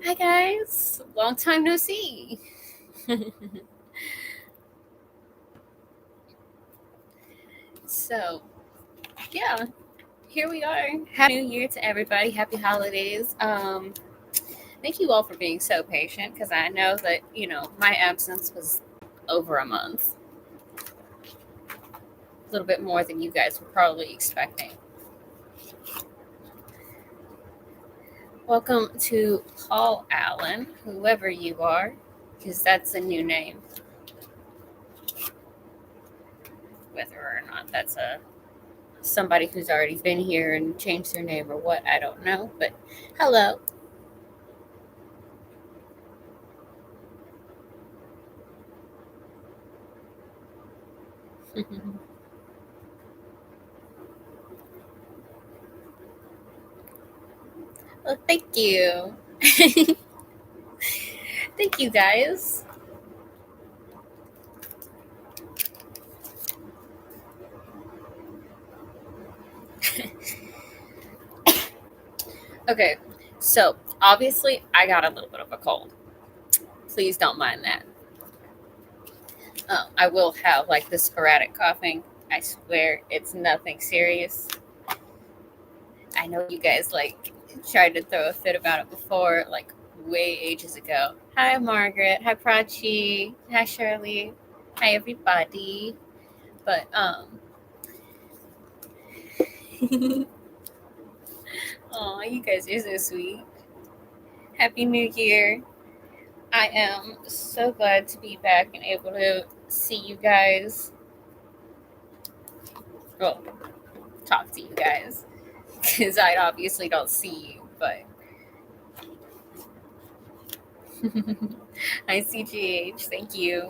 Hi guys, long time no see. So, yeah, here we are. Happy New Year to everybody. Happy holidays. Thank you all for being so patient because I know that, my absence was over a month. A little bit more than you guys were probably expecting. Welcome to Paul Allen, whoever you are, because that's a new name. Whether or not that's somebody who's already been here and changed their name or what, I don't know. But hello. Well, thank you. Thank you, guys. Okay, so obviously I got a little bit of a cold. Please don't mind that. I will have like the sporadic coughing. I swear it's nothing serious. I know you guys like tried to throw a fit about it before, like way ages ago. Hi, Margaret. Hi, Prachi. Hi, Shirley. Hi, everybody. But oh, you guys are so sweet. Happy New Year. I am so glad to be back and able to see you guys. Well, talk to you guys. Because I obviously don't see you, but. Hi, CGH. Thank you.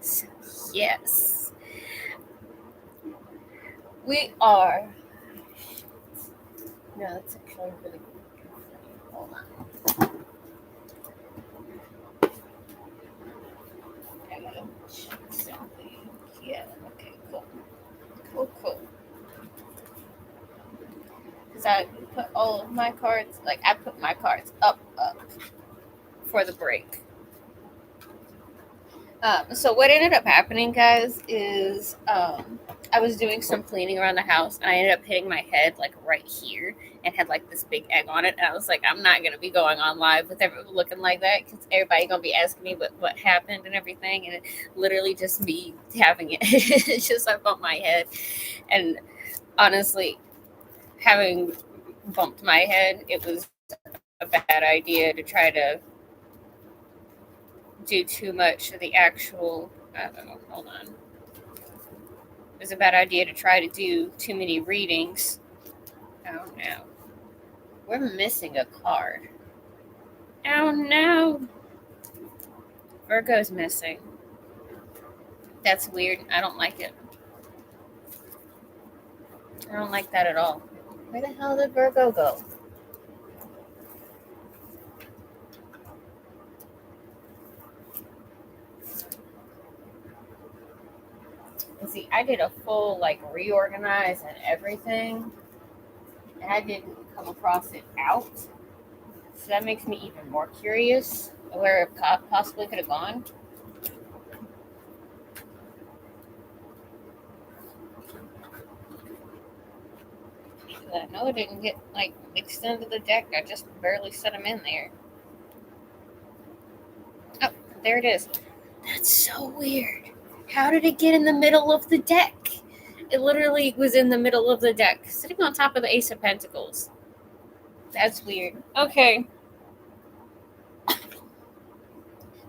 So, yes. We are. No, that's actually really good. Hold on. I gotta check something. Yeah, okay, cool. Cool. Because I put all of my cards, like, I put my cards up for the break. So what ended up happening, guys, is I was doing some cleaning around the house, and I ended up hitting my head like right here, and had like this big egg on it. And I was like, I'm not gonna be going on live with everyone looking like that because everybody gonna be asking me what happened and everything, and it literally just me having it. It's just I bumped my head, and honestly, having bumped my head, it was a bad idea to try to do too much of the actual. I don't know. Hold on. It was a bad idea to try to do too many readings. Oh no. We're missing a card. Oh no. Virgo's missing. That's weird. I don't like it. I don't like that at all. Where the hell did Virgo go? And see, I did a full like reorganize and everything, and I didn't come across it out. So that makes me even more curious where it possibly could have gone. I know it didn't get like mixed into the deck. I just barely set them in there. Oh, there it is. That's so weird. How did it get in the middle of the deck? It literally was in the middle of the deck, sitting on top of the Ace of Pentacles. That's weird. Okay.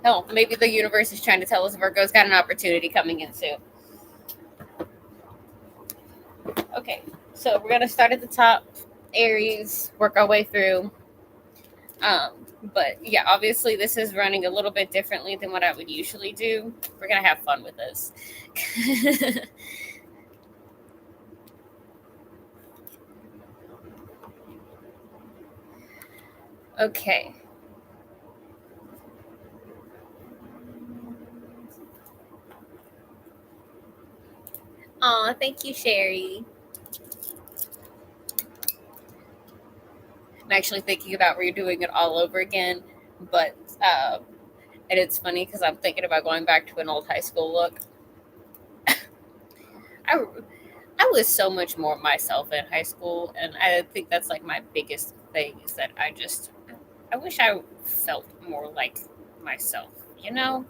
Oh, maybe the universe is trying to tell us Virgo's got an opportunity coming in soon. Okay, so we're gonna start at the top, Aries, work our way through. But yeah, obviously this is running a little bit differently than what I would usually do. We're gonna have fun with this. Okay. Aw, thank you, Sherry. I'm actually thinking about redoing it all over again, but and it's funny because I'm thinking about going back to an old high school look. I I was so much more myself in high school, and I think that's like my biggest thing is that I wish I felt more like myself, you know?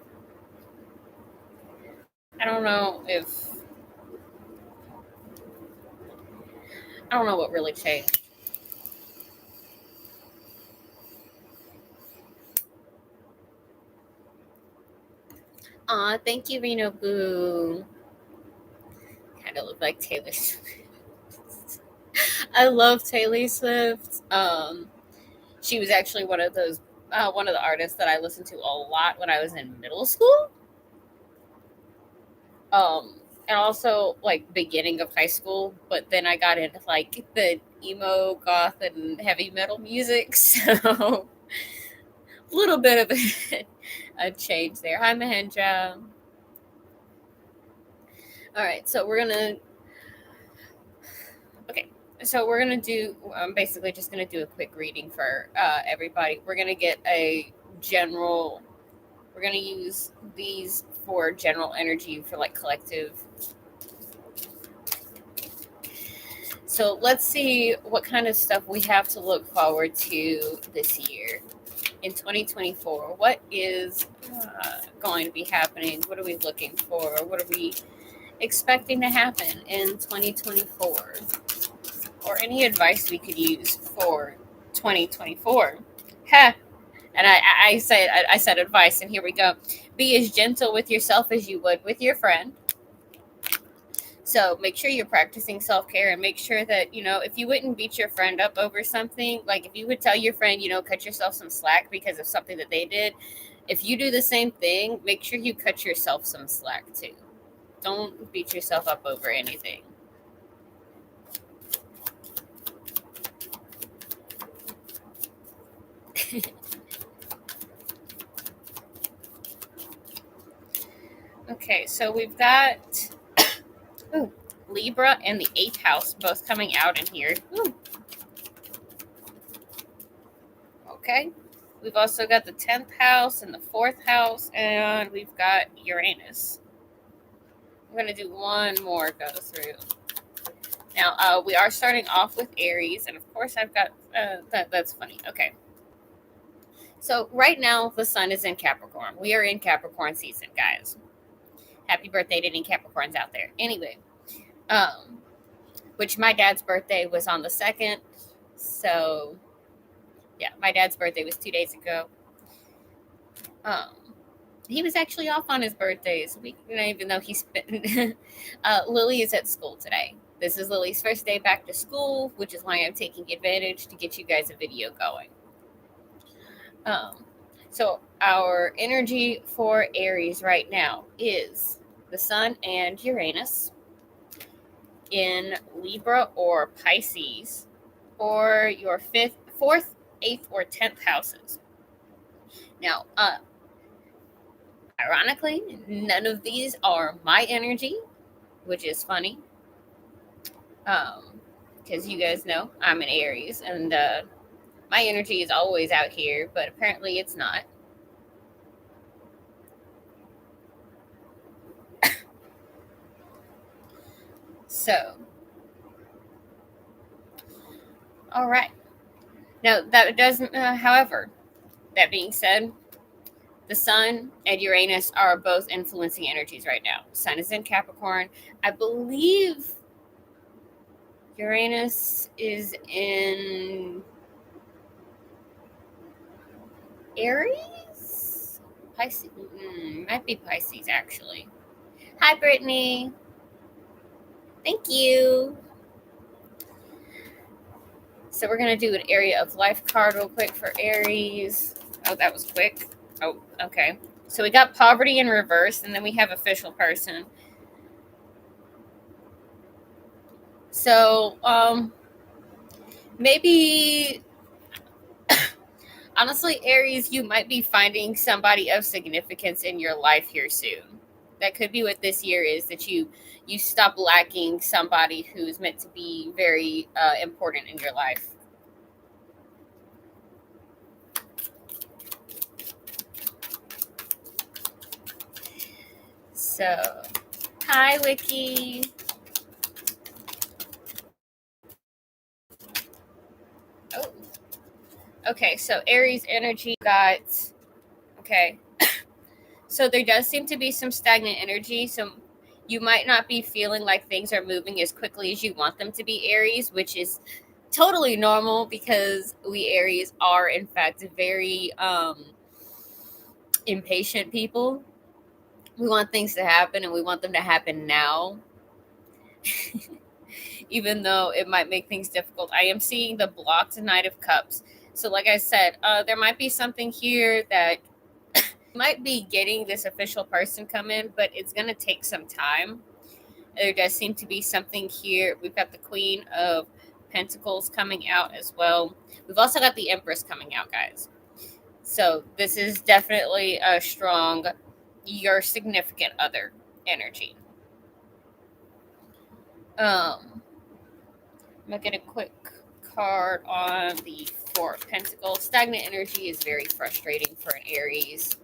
I don't know if I don't know what really changed. Aw, thank you, Reno Boo. Kind of look like Taylor Swift. I love Taylor Swift. She was actually one of the artists that I listened to a lot when I was in middle school. And also like beginning of high school, but then I got into like the emo, goth, and heavy metal music, so a little bit of a change there. Hi, Mahendra. All right, so we're gonna okay. So we're gonna do. I'm basically just gonna do a quick reading for everybody. We're gonna get a general. We're gonna use these for general energy for like collective. So let's see what kind of stuff we have to look forward to this year in 2024. What is going to be happening? What are we looking for? What are we expecting to happen in 2024? Or any advice we could use for 2024? Ha! And I said advice, and here we go. Be as gentle with yourself as you would with your friend. So make sure you're practicing self-care, and make sure that, if you wouldn't beat your friend up over something, like if you would tell your friend, cut yourself some slack because of something that they did, if you do the same thing, make sure you cut yourself some slack too. Don't beat yourself up over anything. Okay, so we've got Libra and the 8th house both coming out in here. Ooh. Okay. We've also got the 10th house and the 4th house, and we've got Uranus. I'm going to do one more go through. Now, we are starting off with Aries, and of course I've got, that's funny. Okay. So right now, the sun is in Capricorn. We are in Capricorn season, guys. Happy birthday to any Capricorns out there. Anyway, which my dad's birthday was on the 2nd. So, yeah, my dad's birthday was 2 days ago. He was actually off on his birthday, so even though he's Lily is at school today. This is Lily's first day back to school, which is why I'm taking advantage to get you guys a video going. So our energy for Aries right now is the sun and Uranus in Libra or Pisces, or your 5th, 4th, 8th, or 10th houses. Now, ironically, none of these are my energy, which is funny. Because you guys know I'm an Aries, and my energy is always out here, but apparently it's not. So, all right. Now, that doesn't, however, that being said, the sun and Uranus are both influencing energies right now. Sun is in Capricorn. I believe Uranus is in Aries? Pisces? Might be Pisces, actually. Hi, Brittany. Thank you. So we're going to do an area of life card real quick for Aries. Oh, that was quick. Oh, okay. So we got poverty in reverse, and then we have official person. So, maybe, honestly, Aries, you might be finding somebody of significance in your life here soon. That could be what this year is, that you stop lacking somebody who's meant to be very important in your life. So, hi, Wiki. Oh, okay. So Aries energy got okay. So there does seem to be some stagnant energy. So you might not be feeling like things are moving as quickly as you want them to be, Aries, which is totally normal because we Aries are in fact very impatient people. We want things to happen and we want them to happen now. Even though it might make things difficult. I am seeing the blocked Knight of Cups. So like I said, there might be something here that might be getting this official person come in, but it's going to take some time. There does seem to be something here. We've got the Queen of Pentacles coming out as well. We've also got the Empress coming out, guys. So this is definitely a strong, your significant other energy. I'm going to get a quick card on the Four of Pentacles. Stagnant energy is very frustrating for an Aries.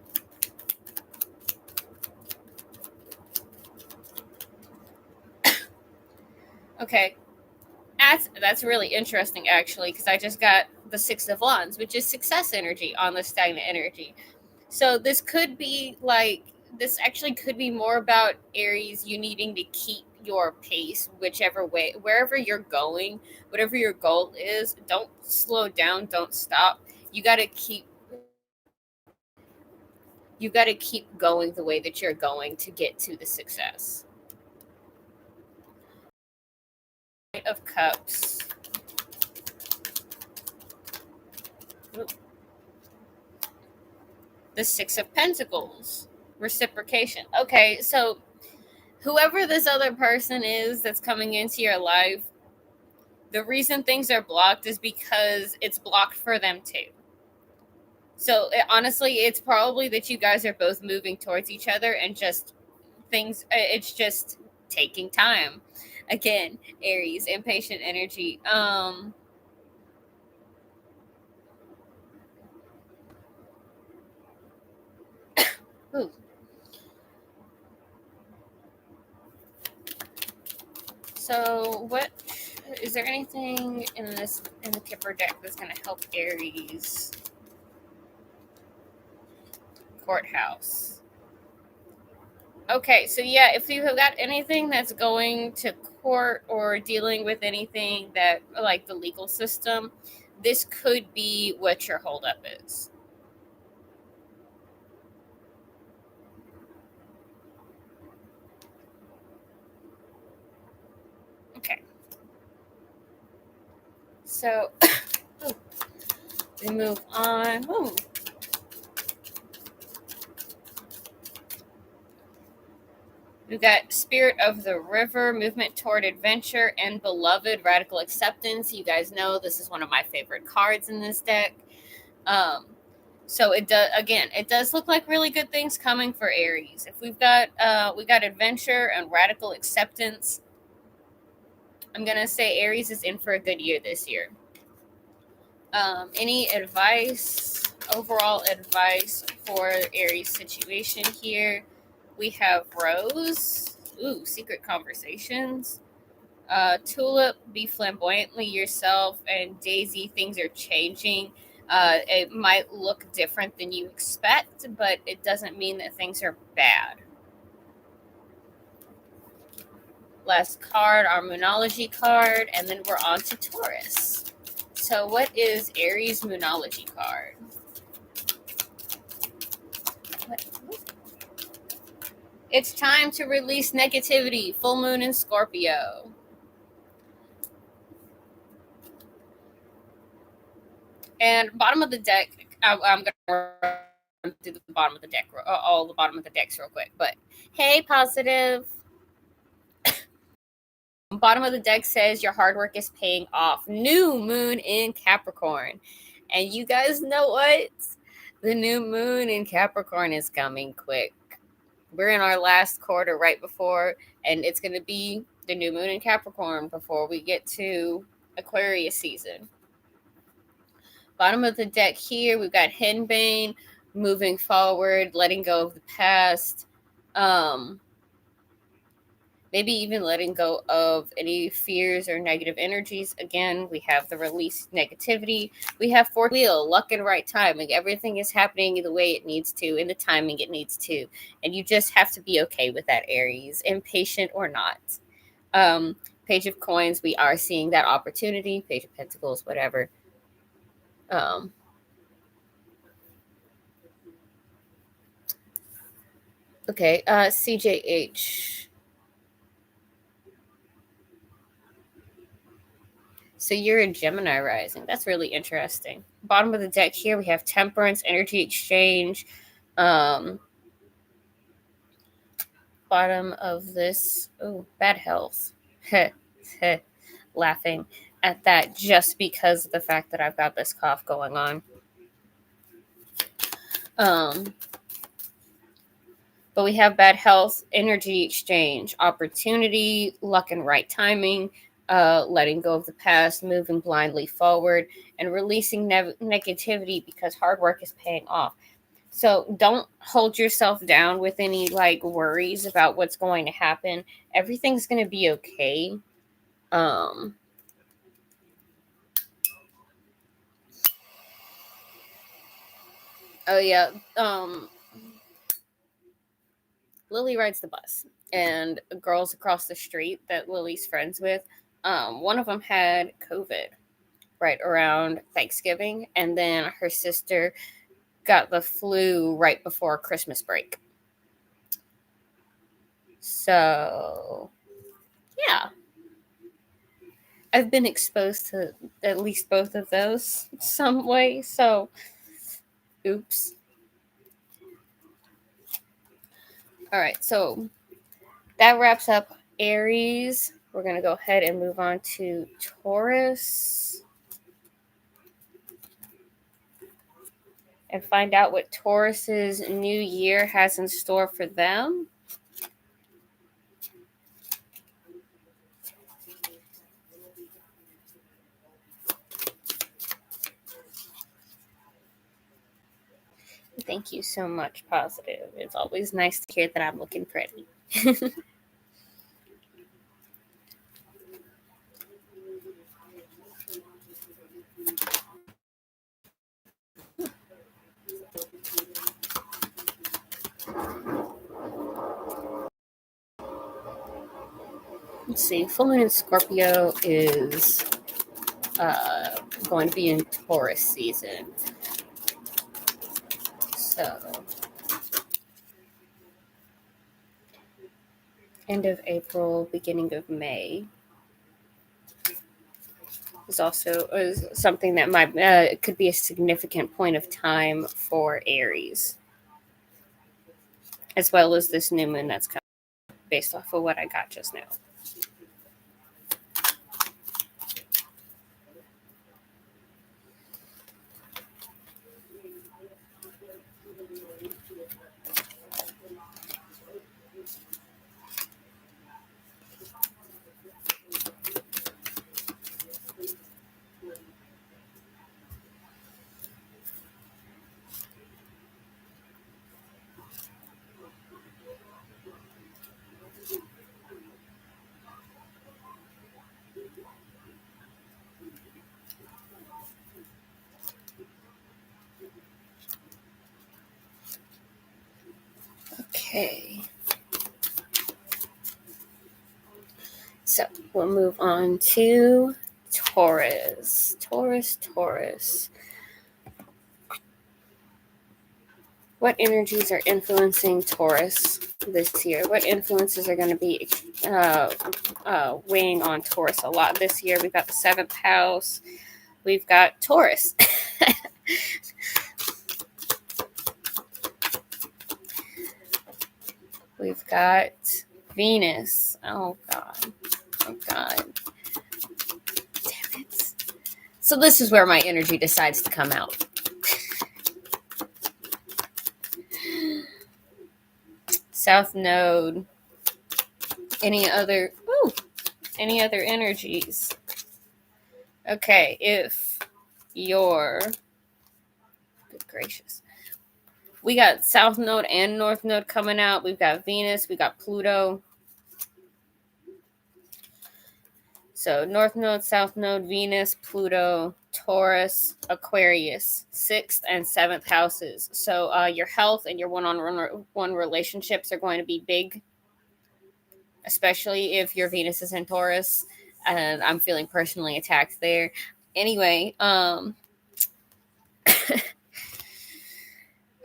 Okay. That's really interesting, actually, because I just got the Six of Wands, which is success energy on the stagnant energy. So this could be this actually could be more about Aries, you needing to keep your pace, whichever way, wherever you're going, whatever your goal is, don't slow down, don't stop. You got to keep going the way that you're going to get to the success. Knight of Cups. Ooh. The Six of Pentacles. Reciprocation. Okay, so whoever this other person is that's coming into your life, the reason things are blocked is because it's blocked for them too. So honestly, it's probably that you guys are both moving towards each other and just it's just taking time. Again, Aries, impatient energy. Ooh. So what is there anything in the Kipper deck that's going to help Aries? Courthouse. Okay, so yeah, if you have got anything that's going to court or dealing with anything that like the legal system, this could be what your holdup is. Okay. So we move on. Ooh. We've got Spirit of the River, movement toward adventure, and beloved radical acceptance. You guys know this is one of my favorite cards in this deck. So it does look like really good things coming for Aries. If we got adventure and radical acceptance, I'm gonna say Aries is in for a good year this year. Any advice, overall advice for Aries situation here? We have Rose. Ooh, secret conversations. Tulip, be flamboyantly yourself. And Daisy, things are changing. It might look different than you expect, but it doesn't mean that things are bad. Last card, our Moonology card, and then we're on to Taurus. So what is Aries Moonology card? It's time to release negativity. Full moon in Scorpio. And bottom of the deck, I'm going to run through the bottom of the deck, all the bottom of the decks real quick. But hey, positive. Bottom of the deck says your hard work is paying off. New moon in Capricorn. And you guys know what? The new moon in Capricorn is coming quick. We're in our last quarter right before, and it's going to be the new moon in Capricorn before we get to Aquarius season. Bottom of the deck here, we've got Henbane, moving forward, letting go of the past. maybe even letting go of any fears or negative energies. Again, we have the release negativity. We have fourth wheel, luck and right timing. Everything is happening the way it needs to, in the timing it needs to. And you just have to be okay with that, Aries, impatient or not. Page of Coins, we are seeing that opportunity. Page of Pentacles, whatever. Okay, CJH. So you're a Gemini rising. That's really interesting. Bottom of the deck here, we have Temperance, Energy Exchange. Bottom of this, bad health. Laughing at that just because of the fact that I've got this cough going on. But we have bad health, energy exchange, opportunity, luck and right timing, letting go of the past, moving blindly forward, and releasing negativity because hard work is paying off. So don't hold yourself down with any worries about what's going to happen. Everything's going to be okay. Oh yeah. Lily rides the bus, and girls across the street that Lily's friends with, one of them had COVID right around Thanksgiving, and then her sister got the flu right before Christmas break. So, yeah. I've been exposed to at least both of those some way, so oops. All right, so that wraps up Aries. We're going to go ahead and move on to Taurus and find out what Taurus's new year has in store for them. Thank you so much, Positive. It's always nice to hear that I'm looking pretty. Let's see. Full moon in Scorpio is going to be in Taurus season. So, end of April, beginning of May is also something that might could be a significant point of time for Aries, as well as this new moon that's coming, based off of what I got just now. Okay. So we'll move on to Taurus. Taurus. What energies are influencing Taurus this year? What influences are going to be weighing on Taurus a lot this year? We've got the 7th house. We've got Taurus. We've got Venus. Oh, God. Damn it. So this is where my energy decides to come out. South Node. Any other energies? Okay, if you're... Good gracious. We got South Node and North Node coming out. We've got Venus. We got Pluto. So North Node, South Node, Venus, Pluto, Taurus, Aquarius, 6th and 7th houses. So your health and your one-on-one relationships are going to be big, especially if your Venus is in Taurus. And I'm feeling personally attacked there. Anyway,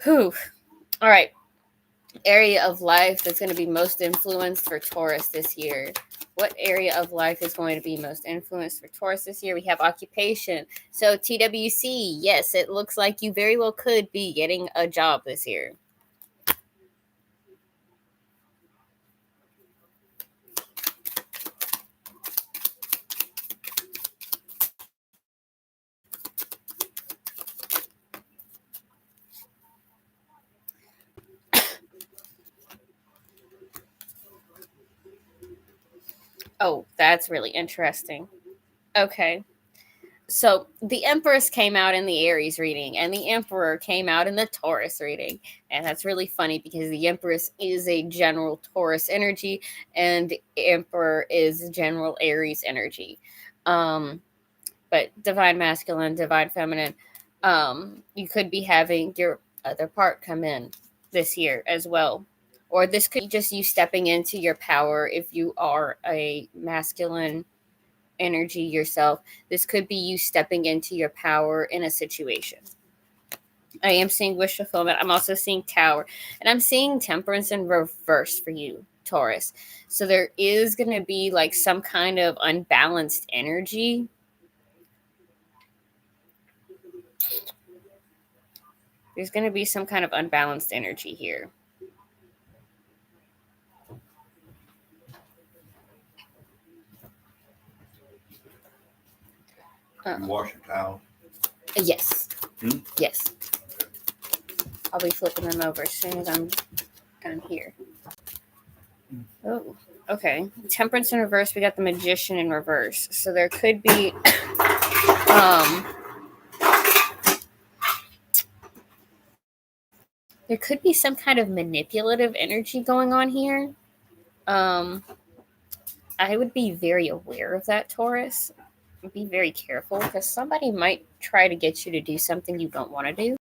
whew. All right. Area of life that's going to be most influenced for Taurus this year. What area of life is going to be most influenced for Taurus this year? We have occupation. So TWC, yes, it looks like you very well could be getting a job this year. Oh, that's really interesting. Okay. So the Empress came out in the Aries reading, and the Emperor came out in the Taurus reading. And that's really funny because the Empress is a general Taurus energy, and the Emperor is general Aries energy. But divine masculine, divine feminine, you could be having your other part come in this year as well. Or this could be just you stepping into your power if you are a masculine energy yourself. This could be you stepping into your power in a situation. I am seeing wish fulfillment. I'm also seeing tower. And I'm seeing temperance in reverse for you, Taurus. So there is going to be like some kind of unbalanced energy. There's going to be some kind of unbalanced energy here. You wash your towel? Yes. Yes. I'll be flipping them over as soon as I'm done here. Oh, okay. Temperance in reverse. We got the Magician in reverse. So there could be there could be some kind of manipulative energy going on here. I would be very aware of that, Taurus. Be very careful because somebody might try to get you to do something you don't want to do.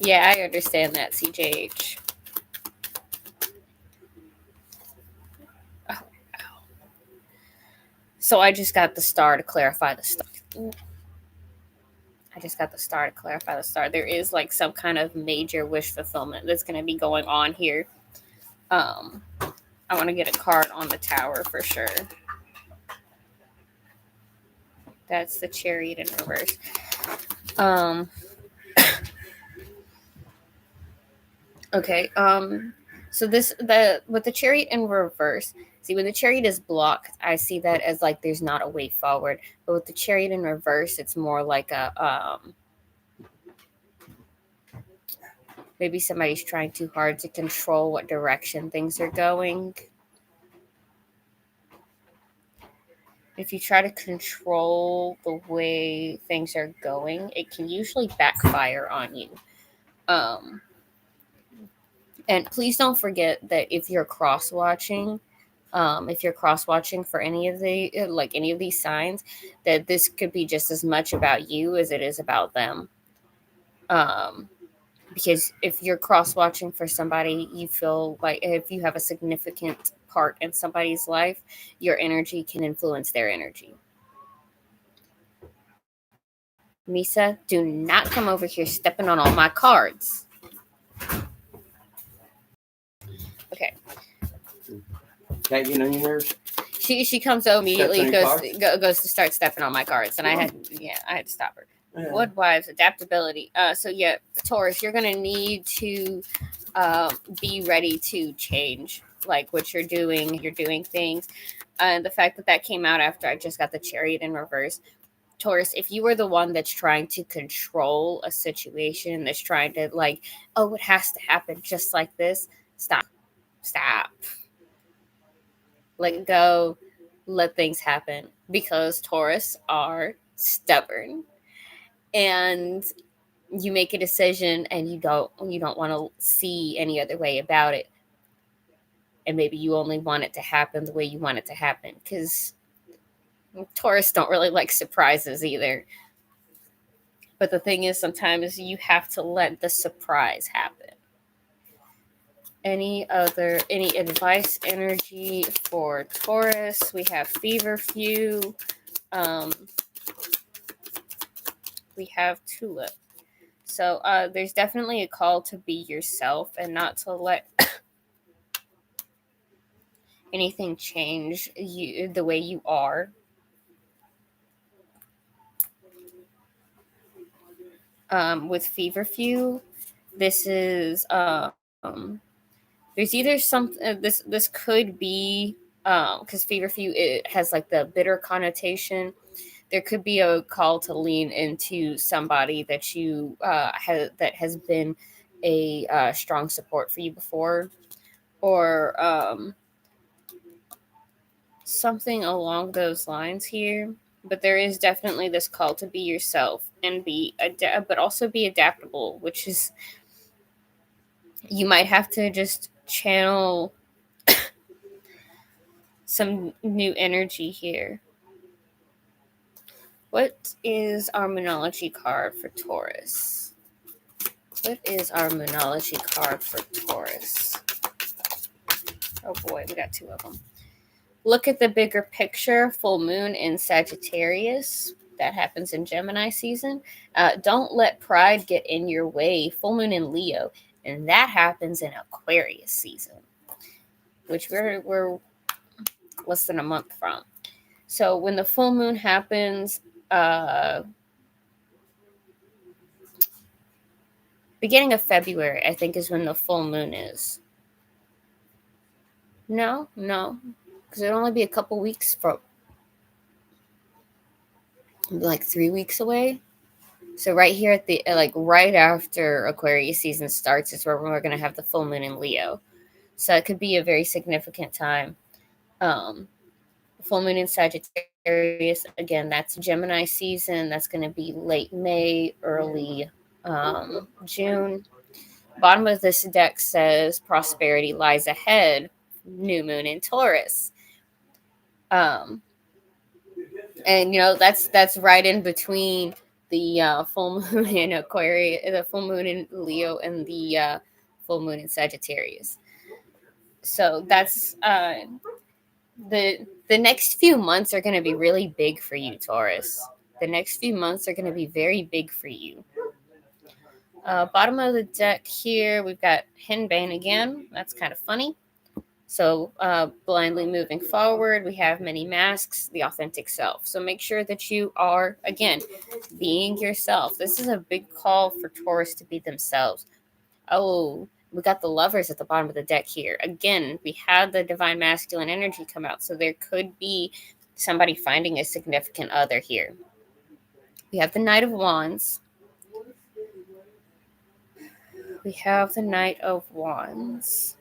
Yeah, I understand that, CJH. Oh, so I just got the star to clarify the star. There is like some kind of major wish fulfillment that's going to be going on here. I want to get a card on the tower for sure. That's the Chariot in reverse. Okay. So with the Chariot in reverse. See, when the Chariot is blocked, I see that as like there's not a way forward. But with the Chariot in reverse, it's more like a maybe somebody's trying too hard to control what direction things are going. If you try to control the way things are going, it can usually backfire on you. And please don't forget that if you're cross-watching for any of these signs, that this could be just as much about you as it is about them. Because if you're cross-watching for somebody, you feel like if you have a significant part in somebody's life, your energy can influence their energy. Misa, do not come over here stepping on all my cards. Okay. Can't get on your nerves? She comes over immediately, goes to start stepping on my cards, and I had to stop her. Yeah. Wood wives, adaptability. So yeah, Taurus, you're gonna need to be ready to change, like what you're doing. You're doing things. The fact that came out after I just got the Chariot in reverse. Taurus, if you were the one that's trying to control a situation, that's trying to like, oh, it has to happen just like this, stop. Let go, let things happen, because Taurus are stubborn. And you make a decision and you don't want to see any other way about it, and maybe you only want it to happen the way you want it to happen, because Taurus don't really like surprises either. But the thing is, sometimes you have to let the surprise happen. Any advice energy for Taurus? We have feverfew. We have tulip. So there's definitely a call to be yourself and not to let anything change you the way you are. With feverfew, this is there's either some this could be because feverfew, it has like the bitter connotation. There could be a call to lean into somebody that you that has been a strong support for you before, or something along those lines here. But there is definitely this call to be yourself and but also be adaptable, which is, you might have to just channel some new energy here. What is our Moonology card for Taurus? What is our Moonology card for Taurus? Oh boy, we got two of them. Look at the bigger picture. Full moon in Sagittarius. That happens in Gemini season. Don't let pride get in your way. Full moon in Leo. And that happens in Aquarius season, which we're less than a month from. So when the full moon happens, beginning of February, I think, is when the full moon is. No, because it'll only be a couple weeks from, like 3 weeks away. So right here at the right after Aquarius season starts is where we're going to have the full moon in Leo. So it could be a very significant time. Full moon in Sagittarius, again, that's Gemini season. That's going to be late May, early June. Bottom of this deck says prosperity lies ahead. New moon in Taurus. And that's right in between the full moon in Aquarius, the full moon in Leo, and the full moon in Sagittarius. So that's the next few months are going to be really big for you, Taurus. The next few months are going to be very big for you. Bottom of the deck here, we've got Henbane again. That's kind of funny. So blindly moving forward, we have many masks, the authentic self. So make sure that you are, again, being yourself. This is a big call for Taurus to be themselves. Oh, we got the Lovers at the bottom of the deck here. Again, we had the divine masculine energy come out. So there could be somebody finding a significant other here. We have the Knight of Wands. We have the Knight of Wands.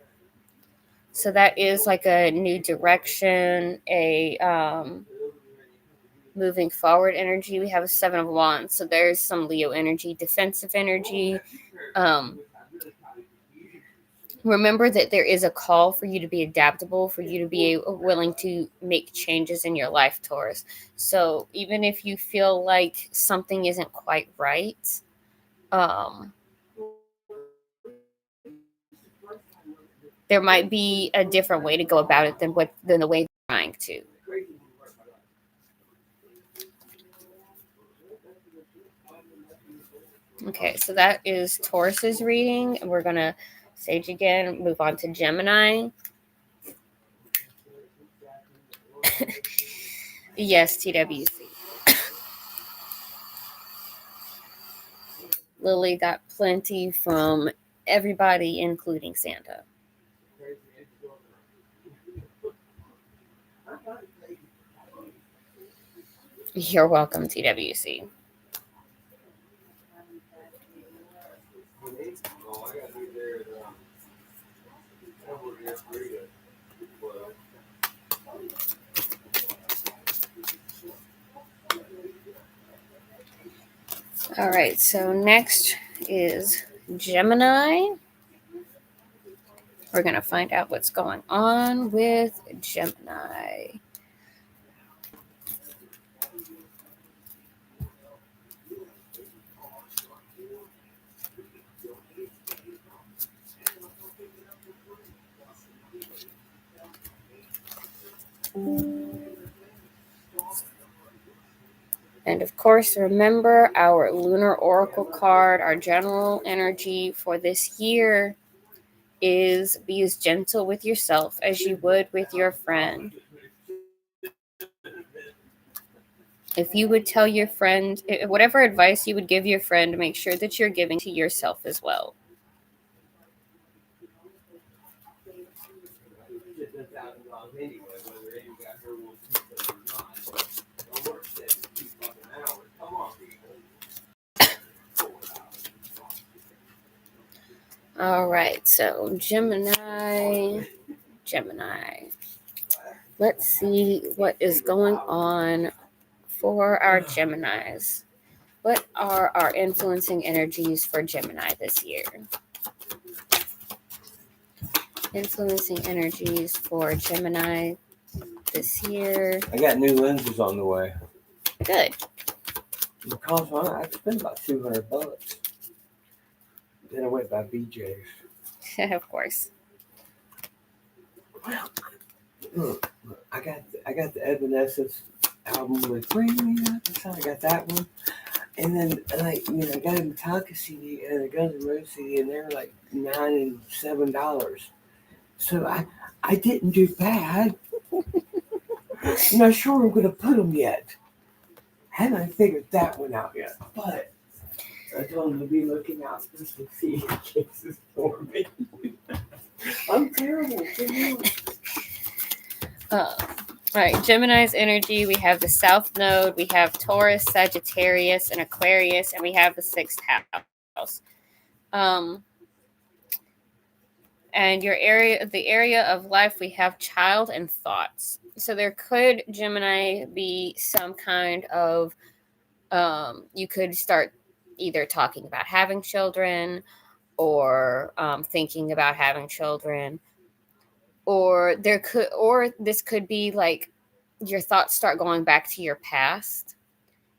So that is like a new direction, a moving forward energy. We have a Seven of Wands. So there's some Leo energy, defensive energy. Remember that there is a call for you to be adaptable, for you to be willing to make changes in your life, Taurus. So even if you feel like something isn't quite right, there might be a different way to go about it than the way they're trying to. Okay, so that is Taurus's reading. And we're going to sage again, move on to Gemini. Yes, TWC. Lily got plenty from everybody, including Santa. You're welcome, TWC. All All right, so next is Gemini. We're going to find out what's going on with Gemini. And of course, remember our lunar oracle card, our general energy for this year is be as gentle with yourself as you would with your friend. If you would tell your friend, whatever advice you would give your friend, make sure that you're giving to yourself as well. All right, so Gemini. Let's see what is going on for our Geminis. What are our influencing energies for Gemini this year? Influencing energies for Gemini this year. I got new lenses on the way. Good. Because I spent about $200. Then I went by BJ's. Of course. Well, look, I got the Evanescence album with Bring Me Up Inside. I got that one. And then I got a Metallica CD and a Guns N' Roses CD, and they were like $9 and $7. So I didn't do bad. I'm not sure I'm gonna put them yet. Haven't figured that one out yet. But I told them to be looking out for some CD cases for me. I'm terrible. All right, Gemini's energy. We have the South Node. We have Taurus, Sagittarius, and Aquarius, and we have the 6th house. And the area of life, we have child and thoughts. So there could, Gemini, be some kind of, you could start either talking about having children or thinking about having children. Or this could be like your thoughts start going back to your past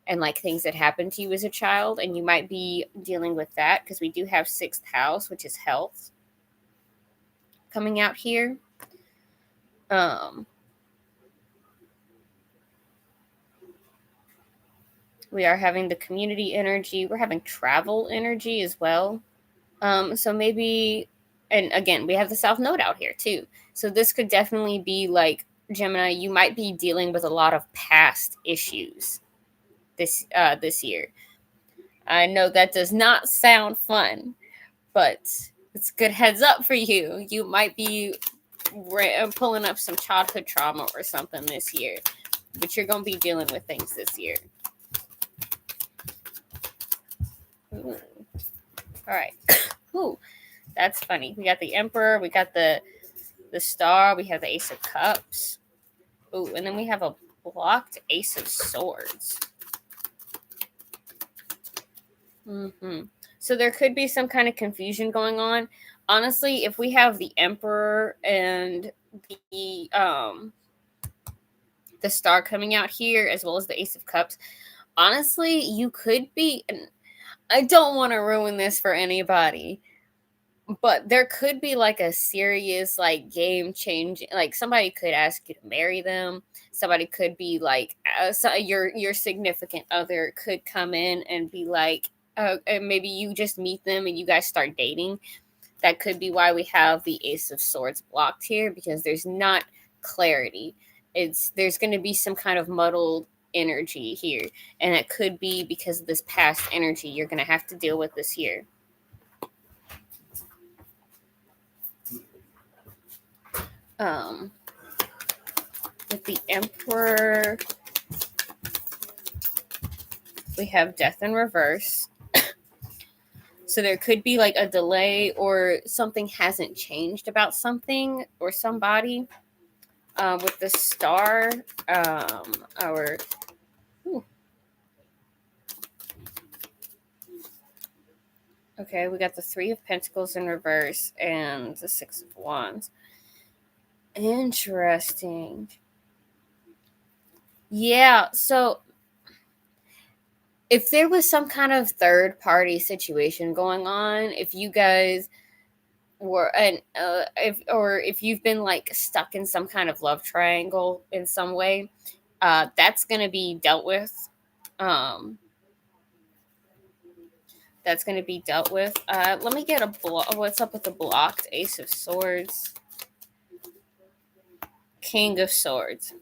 and like things that happened to you as a child, and you might be dealing with that because we do have 6th house, which is health, coming out here. We are having the community energy. We're having travel energy as well. So maybe, and again, we have the South Node out here too. So this could definitely be like, Gemini, you might be dealing with a lot of past issues this year. I know that does not sound fun, but it's a good heads up for you. You might be pulling up some childhood trauma or something this year, but you're going to be dealing with things this year. Ooh. All right. Ooh, that's funny. We got the Emperor. We got the Star. We have the Ace of Cups. Ooh, and then we have a blocked Ace of Swords. So there could be some kind of confusion going on. Honestly, if we have the Emperor and the Star coming out here, as well as the Ace of Cups, honestly, you could be. I don't want to ruin this for anybody, but there could be like a serious like game changing, like somebody could ask you to marry them. Somebody could be like your significant other could come in and be like, and maybe you just meet them and you guys start dating. That could be why we have the Ace of Swords blocked here, because there's not clarity. There's going to be some kind of muddled energy here, and it could be because of this past energy you're going to have to deal with this year. With the Emperor, we have Death in reverse. So there could be like a delay, or something hasn't changed about something or somebody. With the Star, Okay, we got the Three of Pentacles in reverse and the Six of Wands. Interesting. Yeah, so if there was some kind of third party situation going on, if you guys were if you've been like stuck in some kind of love triangle in some way, that's going to be dealt with. That's going to be dealt with. Let me get what's up with the blocked Ace of Swords, King of Swords.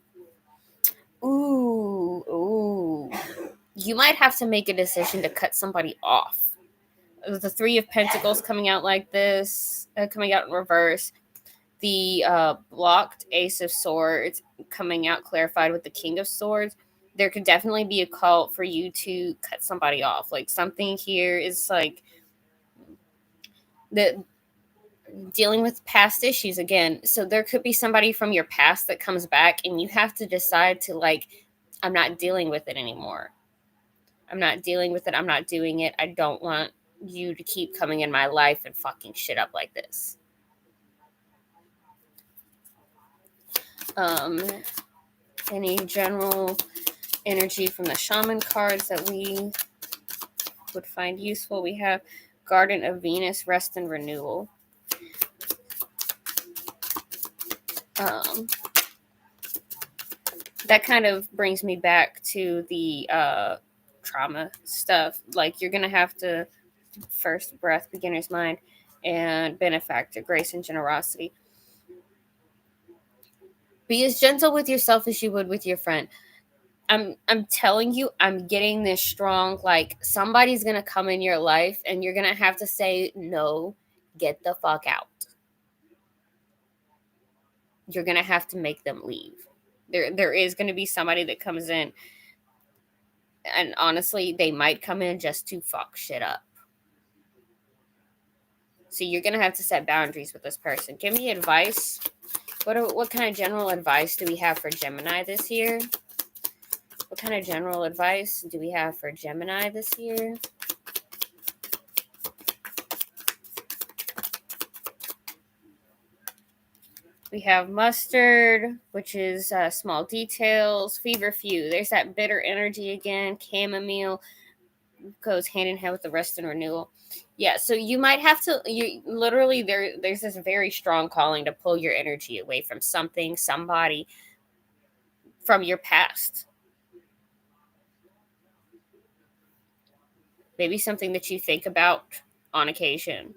Ooh. You might have to make a decision to cut somebody off. The Three of Pentacles coming out like this, coming out in reverse. The blocked Ace of Swords coming out clarified with the King of Swords. There could definitely be a call for you to cut somebody off. Like something here is like the dealing with past issues again. So there could be somebody from your past that comes back and you have to decide to like, I'm not dealing with it anymore. I'm not dealing with it. I'm not doing it. I don't want you to keep coming in my life and fucking shit up like this. Any general energy from the shaman cards that we would find useful? We have Garden of Venus, Rest and Renewal. That kind of brings me back to the trauma stuff. Like you're gonna have to First Breath, Beginner's Mind, and Benefactor, Grace and Generosity. Be as gentle with yourself as you would with your friend. I'm telling you, I'm getting this strong, like somebody's gonna come in your life and you're gonna have to say, no, get the fuck out. You're gonna have to make them leave. There is gonna be somebody that comes in, and honestly, they might come in just to fuck shit up. So you're gonna have to set boundaries with this person. Give me advice. What kind of general advice do we have for Gemini this year? What kind of general advice do we have for Gemini this year? We have mustard, which is small details. Feverfew, there's that bitter energy again. Chamomile goes hand in hand with the rest and renewal. Yeah, so you might have to, you literally, there's this very strong calling to pull your energy away from something, somebody, from your past. Maybe something that you think about on occasion.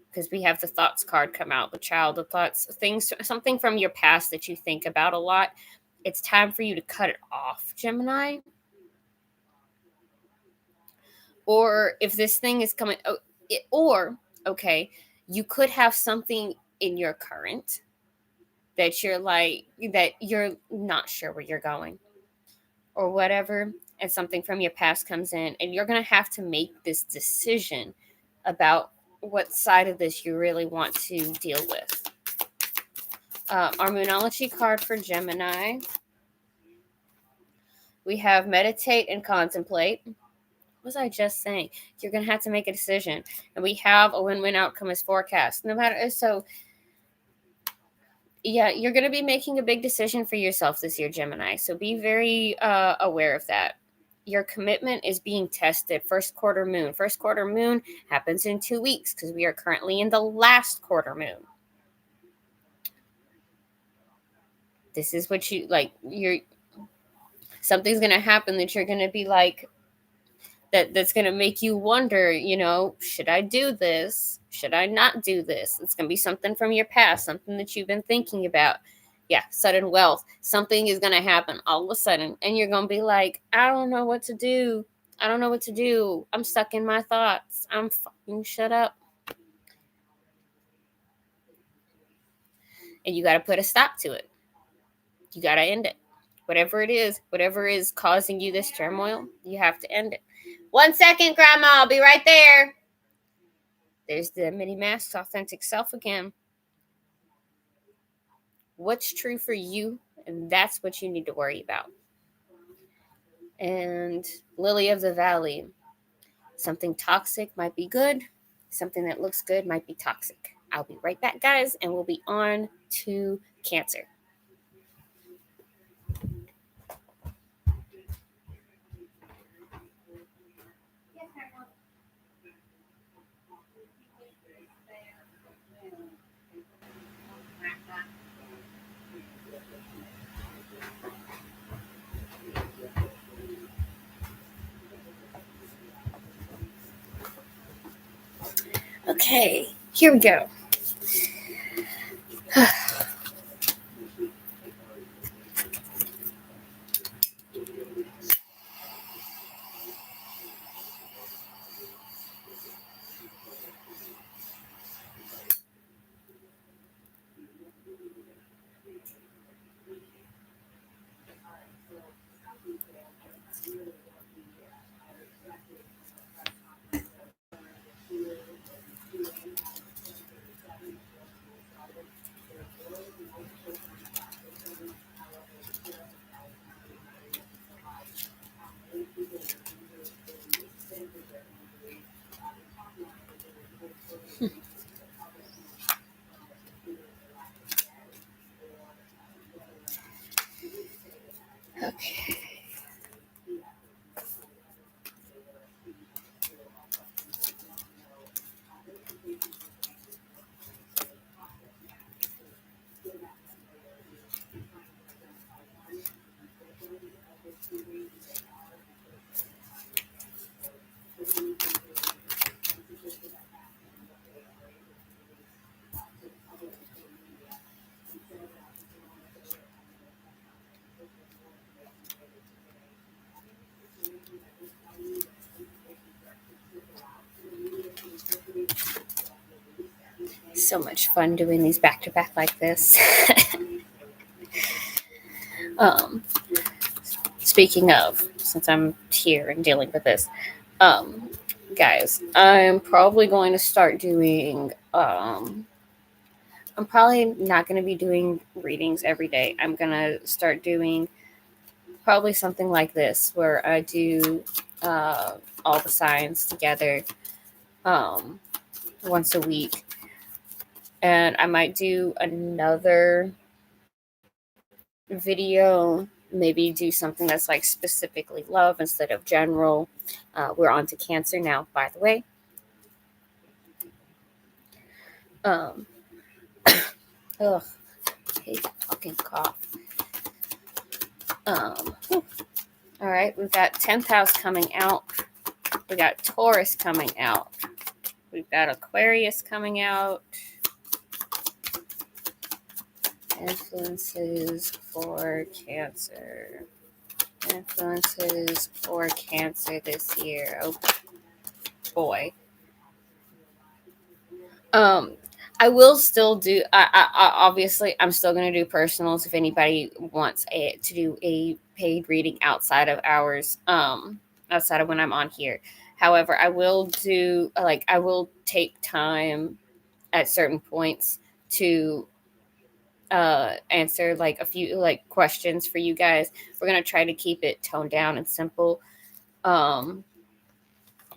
Because we have the thoughts card come out, the child of thoughts, things, something from your past that you think about a lot. It's time for you to cut it off, Gemini. Or if this thing is coming, you could have something in your current that you're not sure where you're going or whatever, and something from your past comes in, and you're going to have to make this decision about what side of this you really want to deal with. Our Moonology card for Gemini. We have Meditate and Contemplate. What was I just saying? You're going to have to make a decision. And we have a win-win outcome as forecast. Yeah, you're going to be making a big decision for yourself this year, Gemini. So be very aware of that. Your commitment is being tested. First quarter moon. First quarter moon happens in 2 weeks because we are currently in the last quarter moon. This is what something's going to happen that you're going to be like, that's going to make you wonder, should I do this? Should I not do this? It's going to be something from your past, something that you've been thinking about. Yeah, sudden wealth. Something is going to happen all of a sudden, and you're going to be like, I don't know what to do. I don't know what to do. I'm stuck in my thoughts. I'm fucking shut up. And you got to put a stop to it. You got to end it. Whatever it is, whatever is causing you this turmoil, you have to end it. 1 second, Grandma. I'll be right there. There's the mini mask's authentic self again. What's true for you, and that's what you need to worry about. And Lily of the Valley. Something toxic might be good. Something that looks good might be toxic. I'll be right back, guys, and we'll be on to Cancer. Okay, here we go. Okay. So much fun doing these back to back like this. Speaking of, since I'm here and dealing with this, guys, I'm probably going to start doing. I'm probably not going to be doing readings every day. I'm going to start doing probably something like this, where I do all the signs together once a week. And I might do another video, maybe do something that's like specifically love instead of general. We're on to Cancer now, by the way. Ugh, I hate to fucking cough. All right, we've got 10th house coming out. We got Taurus coming out. We've got Aquarius coming out. Influences for Cancer. Influences for Cancer this year. Oh boy. I will still do. I obviously, I'm still going to do personals if anybody wants to do a paid reading outside of hours. Outside of when I'm on here. However, I will do I will take time at certain points to answer like a few like questions for you guys. We're gonna try to keep it toned down and simple,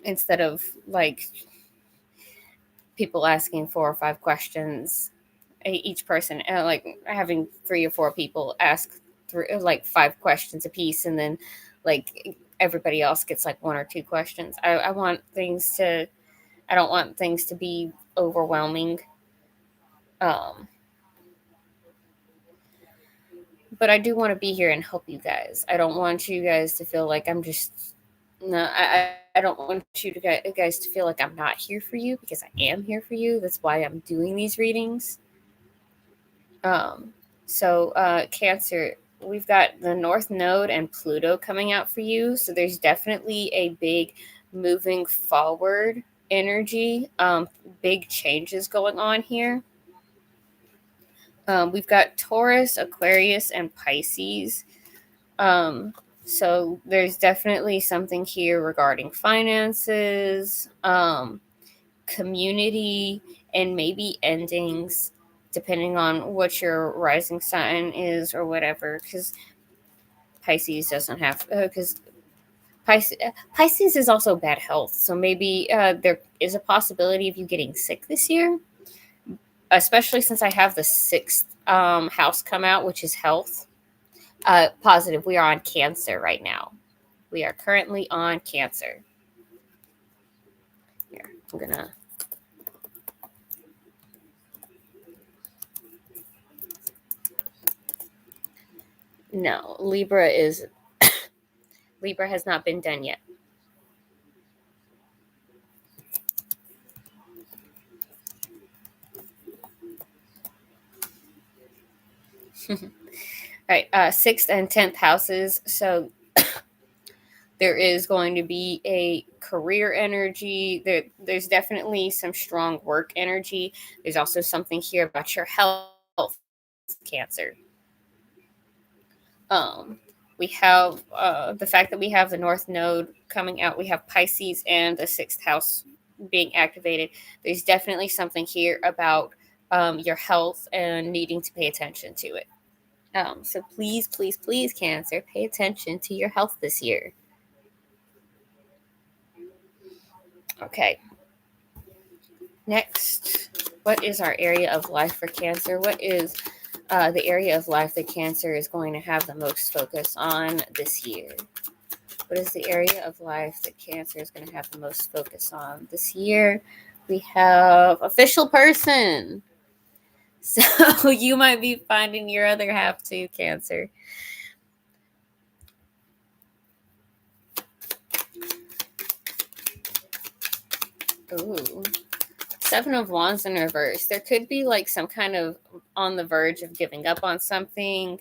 instead of like people asking 4 or 5 questions each person, like having 3 or 4 people ask like 5 questions a piece, and then like everybody else gets like 1 or 2 questions. I want things to. I don't want things to be overwhelming. But I do want to be here and help you guys. I don't want you guys to feel like I'm just. No, I don't want you to guys to feel like I'm not here for you, because I am here for you. That's why I'm doing these readings. So Cancer, we've got the North Node and Pluto coming out for you. So there's definitely a big moving forward energy, big changes going on here. We've got Taurus, Aquarius, and Pisces. So there's definitely something here regarding finances, community, and maybe endings, depending on what your rising sign is or whatever. Because Pisces doesn't have, because Pisces is also bad health, so maybe there is a possibility of you getting sick this year, especially since I have the 6th house come out, which is health. Positive, we are on Cancer right now. We are currently on Cancer. Here, I'm gonna. No, Libra is. Libra has not been done yet. All right, 6th and 10th houses. So there is going to be a career energy. There's definitely some strong work energy. There's also something here about your health, Cancer. We have the fact that we have the North Node coming out. We have Pisces and the 6th house being activated. There's definitely something here about your health and needing to pay attention to it. So please, please, please, Cancer, pay attention to your health this year. Okay. Next, what is our area of life for Cancer? What is the area of life that Cancer is going to have the most focus on this year? What is the area of life that Cancer is going to have the most focus on this year? We have official person. So you might be finding your other half too, Cancer. Ooh. 7 of Wands in reverse. There could be like some kind of on the verge of giving up on something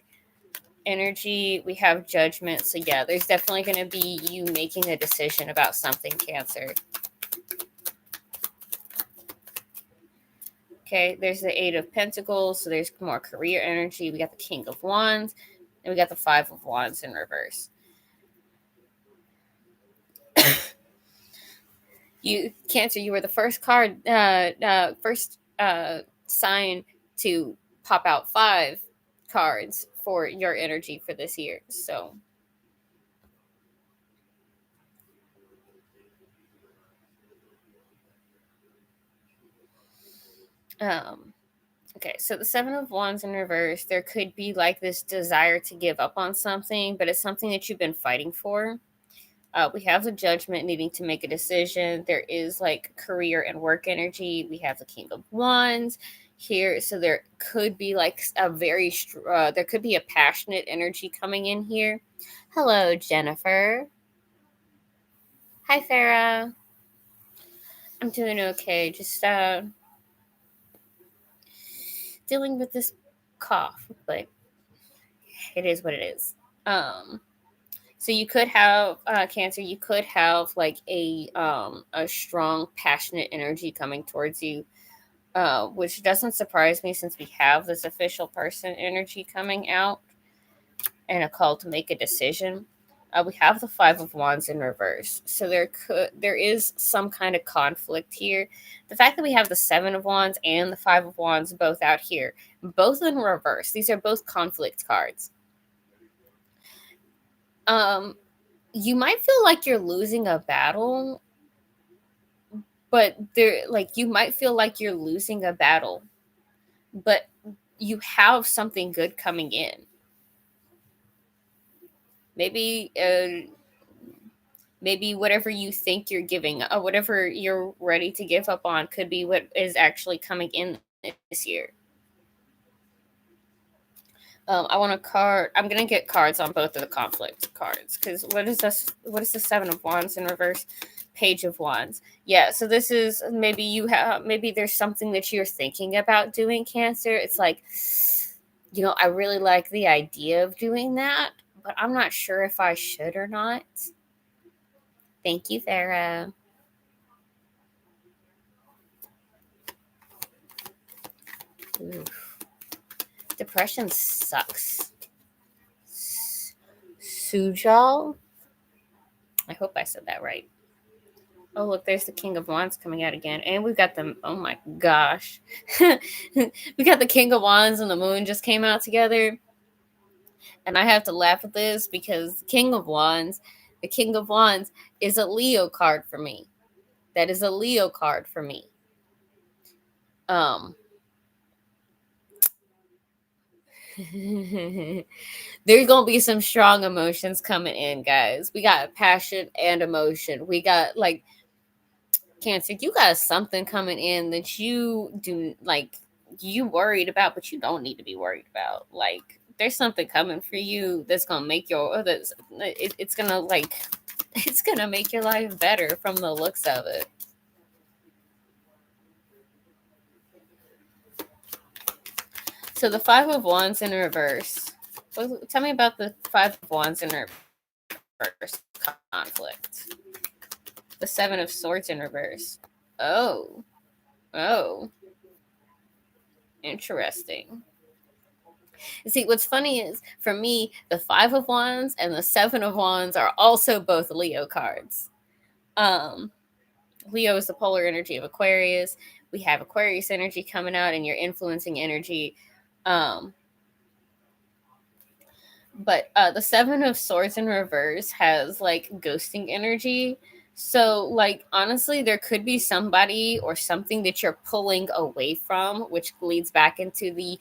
energy. We have Judgment. So yeah, there's definitely going to be you making a decision about something, Cancer. Okay, there's the 8 of Pentacles. So there's more career energy. We got the King of Wands. And we got the 5 of Wands in reverse. You, Cancer, you were the first card, first sign to pop out 5 cards for your energy for this year. So okay, so the 7 of Wands in reverse, there could be like this desire to give up on something, but it's something that you've been fighting for. We have the Judgment, needing to make a decision. There is like career and work energy. We have the King of Wands here, so there could be like a very there could be a passionate energy coming in here. Hello, Jennifer. Hi, Farah. I'm doing okay. Just dealing with this cough, but it is what it is. So you could have Cancer. You could have like a strong, passionate energy coming towards you, which doesn't surprise me since we have this official person energy coming out and a call to make a decision. We have the 5 of Wands in reverse, so there is some kind of conflict here. The fact that we have the 7 of Wands and the 5 of Wands both out here, both in reverse, these are both conflict cards. You might feel like you're losing a battle, but you might feel like you're losing a battle, but you have something good coming in. Maybe whatever you think you're giving, whatever you're ready to give up on, could be what is actually coming in this year. I want a card. I'm gonna get cards on both of the conflict cards, because what is this? What is the 7 of Wands in reverse? Page of Wands. Yeah, so this is maybe there's something that you're thinking about doing, Cancer. It's like, I really like the idea of doing that, but I'm not sure if I should or not. Thank you, Farah. Oof. Depression sucks. Sujal? I hope I said that right. Oh, look, there's the King of Wands coming out again. And we've got them. Oh, my gosh. We got the King of Wands and the Moon just came out together. And I have to laugh at this because the King of Wands, The King of Wands is a Leo card for me. That is a Leo card for me. There's gonna be some strong emotions coming in, guys. We got passion and emotion. We got like Cancer, you got something coming in that you do like you worried about, but you don't need to be worried about. Like there's something coming for you that's gonna make it's gonna like it's gonna make your life better from the looks of it. So the Five of Wands in reverse. Tell me about the Five of Wands in reverse conflict. The Seven of Swords in reverse. Oh. Interesting. See, what's funny is, for me, the Five of Wands and the Seven of Wands are also both Leo cards. Leo is the polar energy of Aquarius. We have Aquarius energy coming out, and your influencing energy. But the Seven of Swords in reverse has like ghosting energy. So, like, honestly, there could be somebody or something that you're pulling away from, which leads back into the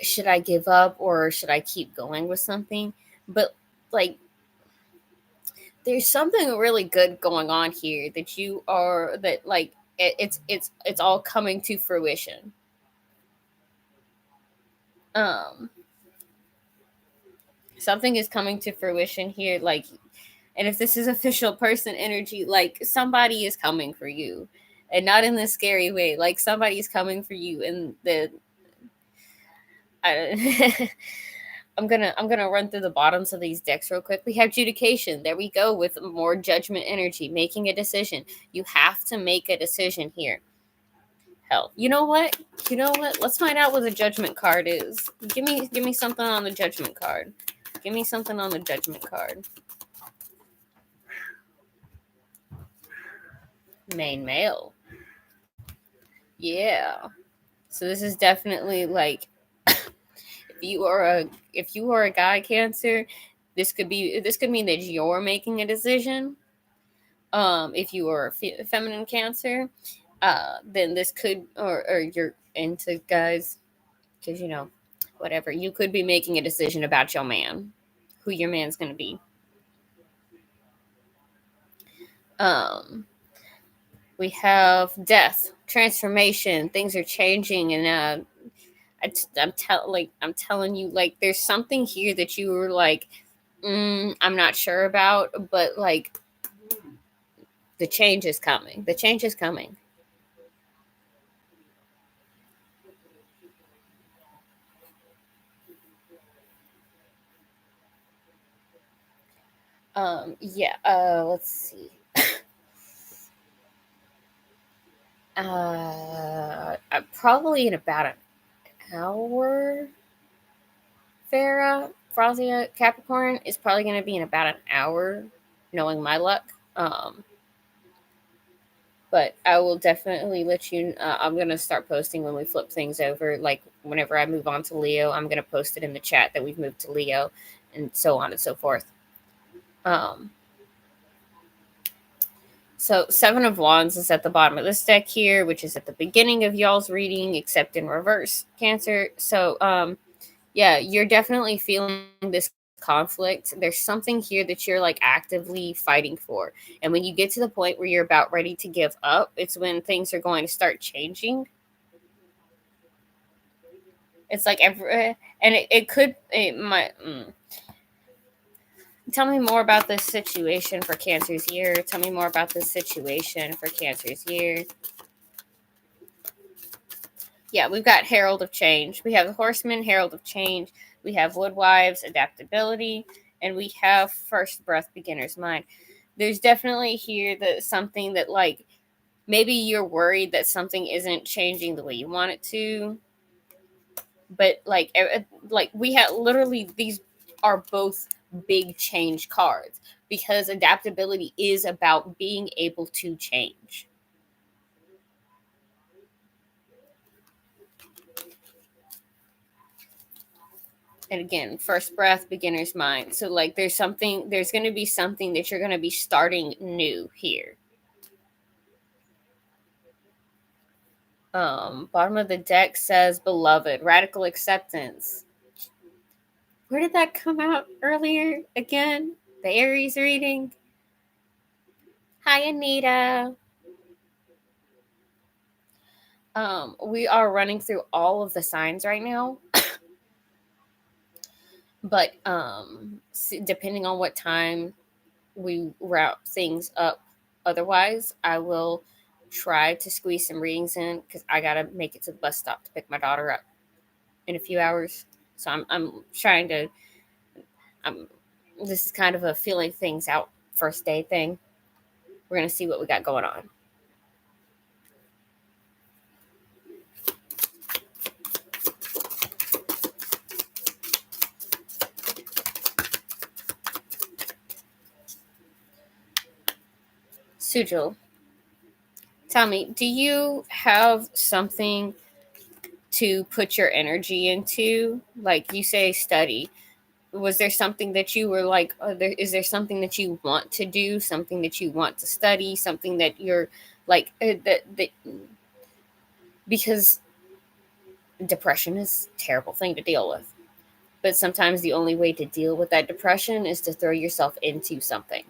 should I give up or should I keep going with something? But, like, there's something really good going on here it's all coming to fruition. Something is coming to fruition here, like, and if this is official person energy, like somebody is coming for you, and not in this scary way. Like somebody's coming for you, and I'm gonna run through the bottoms of these decks real quick. We have Judication. There we go, with more Judgment energy, making a decision. You have to make a decision here. Hell, you know what? Let's find out what the Judgment card is. Give me something on the Judgment card. Give me something on the Judgment card. Main male. Yeah. So this is definitely like if you are a guy, Cancer, this could mean that you're making a decision. If you are a feminine Cancer, then this could or you're into guys, because whatever, you could be making a decision about your man, who your man's going to be. We have death, transformation, things are changing, and I'm telling you, like, there's something here that you were like, I'm not sure about, but like the change is coming. The change is coming. Let's see. Probably in about an hour. Frazia, Capricorn is probably going to be in about an hour, knowing my luck. But I will definitely let you. I'm going to start posting when we flip things over. Like whenever I move on to Leo, I'm going to post it in the chat that we've moved to Leo, and so on and so forth. So Seven of Wands is at the bottom of this deck here, which is at the beginning of y'all's reading, except in reverse, Cancer. So, yeah, you're definitely feeling this conflict. There's something here that you're like actively fighting for. And when you get to the point where you're about ready to give up, it's when things are going to start changing. It's like Tell me more about this situation for Cancer's year. Tell me more about this situation for Cancer's year. Yeah, we've got Herald of Change. We have the Horseman, Herald of Change. We have Woodwives, Adaptability. And we have First Breath, Beginner's Mind. There's definitely here that something that, like, maybe you're worried that something isn't changing the way you want it to. But, like we have literally, these are both big change cards, because adaptability is about being able to change. And again, first breath, beginner's mind. So like there's going to be something that you're going to be starting new here. Bottom of the deck says beloved, radical acceptance. Where did that come out earlier again? The Aries reading. Hi, Anita. We are running through all of the signs right now. But depending on what time we wrap things up, otherwise, I will try to squeeze some readings in because I gotta make it to the bus stop to pick my daughter up in a few hours. So I'm trying to. This is kind of a feeling things out first day thing. We're gonna see what we got going on. Sujal, tell me, do you have something to put your energy into? Like you say, study. Was there something that you were like, is there something that you want to do, something that you want to study, something that you're like, that because depression is a terrible thing to deal with. But sometimes the only way to deal with that depression is to throw yourself into something.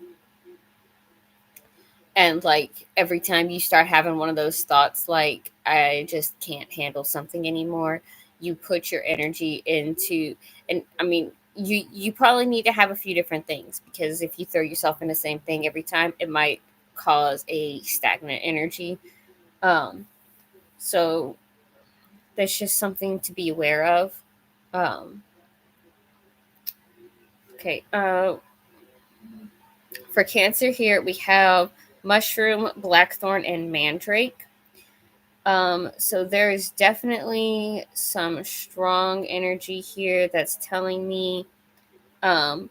And like every time you start having one of those thoughts, like, I just can't handle something anymore, you put your energy into, and I mean, you probably need to have a few different things, because if you throw yourself in the same thing every time, it might cause a stagnant energy. So that's just something to be aware of. Okay. For Cancer here, we have mushroom, blackthorn, and mandrake. So there is definitely some strong energy here that's telling me you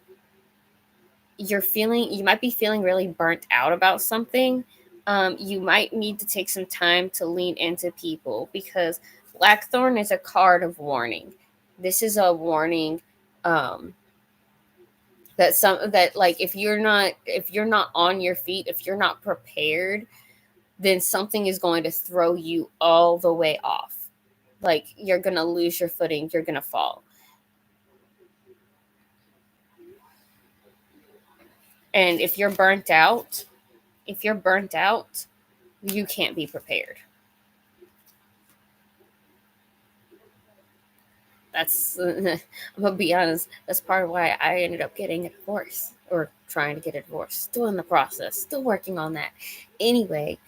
might be feeling really burnt out about something. You might need to take some time to lean into people, because blackthorn is a card of warning. This is a warning that like if you're not on your feet, if you're not prepared, then something is going to throw you all the way off. Like you're going to lose your footing, you're going to fall. And if you're burnt out, you can't be prepared. That's I'm gonna be honest, that's part of why I ended up getting a divorce, or trying to get a divorce. Still in the process, still working on that. Anyway,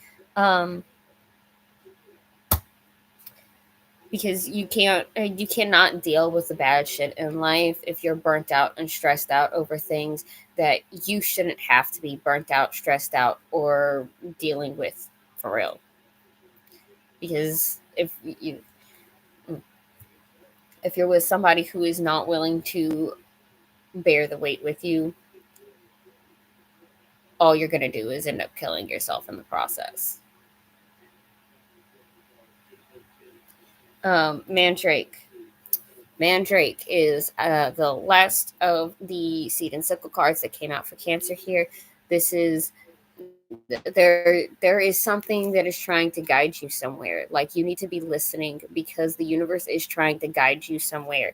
because you cannot deal with the bad shit in life if you're burnt out and stressed out over things that you shouldn't have to be burnt out, stressed out, or dealing with for real. Because if you're with somebody who is not willing to bear the weight with you, all you're going to do is end up killing yourself in the process. Mandrake. Mandrake is the last of the seed and sickle cards that came out for Cancer here. This is there is something that is trying to guide you somewhere. Like you need to be listening, because the universe is trying to guide you somewhere.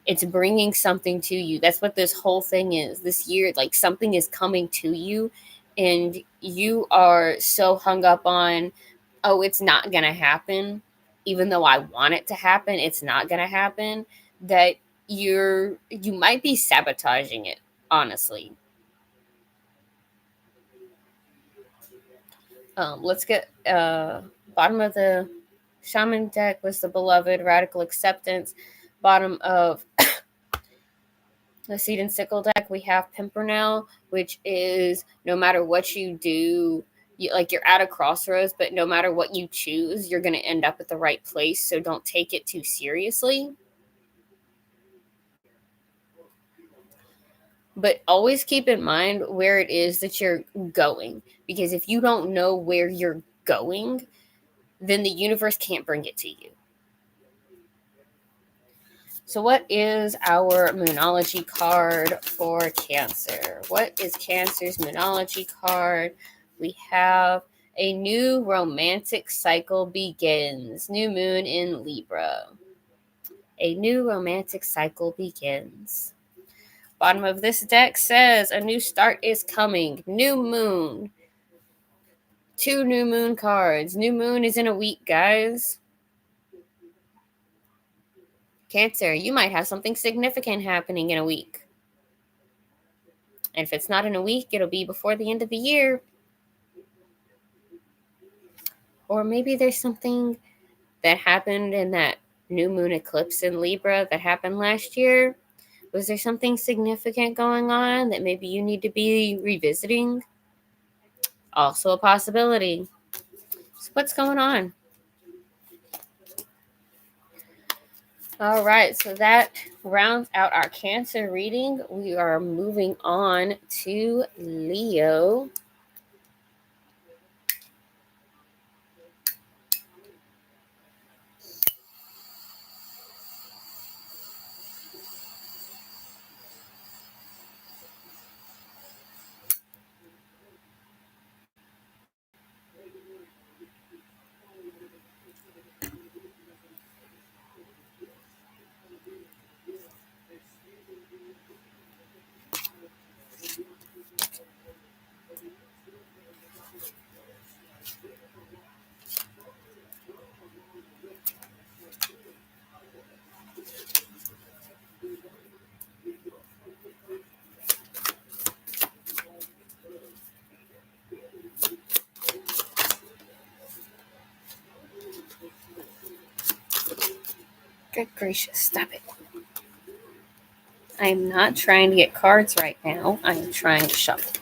It's bringing something to you. That's what this whole thing is. This year, like something is coming to you, and you are so hung up on, oh, it's not going to happen. Even though I want it to happen, it's not going to happen. That you might be sabotaging it, honestly. Let's get bottom of the shaman deck was the beloved, radical acceptance. Bottom of the seed and sickle deck, we have Pimpernel, which is no matter what you do, you're at a crossroads, but no matter what you choose, you're going to end up at the right place. So don't take it too seriously. But always keep in mind where it is that you're going, because if you don't know where you're going, then the universe can't bring it to you. So what is our Moonology card for Cancer? What is Cancer's Moonology card? We have a new romantic cycle begins. New moon in Libra. A new romantic cycle begins. Bottom of this deck says a new start is coming. New moon. 2 new moon cards. New moon is in a week, guys. Cancer, you might have something significant happening in a week. And if it's not in a week, it'll be before the end of the year. Or maybe there's something that happened in that new moon eclipse in Libra that happened last year. Was there something significant going on that maybe you need to be revisiting? Also a possibility. So what's going on? All right, so that rounds out our Cancer reading. We are moving on to Leo. Good gracious, stop it. I am not trying to get cards right now. I am trying to shuffle.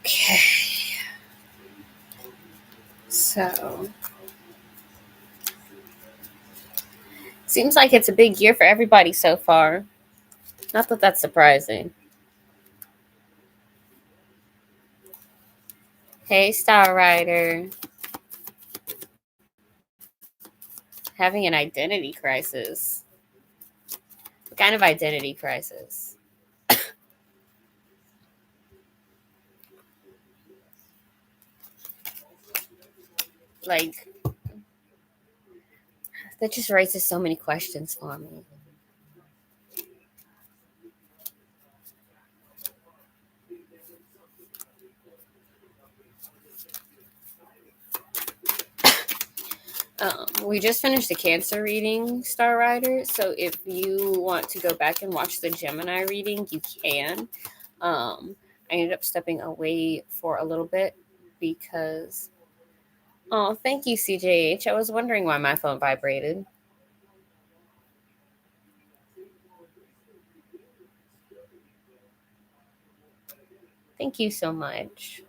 Okay. So, seems like it's a big year for everybody so far. Not that that's surprising. Hey, Star Rider. Having an identity crisis. What kind of identity crisis? Like, that just raises so many questions for me. We just finished the Cancer reading, Star Rider. So if you want to go back and watch the Gemini reading, you can. I ended up stepping away for a little bit because. Oh, thank you, CJH. I was wondering why my phone vibrated. Thank you so much.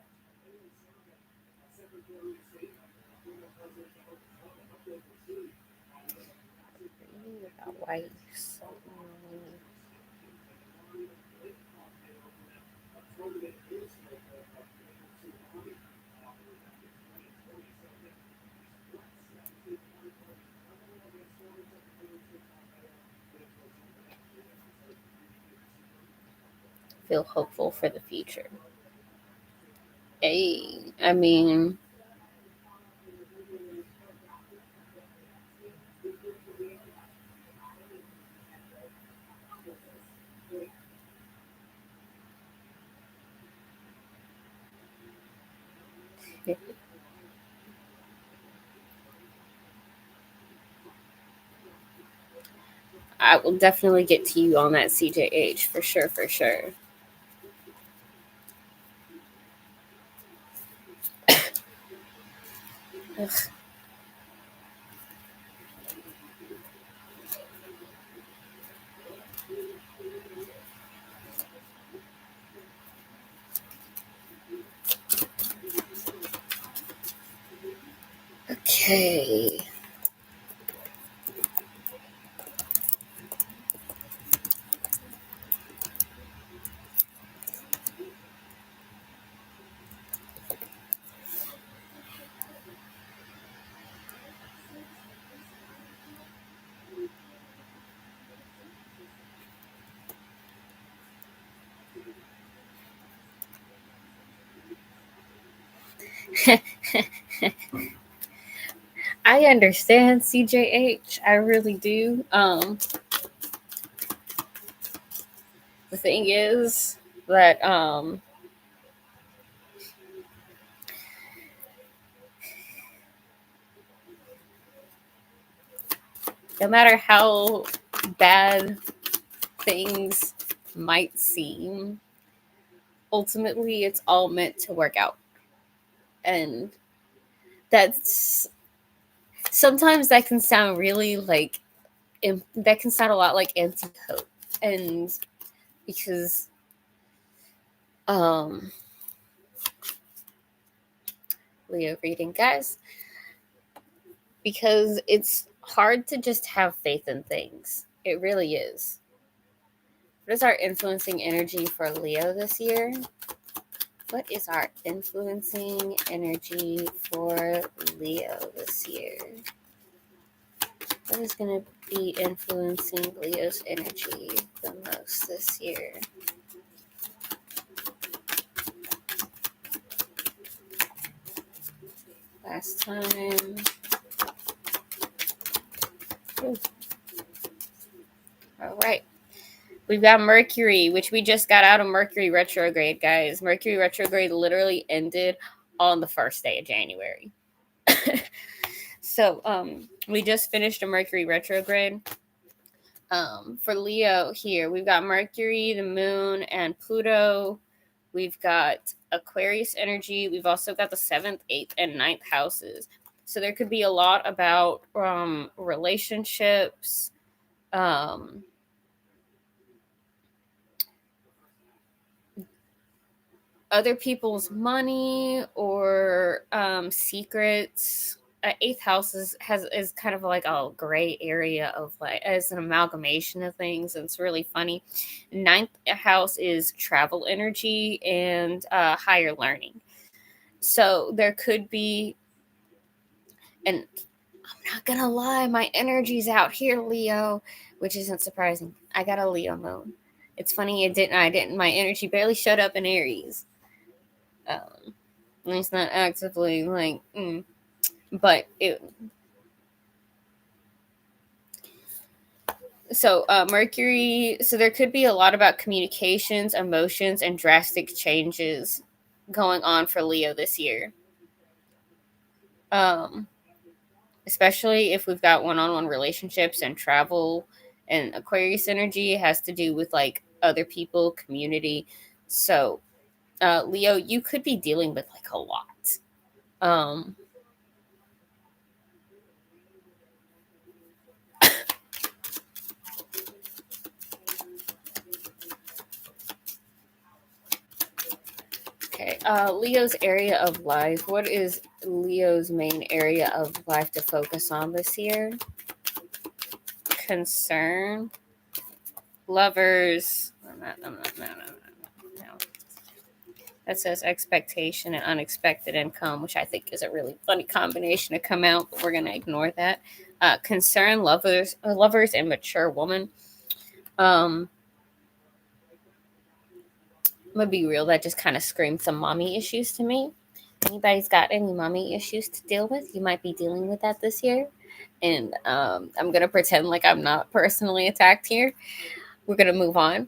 Why so feel hopeful for the future? Hey, I mean, I will definitely get to you on that, CJH, for sure, for sure. Ugh. Okay. I understand CJH. I really do. The thing is that no matter how bad things might seem, ultimately it's all meant to work out. And that's sometimes that can sound really like that can sound a lot like anti-hope. And because Leo reading, guys, because it's hard to just have faith in things. It really is. What is our influencing energy for Leo this year? What is our influencing energy for Leo this year? What is going to be influencing Leo's energy the most this year? Last time. Ooh. All right. We've got Mercury, which we just got out of Mercury retrograde, guys. Mercury retrograde literally ended on the first day of January. So we just finished a Mercury retrograde. For Leo here, we've got Mercury, the moon, and Pluto. We've got Aquarius energy. We've also got the 7th, 8th, and 9th houses. So there could be a lot about relationships, other people's money, or secrets. 8th house is kind of like a gray area of like as an amalgamation of things, and it's really funny. 9th house is travel energy and higher learning. So there could be, and I'm not gonna lie, my energy's out here, Leo, which isn't surprising. I got a Leo moon. It's funny, I didn't. My energy barely showed up in Aries. It's not actively like, but it. So Mercury. So there could be a lot about communications, emotions, and drastic changes going on for Leo this year. Especially if we've got one-on-one relationships and travel, and Aquarius energy has to do with like other people, community. So Leo, you could be dealing with like a lot. Okay, Leo's area of life. What is Leo's main area of life to focus on this year? Concern, lovers. No. That says expectation and unexpected income, which I think is a really funny combination to come out, but we're going to ignore that. Concern, lovers, and mature woman. I'm going to be real, that just kind of screams some mommy issues to me. Anybody's got any mommy issues to deal with, you might be dealing with that this year. And I'm going to pretend like I'm not personally attacked here. We're going to move on.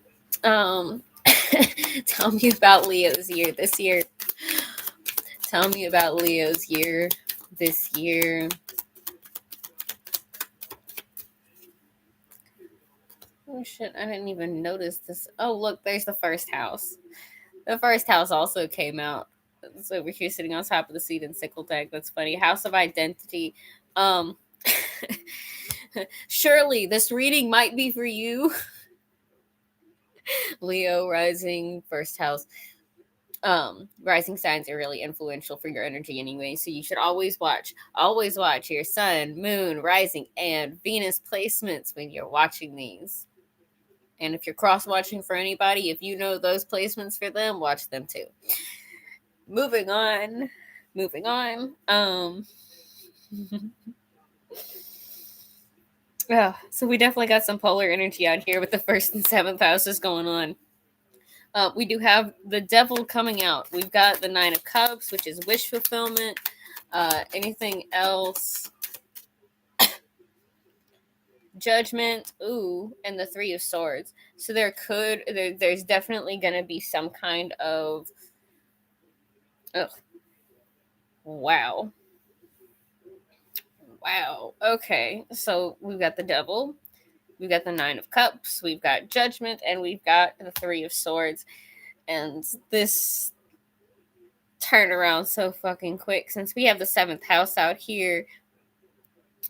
Tell me about Leo's year this year. Tell me about Leo's year this year. Oh shit, I didn't even notice this. Oh look, there's the first house. The first house also came out. It's over here sitting on top of the seed in sickle deck. That's funny. House of identity. Surely this reading might be for you. Leo rising, first house. Rising signs are really influential for your energy anyway, so you should always watch your sun, moon, rising, and Venus placements when you're watching these. And if you're cross watching for anybody, if you know those placements for them, watch them too. Moving on. Yeah, so we definitely got some polar energy out here with the 1st and 7th houses going on. We do have the devil coming out. We've got the 9 of Cups, which is wish fulfillment. Anything else? Judgment, and the 3 of Swords. So there's definitely going to be some kind of, wow. Okay, so we've got the devil, we've got the 9 of Cups, we've got Judgment, and we've got the 3 of Swords. And this turned around so fucking quick since we have the 7th house out here.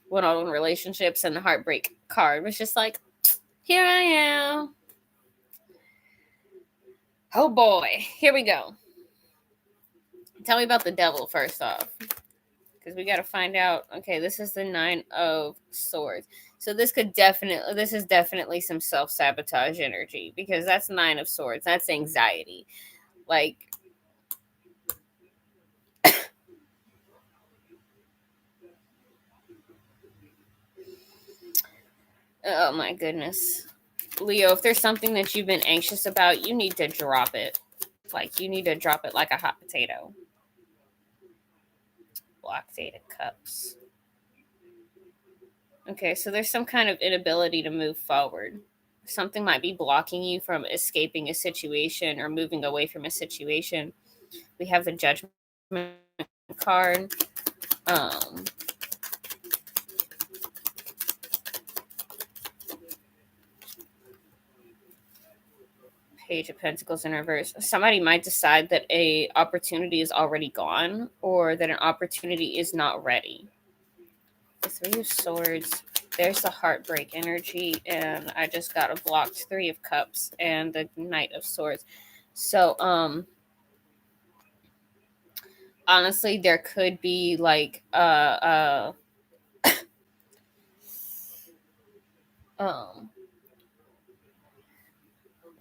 One-on-one relationships, and the heartbreak card was just like, here I am. Oh boy, here we go. Tell me about the devil first off, because we got to find out. Okay, this is the 9 of Swords. So this is definitely some self-sabotage energy, because that's 9 of Swords. That's anxiety. Like, oh my goodness. Leo, if there's something that you've been anxious about, you need to drop it. Like, you need to drop it like a hot potato. Block 8 of Cups. Okay, so there's some kind of inability to move forward. Something might be blocking you from escaping a situation or moving away from a situation. We have the Judgment card. Page of Pentacles in reverse. Somebody might decide that a opportunity is already gone, or that an opportunity is not ready. The 3 of Swords. There's the heartbreak energy, and I just got a blocked 3 of Cups and the Knight of Swords. So, honestly, there could be like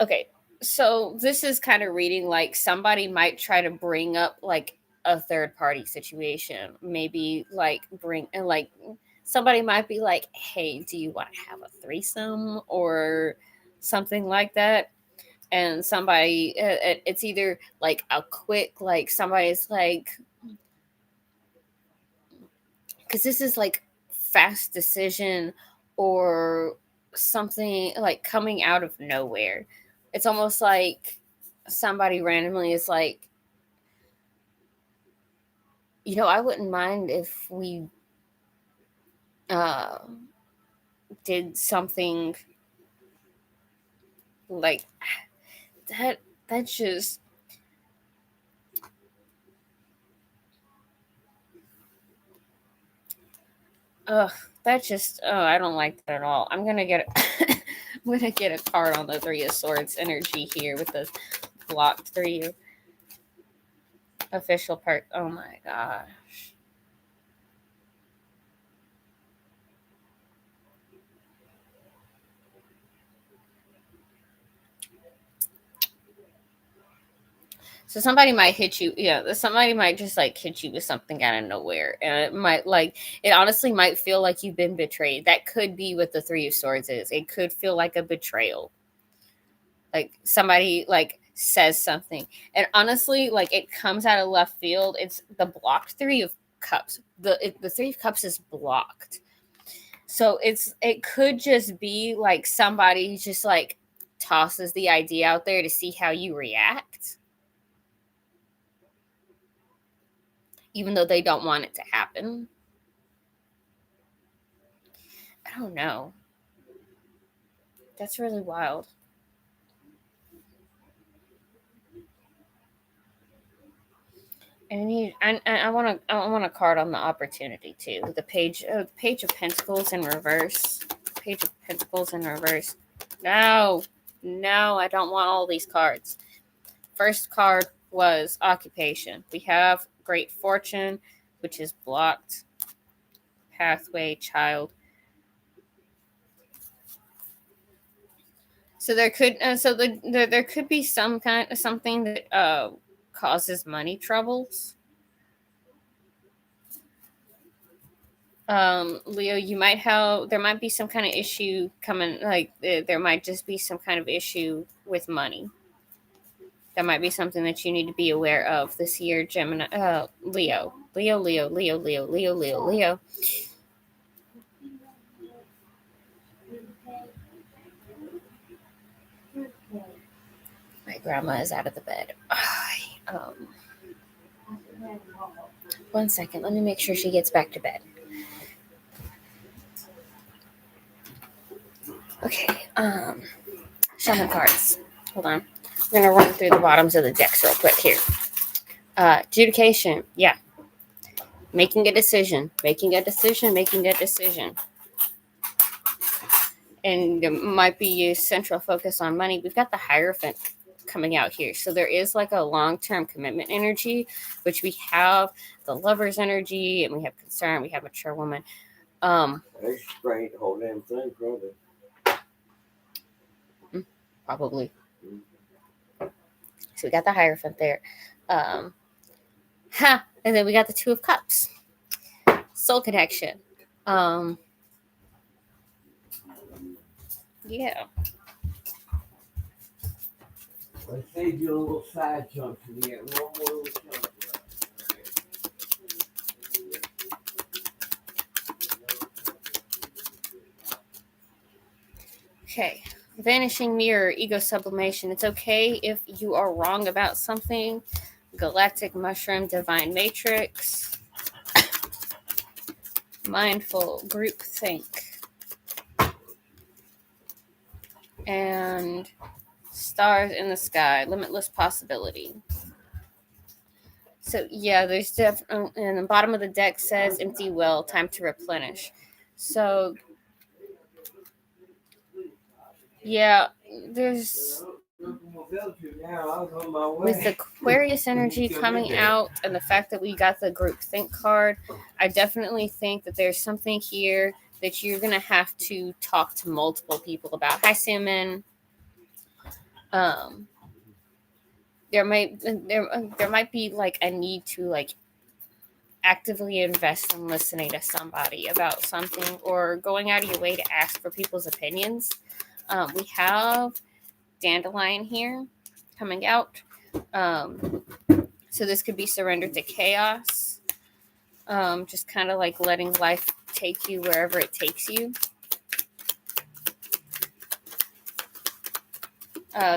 okay, so this is kind of reading like somebody might try to bring up like a third party situation. Maybe like somebody might be like, hey, do you want to have a threesome or something like that? And somebody, it's either like a quick, like somebody's like, because this is like fast decision or something like coming out of nowhere. It's almost like somebody randomly is like, I wouldn't mind if we did something like that. That's just I don't like that at all. I'm gonna get a card on the 3 of Swords energy here with the blocked 3 official part. Oh my gosh. So somebody might hit you. Yeah, somebody might just like hit you with something out of nowhere, and it honestly might feel like you've been betrayed. That could be what the 3 of Swords is. It could feel like a betrayal. Like somebody like says something, and honestly, like it comes out of left field. It's the blocked 3 of Cups. The 3 of Cups is blocked, so it could just be like somebody just like tosses the idea out there to see how you react, even though they don't want it to happen. I don't know. That's really wild. And I want a card on the opportunity too. The page of Pentacles in reverse. Page of Pentacles in reverse. No, I don't want all these cards. First card, was occupation. We have great fortune, which is blocked. Pathway, child. So there could there could be some kind of something that causes money troubles. Leo, there might be some kind of issue coming, like there might just be some kind of issue with money. That might be something that you need to be aware of this year, Gemini, Leo. My grandma is out of the bed. One second, let me make sure she gets back to bed. Okay, shaman cards. Hold on. I'm going to run through the bottoms of the decks real quick here. Adjudication. Yeah. Making a decision. And there might be a central focus on money. We've got the Hierophant coming out here. So there is like a long-term commitment energy, which we have the lover's energy, and we have concern, we have mature woman. They sprayed the whole damn thing, probably. Probably. So we got the Hierophant there. And then we got the Two of Cups. Soul connection. Yeah. Let's save you a little side chunk to get one more little chunk. Okay. Vanishing mirror, ego sublimation. It's okay if you are wrong about something. Galactic mushroom, divine matrix. Mindful, group think. And stars in the sky, limitless possibility. So yeah, there's definitely, and the bottom of the deck says empty well, time to replenish. So yeah, there's with the Aquarius energy coming out and the fact that we got the group think card, I definitely think that there's something here that you're gonna have to talk to multiple people about. Hi, Salmon. There might be like a need to like actively invest in listening to somebody about something or going out of your way to ask for people's opinions. We have Dandelion here coming out. So this could be surrender to chaos. Just kind of like letting life take you wherever it takes you.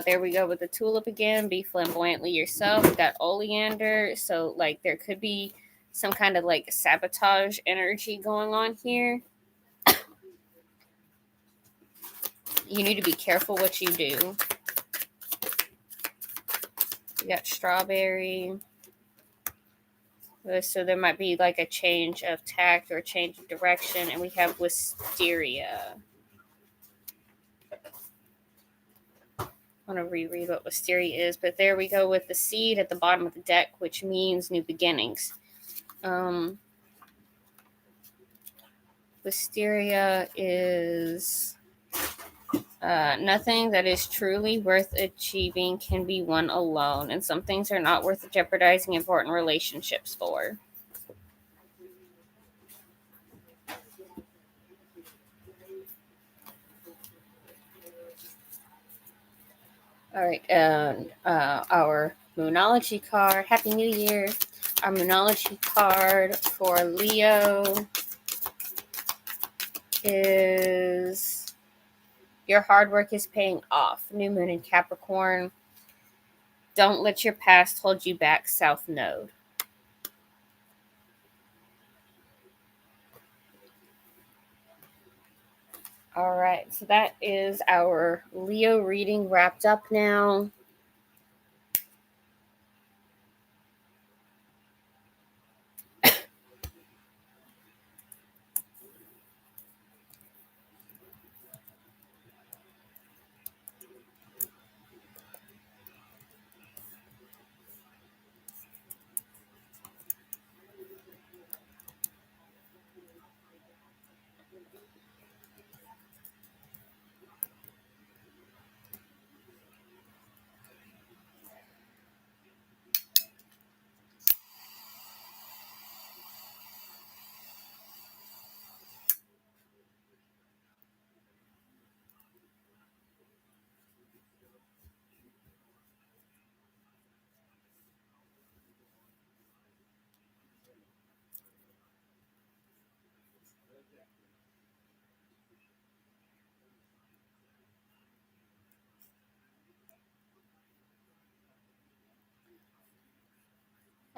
There we go with the tulip again. Be flamboyantly yourself. We got oleander. So like there could be some kind of like sabotage energy going on here. You need to be careful what you do. We got strawberry. So there might be like a change of tact or a change of direction. And we have wisteria. I want to reread what wisteria is, but there we go with the seed at the bottom of the deck, which means new beginnings. Wisteria is nothing that is truly worth achieving can be won alone, and some things are not worth jeopardizing important relationships for. All right, and our Moonology card. Happy New Year. Our Moonology card for Leo is your hard work is paying off. New Moon in Capricorn. Don't let your past hold you back. South Node. All right, so that is our Leo reading wrapped up now.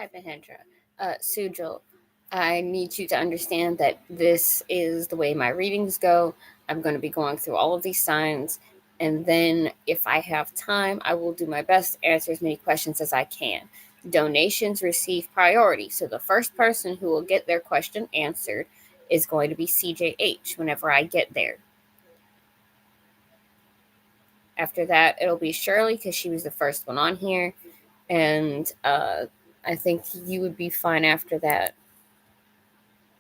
Hi, Mahendra. Sujal, I need you to understand that this is the way my readings go. I'm going to be going through all of these signs, and then if I have time, I will do my best to answer as many questions as I can. Donations receive priority, so the first person who will get their question answered is going to be CJH whenever I get there. After that, it'll be Shirley because she was the first one on here, and I think you would be fine after that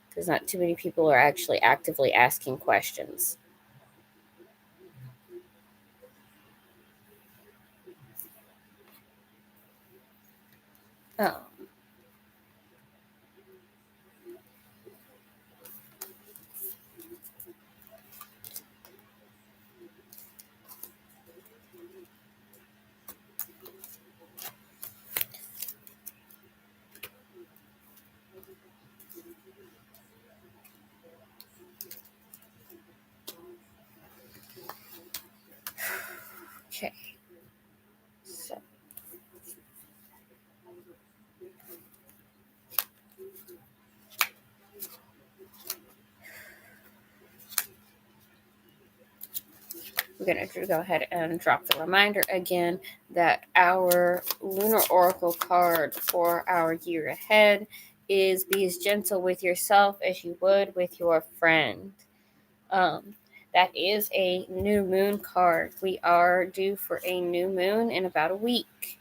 because not too many people are actually actively asking questions. Oh. Okay. So we're going to go ahead and drop the reminder again that our lunar oracle card for our year ahead is be as gentle with yourself as you would with your friend. That is a new moon card. We are due for a new moon in about a week.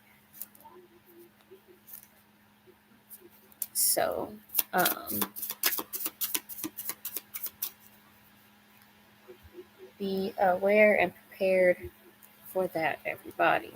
So, be aware and prepared for that, everybody.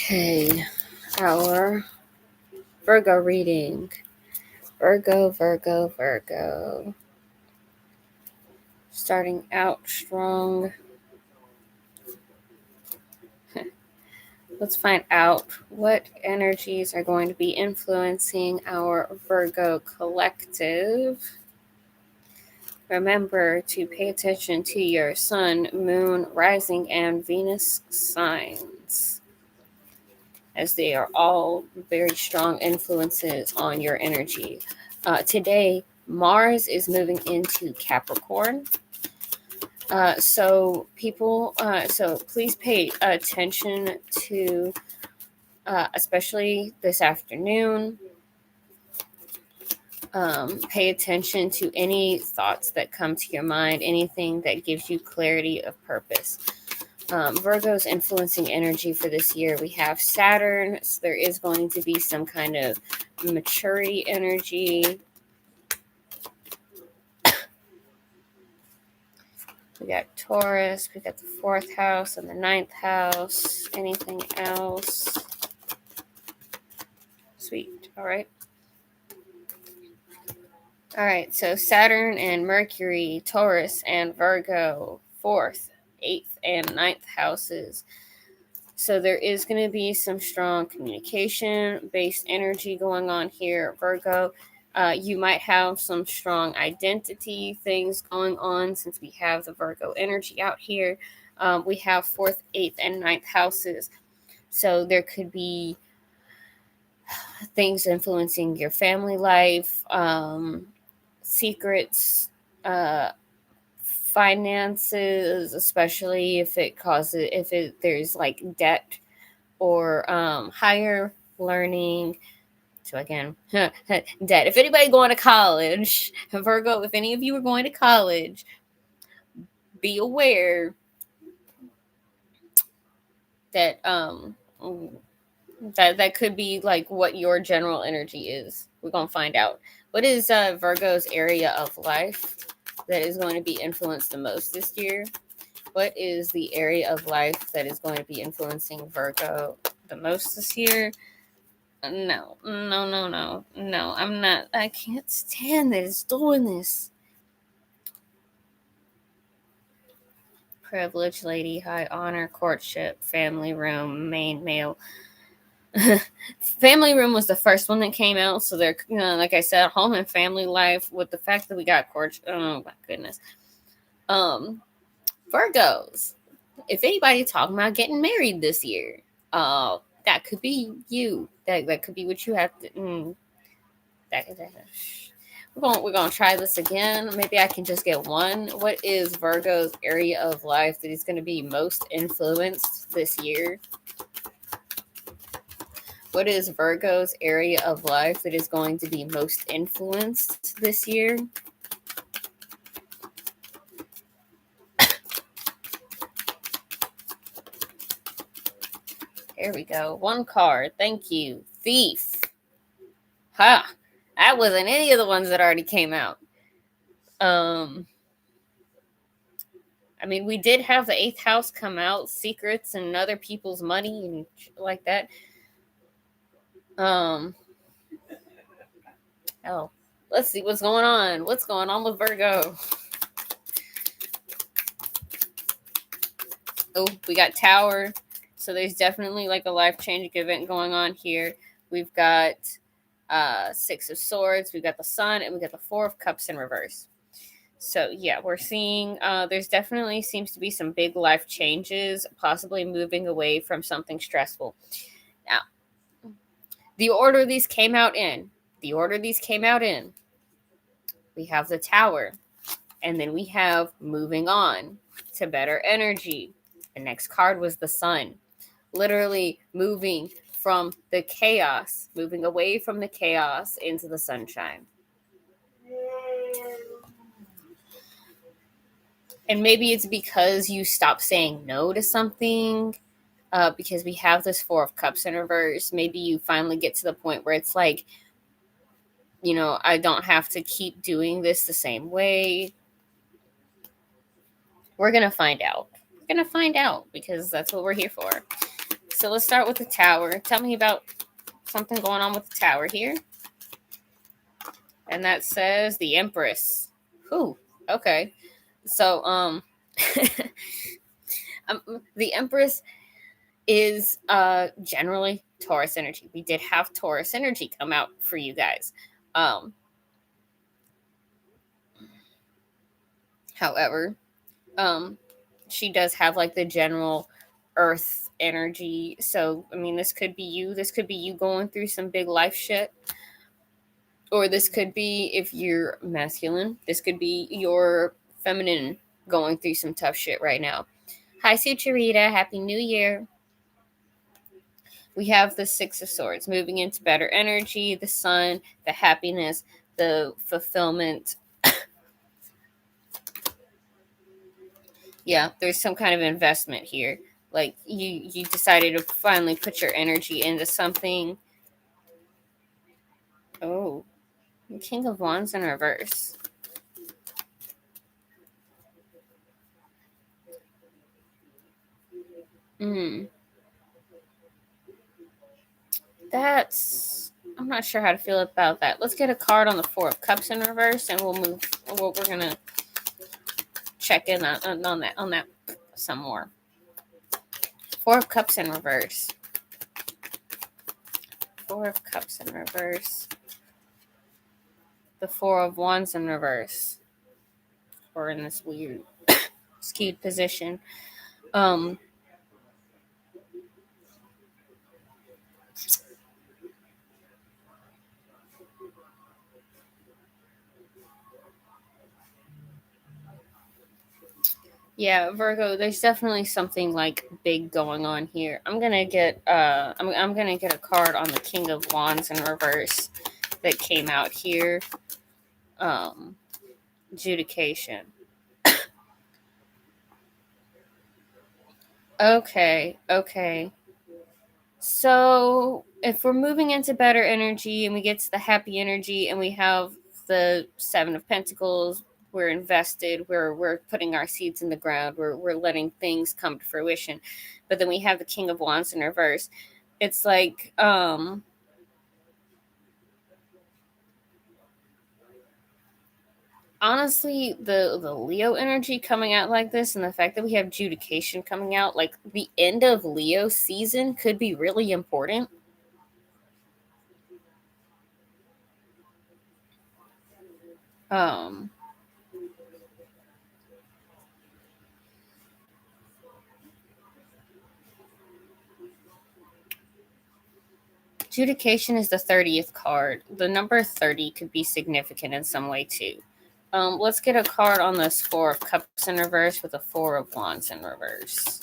Okay, our Virgo reading. Virgo, Virgo, Virgo. Starting out strong. Let's find out what energies are going to be influencing our Virgo collective. Remember to pay attention to your sun, moon, rising, and Venus signs, as they are all very strong influences on your energy. Today, Mars is moving into Capricorn. So please pay attention to, especially this afternoon. Pay attention to any thoughts that come to your mind, anything that gives you clarity of purpose. Virgo's influencing energy for this year. We have Saturn, so there is going to be some kind of maturity energy. We got Taurus, we got the 4th house and the 9th house. Anything else? Sweet. All right. All right. So Saturn and Mercury, Taurus and Virgo, 4th, 8th, and 9th houses. So there is going to be some strong communication-based energy going on here, Virgo. You might have some strong identity things going on since we have the Virgo energy out here. We have 4th, 8th, and 9th houses. So there could be things influencing your family life, secrets, finances, especially if there's like debt or higher learning. So again, debt. If anybody going to college, Virgo, if any of you are going to college, be aware that that could be like what your general energy is. We're gonna find out. What is Virgo's area of life that is going to be influenced the most this year? What is the area of life that is going to be influencing Virgo the most this year? No. I'm not. I can't stand that it's doing this. Privilege, lady, high honor, courtship, family room, main male. Family room was the first one that came out, so they're, like I said, home and family life. With the fact that we got courtship, oh my goodness. Virgos, if anybody talking about getting married this year, that could be you. That could be what you have to. We're gonna try this again. Maybe I can just get one. What is Virgo's area of life that is going to be most influenced this year? What is Virgo's area of life that is going to be most influenced this year? There we go. One card. Thank you. Thief. Ha! That wasn't any of the ones that already came out. I mean, we did have the 8th house come out, secrets and other people's money and like that. Oh, let's see what's going on. What's going on with Virgo? Oh, we got Tower. So there's definitely like a life-changing event going on here. We've got 6 of Swords, we've got the Sun, and we got the 4 of Cups in reverse. So yeah, we're seeing there's definitely seems to be some big life changes, possibly moving away from something stressful. Now, the order these came out in, we have the Tower, and then we have moving on to better energy. The next card was the Sun, literally moving from the chaos, moving away from the chaos into the sunshine. And maybe it's because you stop saying no to something, because we have this 4 of Cups in reverse. Maybe you finally get to the point where it's like, I don't have to keep doing this the same way. We're going to find out. Because that's what we're here for. So let's start with the Tower. Tell me about something going on with the Tower here. And that says the Empress. Whew. Okay. So, the Empress is generally Taurus energy. We did have Taurus energy come out for you guys. However, she does have like the general Earth energy. So, I mean, this could be you. This could be you going through some big life shit. Or this could be, if you're masculine, this could be your feminine going through some tough shit right now. Hi, Sucharita. Happy New Year. We have the 6 of Swords moving into better energy, the Sun, the happiness, the fulfillment. Yeah, there's some kind of investment here. Like you decided to finally put your energy into something. Oh, King of Wands in reverse. I'm not sure how to feel about that. Let's get a card on the 4 of Cups in reverse, and we'll move. We're gonna check in on that some more. 4 of Cups in reverse. 4 of Cups in reverse. The 4 of Wands in reverse. We're in this weird skewed position. Yeah, Virgo, there's definitely something like big going on here. I'm gonna get I'm gonna get a card on the King of Wands in reverse that came out here. Adjudication. Okay. So if we're moving into better energy and we get to the happy energy and we have the Seven of Pentacles, we're invested, we're putting our seeds in the ground, we're letting things come to fruition. But then we have the King of Wands in reverse. It's like honestly, the Leo energy coming out like this, and the fact that we have adjudication coming out, like the end of Leo season could be really important. Um, Adjudication is the 30th card. The number 30 could be significant in some way too. Let's get a card on this Four of Cups in reverse with a Four of Wands in reverse.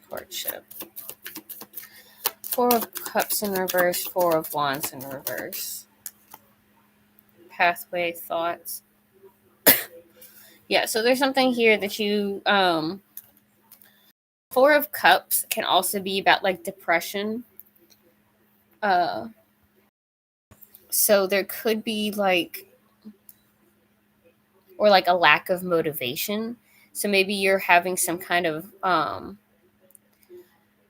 Courtship. Four of Cups in reverse, Four of Wands in reverse. Pathway, thoughts. Yeah, so there's something here that you Four of Cups can also be about like depression. So there could be like, or like a lack of motivation. So maybe you're having some kind of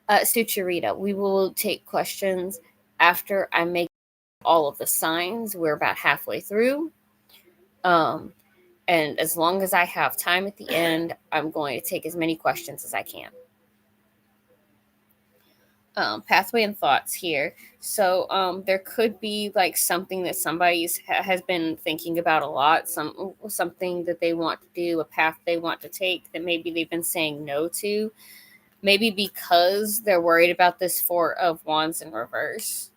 Sucharita. We will take questions after I make all of the signs. We're about halfway through. And as long as I have time at the end, I'm going to take as many questions as I can. Pathway and thoughts here. So there could be like something that somebody has been thinking about a lot, something that they want to do, a path they want to take that maybe they've been saying no to, maybe because they're worried about this Four of Wands in reverse.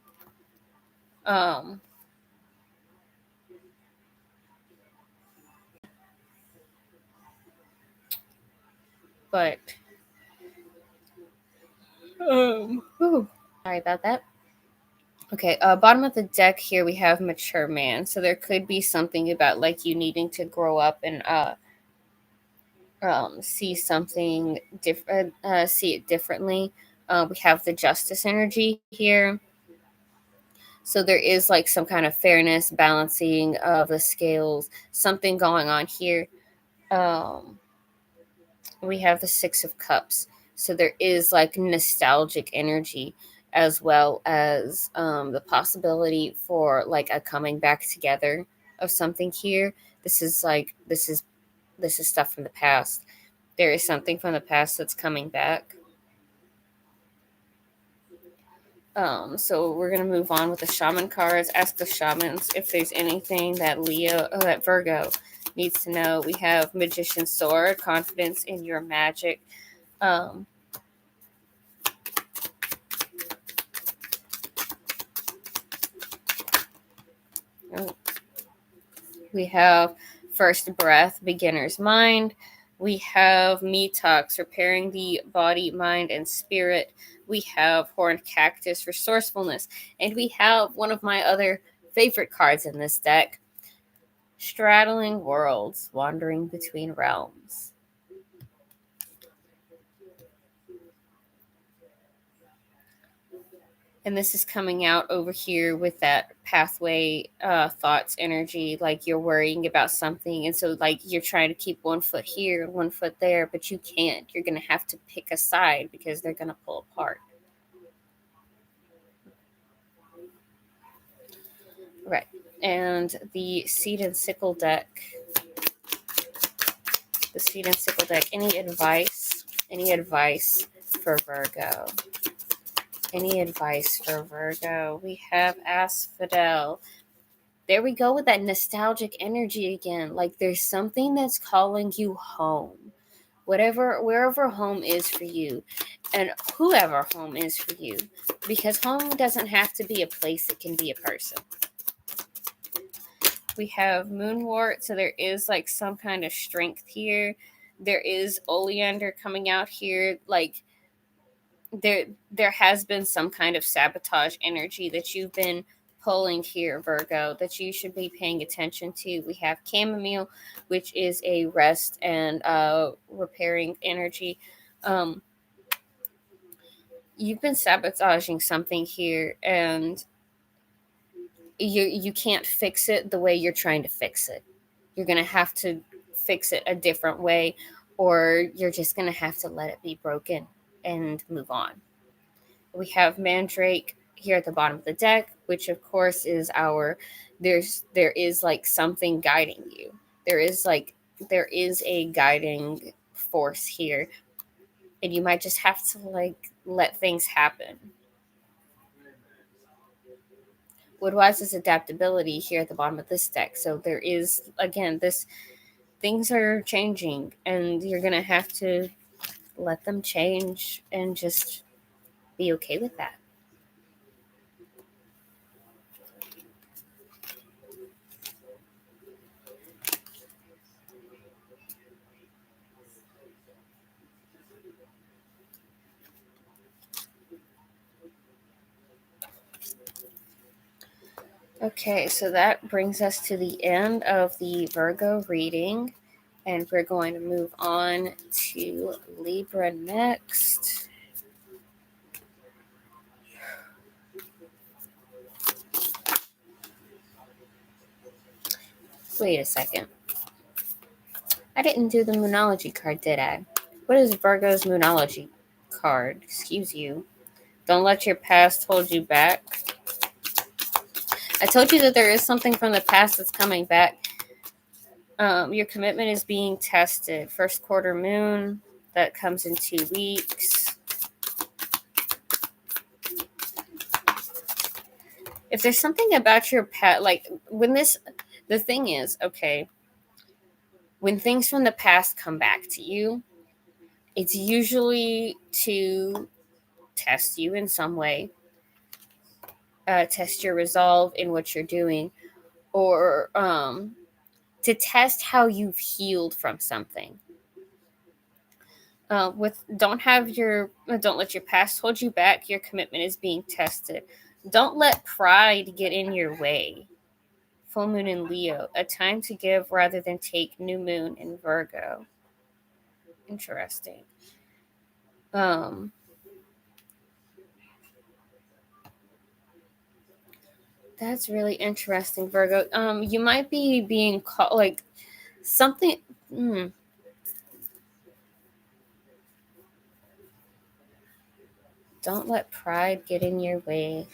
But sorry about that. Okay, bottom of the deck here we have mature man. So there could be something about like you needing to grow up and see something different, see it differently. We have the justice energy here. So there is like some kind of fairness, balancing of the scales, something going on here. We have the Six of Cups. So there is like nostalgic energy as well as the possibility for like a coming back together of something here. This is stuff from the past. There is something from the past that's coming back. So we're gonna move on with the shaman cards. Ask the shamans if there's anything that that Virgo needs to know. We have Magician's Sword, confidence in your magic. We have First Breath, Beginner's Mind. We have Me Talks, repairing the body, mind, and spirit. We have Horned Cactus, resourcefulness. And we have one of my other favorite cards in this deck, Straddling Worlds, wandering between realms. And this is coming out over here with that pathway thoughts energy, like you're worrying about something, and so like you're trying to keep one foot here and one foot there, but you can't. You're going to have to pick a side because they're going to pull apart. Right. And the Seed and Sickle deck. The Seed and Sickle deck. Any advice? Any advice for Virgo? Any advice for Virgo? We have Asphodel. There we go with that nostalgic energy again. Like there's something that's calling you home. Wherever home is for you, and whoever home is for you, because home doesn't have to be a place, it can be a person. We have moonwort, so there is like some kind of strength here. There is oleander coming out here. Like there has been some kind of sabotage energy that you've been pulling here, Virgo, that you should be paying attention to. We have chamomile, which is a rest and repairing energy. You've been sabotaging something here, and you can't fix it the way you're trying to fix it. You're gonna have to fix it a different way, or you're just gonna have to let it be broken and move on. We have Mandrake here at the bottom of the deck, which of course is there is like something guiding you. There is a guiding force here, and you might just have to like let things happen. Woodwise is adaptability here at the bottom of this deck. So there is, again, this things are changing, and you're gonna have to let them change and just be okay with that. Okay, so that brings us to the end of the Virgo reading, and we're going to move on to Libra next. Wait a second. I didn't do the Moonology card, did I? What is Virgo's Moonology card? Excuse you. Don't let your past hold you back. I told you that there is something from the past that's coming back. Your commitment is being tested. First quarter moon, that comes in 2 weeks. If there's something about your past, like the thing is, okay, when things from the past come back to you, it's usually to test you in some way, test your resolve in what you're doing, or to test how you've healed from something. Don't let your past hold you back. Your commitment is being tested. Don't let pride get in your way. Full moon in Leo, a time to give rather than take. New moon in Virgo. Interesting. That's really interesting, Virgo. You might be being called like something. Don't let pride get in your way.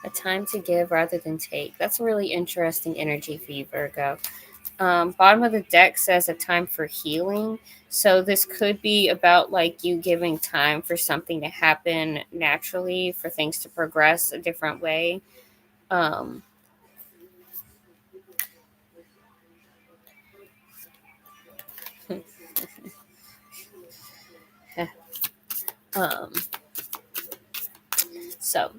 A time to give rather than take. That's a really interesting energy for you, Virgo. Bottom of the deck says a time for healing. So this could be about like you giving time for something to happen naturally, for things to progress a different way. Um, um, so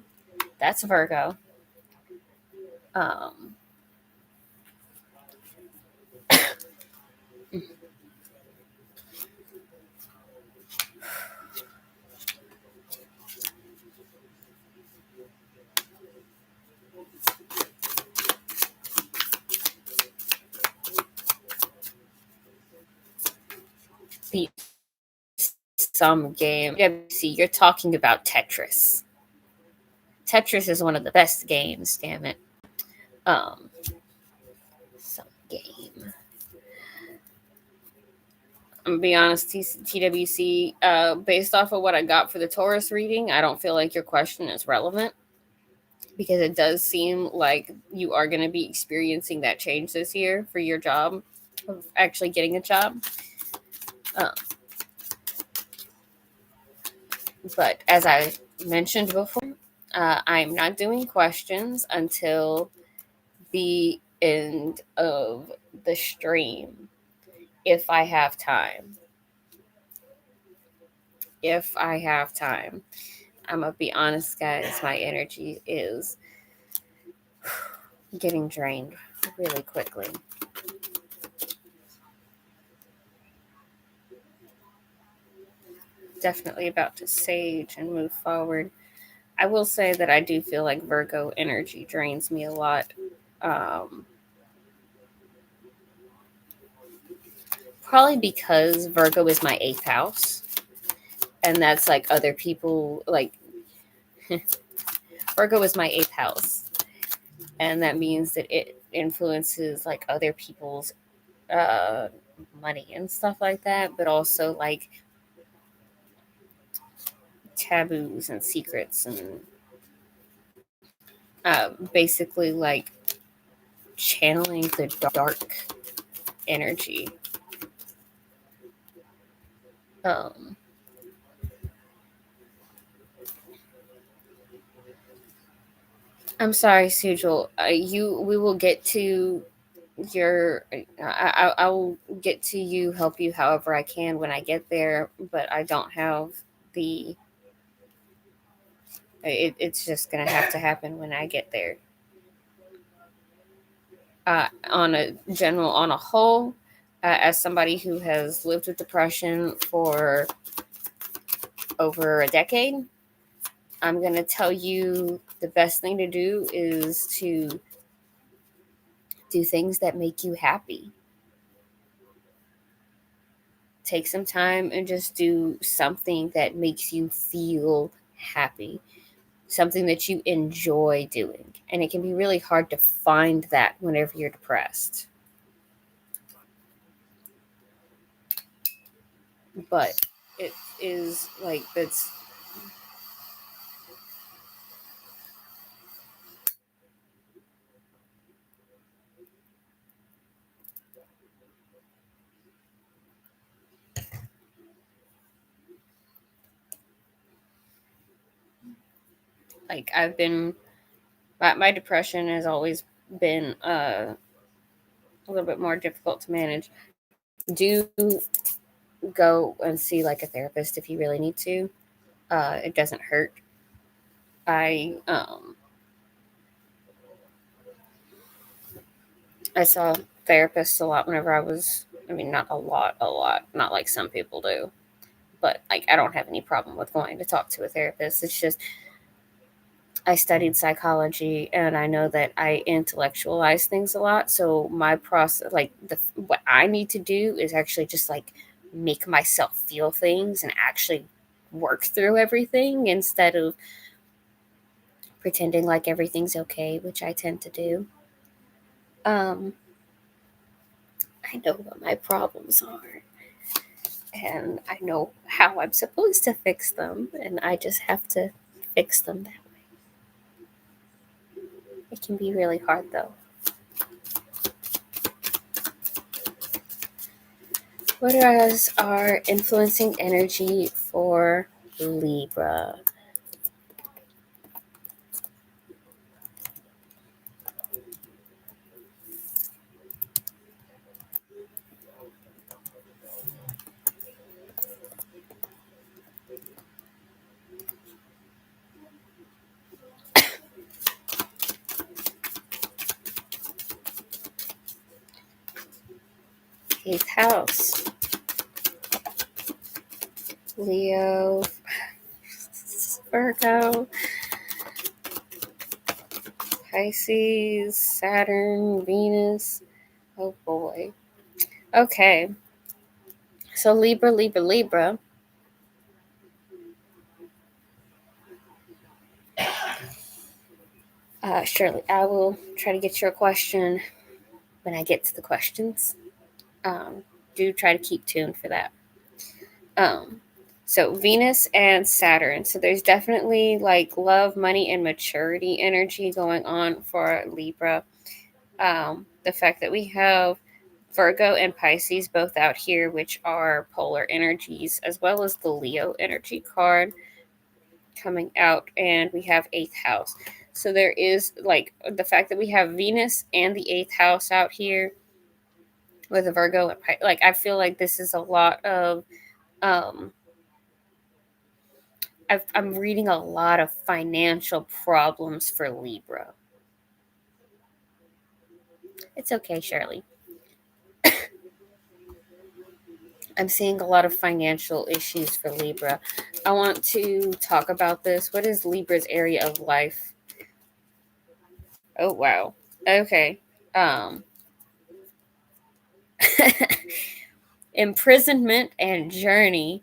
that's Virgo. Um, the some game. WC, you're talking about Tetris. Tetris is one of the best games, damn it. Some game. I'm gonna be honest, TWC, based off of what I got for the Taurus reading, I don't feel like your question is relevant, because it does seem like you are going to be experiencing that change this year for your job, of actually getting a job. But as I mentioned before, I'm not doing questions until the end of the stream if I have time. If I have time. I'm going to be honest, guys, my energy is getting drained really quickly. Definitely about to sage and move forward. I will say that I do feel like Virgo energy drains me a lot. Probably because Virgo is my 8th house. And that's like other people, like Virgo is my 8th house. And that means that it influences like other people's money and stuff like that, but also like taboos and secrets and basically like channeling the dark energy. Um, I'm sorry, Sujal. We will get to your. I will get to you, help you however I can when I get there, but I don't have the. It's just gonna have to happen when I get there. On a whole, as somebody who has lived with depression for over a decade, I'm going to tell you the best thing to do is to do things that make you happy. Take some time and just do something that makes you feel happy, something that you enjoy doing. And it can be really hard to find that whenever you're depressed. But it is like that's like I've been my depression has always been a little bit more difficult to manage. Do go and see like a therapist if you really need to. It doesn't hurt. I I saw therapists a lot whenever I was. I mean, not a lot, not like some people do. But like, I don't have any problem with going to talk to a therapist. It's just I studied psychology and I know that I intellectualize things a lot. So my process, like what I need to do is actually just like make myself feel things and actually work through everything instead of pretending like everything's okay, which I tend to do. Um, I know what my problems are and I know how I'm supposed to fix them, and I just have to fix them that way. It can be really hard though. What is our influencing energy for Libra? Eighth house. Leo, Virgo, Pisces, Saturn, Venus. Oh boy. Okay. So Libra, Libra, Libra. Shirley, I will try to get your question when I get to the questions. Do try to keep tuned for that. Um, so Venus and Saturn. So there's definitely like love, money, and maturity energy going on for Libra. The fact that we have Virgo and Pisces both out here, which are polar energies, as well as the Leo energy card coming out, and we have eighth house. So there is like the fact that we have Venus and the 8th house out here with a Virgo. Like I feel like this is a lot of I'm reading a lot of financial problems for Libra. It's okay, Shirley. I'm seeing a lot of financial issues for Libra. I want to talk about this. What is Libra's area of life? Oh, wow. Okay. Imprisonment and journey.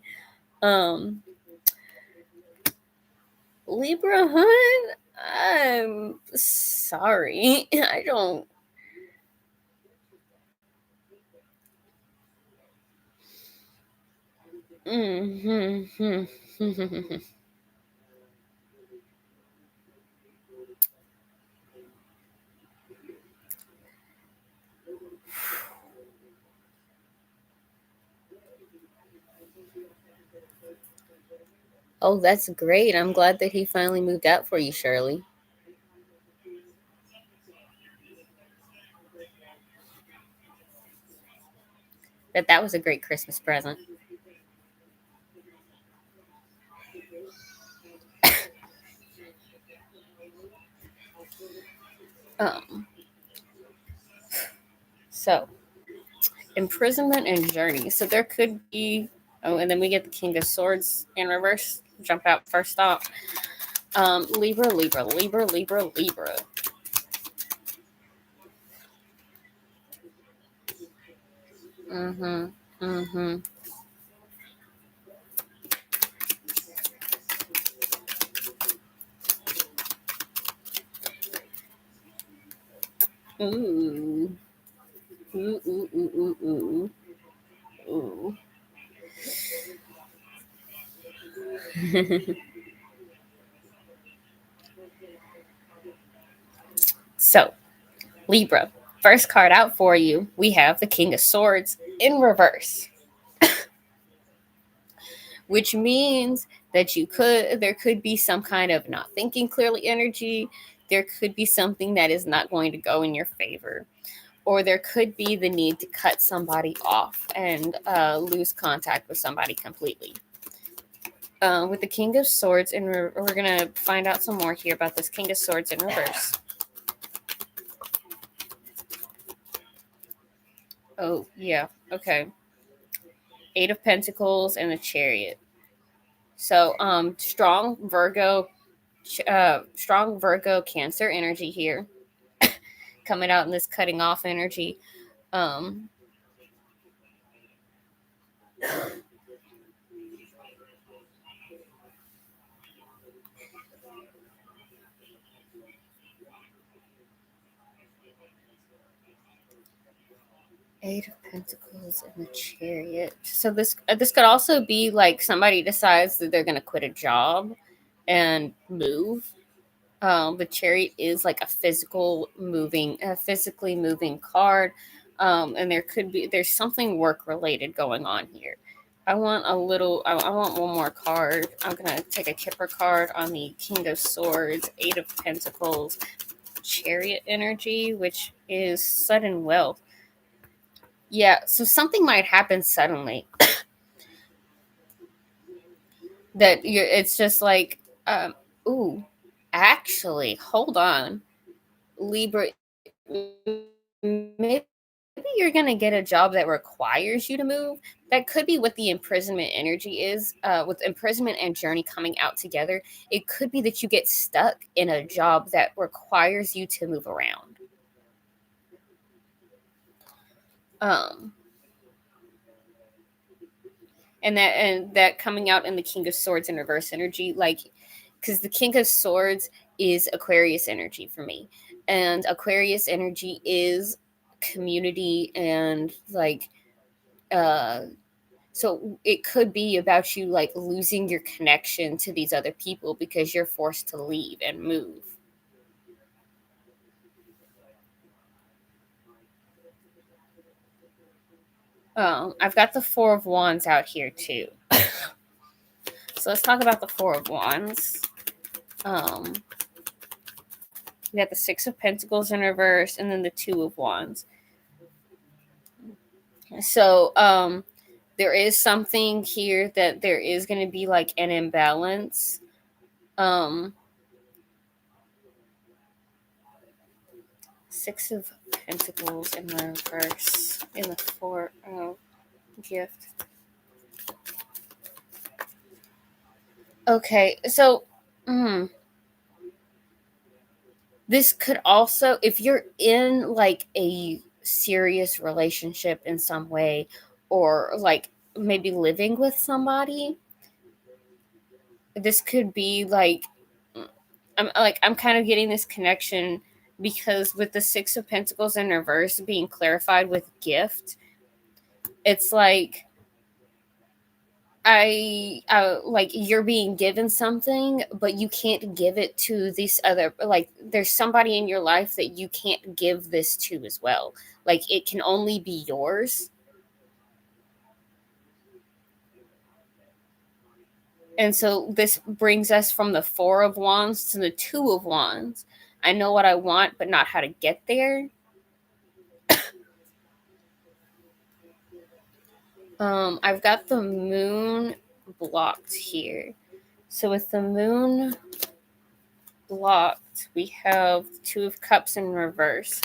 Libra, hun, I'm sorry. I don't. Mm-hmm. Oh, that's great. I'm glad that he finally moved out for you, Shirley. That was a great Christmas present. Um, so imprisonment and journey. So there could be. Oh, and then we get the King of Swords in reverse. Jump out first off. Libra, Libra, Libra, Libra, Libra. Mm-hmm. Mm-hmm. Ooh. Ooh, ooh, ooh, ooh, ooh. Ooh. So, Libra, first card out for you, we have the King of Swords in reverse, which means that there could be some kind of not thinking clearly energy. There could be something that is not going to go in your favor. Or there could be the need to cut somebody off and lose contact with somebody completely. With the King of Swords, and we're going to find out some more here about this King of Swords in reverse. Oh, yeah. Okay. 8 of Pentacles and the Chariot. So, strong Virgo Cancer energy here coming out in this cutting off energy. Um, 8 of Pentacles and the Chariot. So this could also be like somebody decides that they're going to quit a job and move. The Chariot is like a physically moving card, and there's something work related going on here. I want one more card. I'm gonna take a Kipper card on the King of Swords, 8 of Pentacles, Chariot energy, which is sudden wealth. Yeah, so something might happen suddenly that it's just like, ooh, actually, hold on, Libra, maybe you're going to get a job that requires you to move. That could be what the imprisonment energy is. With imprisonment and journey coming out together, it could be that you get stuck in a job that requires you to move around. Um, and that coming out in the King of Swords in reverse energy, like, because the King of Swords is Aquarius energy for me, and Aquarius energy is community and like so it could be about you like losing your connection to these other people because you're forced to leave and move. I've got the Four of Wands out here too. So let's talk about the Four of Wands. Um, We got the Six of Pentacles in reverse, and then the Two of Wands. So there is something here that there is going to be like an imbalance. Six of Pentacles in reverse, in the Four of Gift. Okay, so this could also, if you're in like a serious relationship in some way, or like maybe living with somebody, this could be like, I'm kind of getting this connection because with the Six of Pentacles in reverse being clarified with gift, it's like like you're being given something, but you can't give it to this other, like there's somebody in your life that you can't give this to as well. Like it can only be yours. And so this brings us from the Four of Wands to the Two of Wands. I know what I want, but not how to get there. I've got the Moon blocked here. So with the Moon blocked, we have Two of Cups in reverse.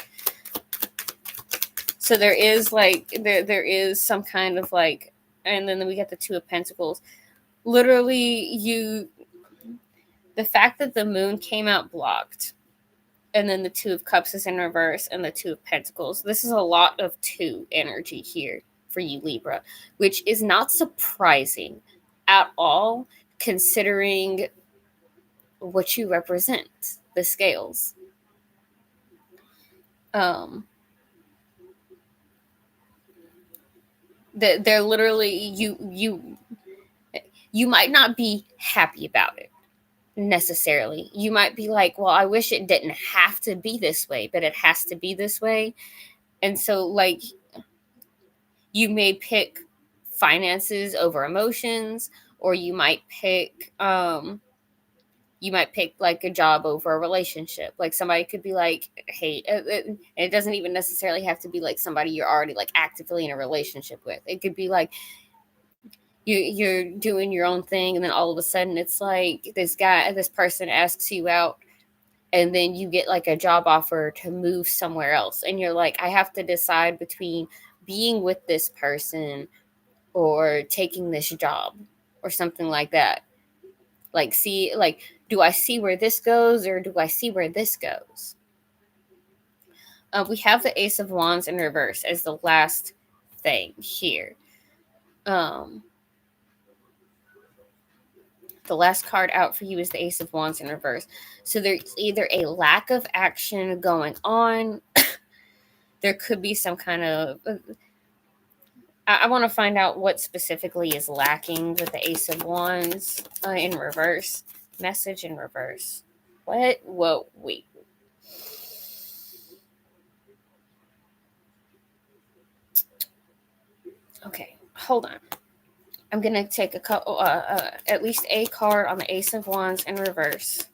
So there is like there is some kind of like, and then we get the Two of Pentacles. Literally, the fact that the Moon came out blocked, and then the Two of Cups is in reverse, and the Two of Pentacles. This is a lot of two energy here for you, Libra, which is not surprising at all, considering what you represent, the scales. They're literally, you might not be happy about it necessarily. You might be like, well, I wish it didn't have to be this way, but it has to be this way. And so like you may pick finances over emotions, or you might pick like a job over a relationship. Like somebody could be like, hey, it doesn't even necessarily have to be like somebody you're already like actively in a relationship with. It could be like you're doing your own thing, and then all of a sudden it's like this person asks you out, and then you get like a job offer to move somewhere else, and you're like, I have to decide between being with this person or taking this job or something like that. Like, do I see where this goes, or do I see where this goes? We have the Ace of Wands in reverse as the last thing here. The last card out for you is the Ace of Wands in reverse. So there's either a lack of action going on. There could be some kind of... I want to find out what specifically is lacking with the Ace of Wands in reverse. Message in reverse. What? Whoa, wait. Okay, hold on. I'm going to take at least a card on the Ace of Wands in reverse.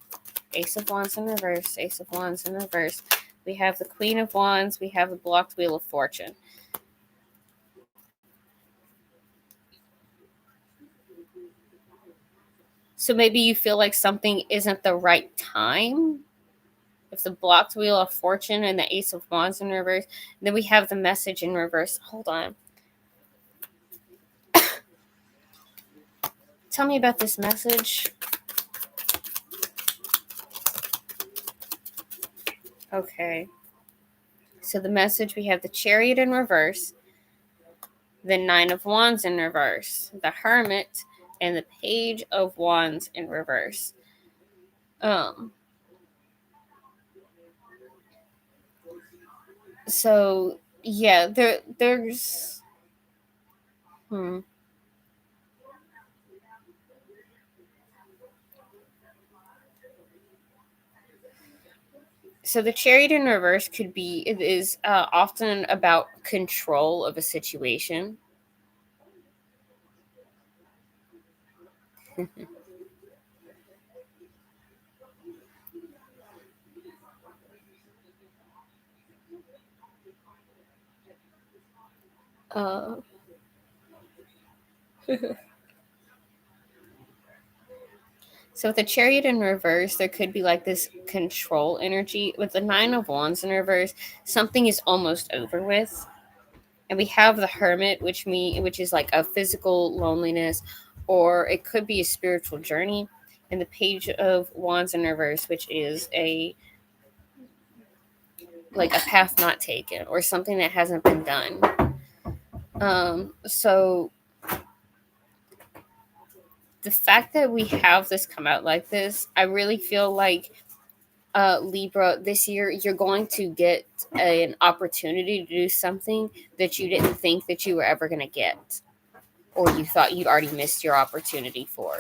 Ace of Wands in reverse. Ace of Wands in reverse. We have the Queen of Wands. We have the blocked Wheel of Fortune. So maybe you feel like something isn't the right time. If the blocked Wheel of Fortune and the Ace of Wands in reverse. And then we have the Message in reverse. Hold on. Tell me about this message. Okay. So the message, we have the Chariot in reverse, the Nine of Wands in reverse, the Hermit, and the Page of Wands in reverse. So yeah, there's So the Chariot in reverse is often about control of a situation. Uh, So with the Chariot in reverse, there could be like this control energy. With the Nine of Wands in reverse, something is almost over with. And we have the Hermit, which is like a physical loneliness, or it could be a spiritual journey. And the Page of Wands in reverse, which is a path not taken or something that hasn't been done. So the fact that we have this come out like this, I really feel like Libra, this year you're going to get an opportunity to do something that you didn't think that you were ever going to get, or you thought you'd already missed your opportunity for.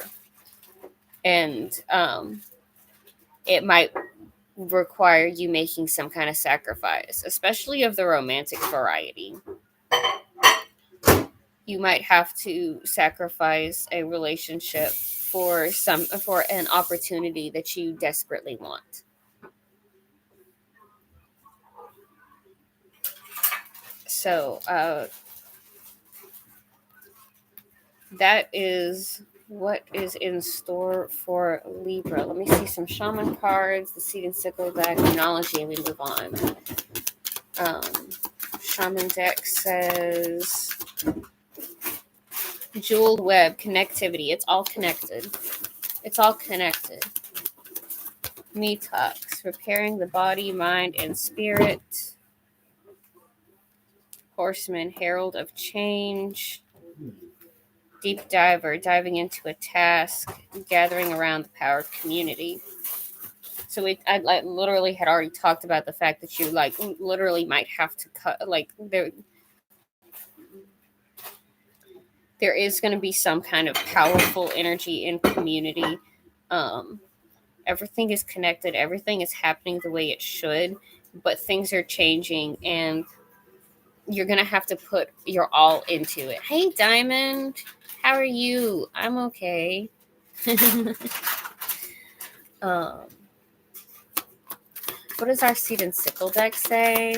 And it might require you making some kind of sacrifice, especially of the romantic variety. You might have to sacrifice a relationship for an opportunity that you desperately want. So that is what is in store for Libra. Let me see some shaman cards, the seed and sickle deck, Numerology, and we move on. Shaman deck says jeweled web, connectivity. It's all connected. It's all connected. Detox, repairing the body, mind, and spirit. Horseman, herald of change. Deep diver, diving into a task, gathering around the power community. So I literally had already talked about the fact that you literally might have to cut, there is going to be some kind of powerful energy in community. Everything is connected. Everything is happening the way it should, but things are changing, and you're going to have to put your all into it. Hey, Diamond. How are you? I'm okay. What does our seed and sickle deck say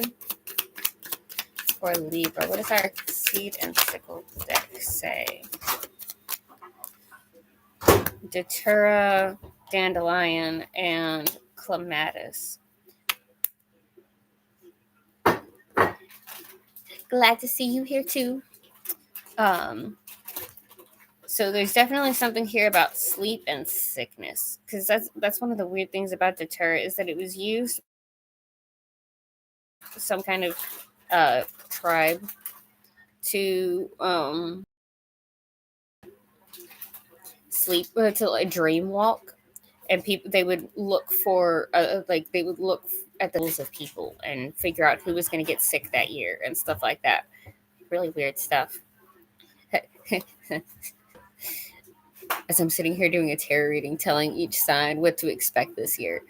for Libra? What does our seed and sickle deck say? Datura, dandelion, and clematis. Glad to see you here too. So there's definitely something here about sleep and sickness, because that's one of the weird things about Datura is that it was used some kind of tribe to sleep, to dream walk, and people they would look for they would look at the rules of people and figure out who was going to get sick that year and stuff like that. Really weird stuff. As I'm sitting here doing a tarot reading, telling each sign what to expect this year,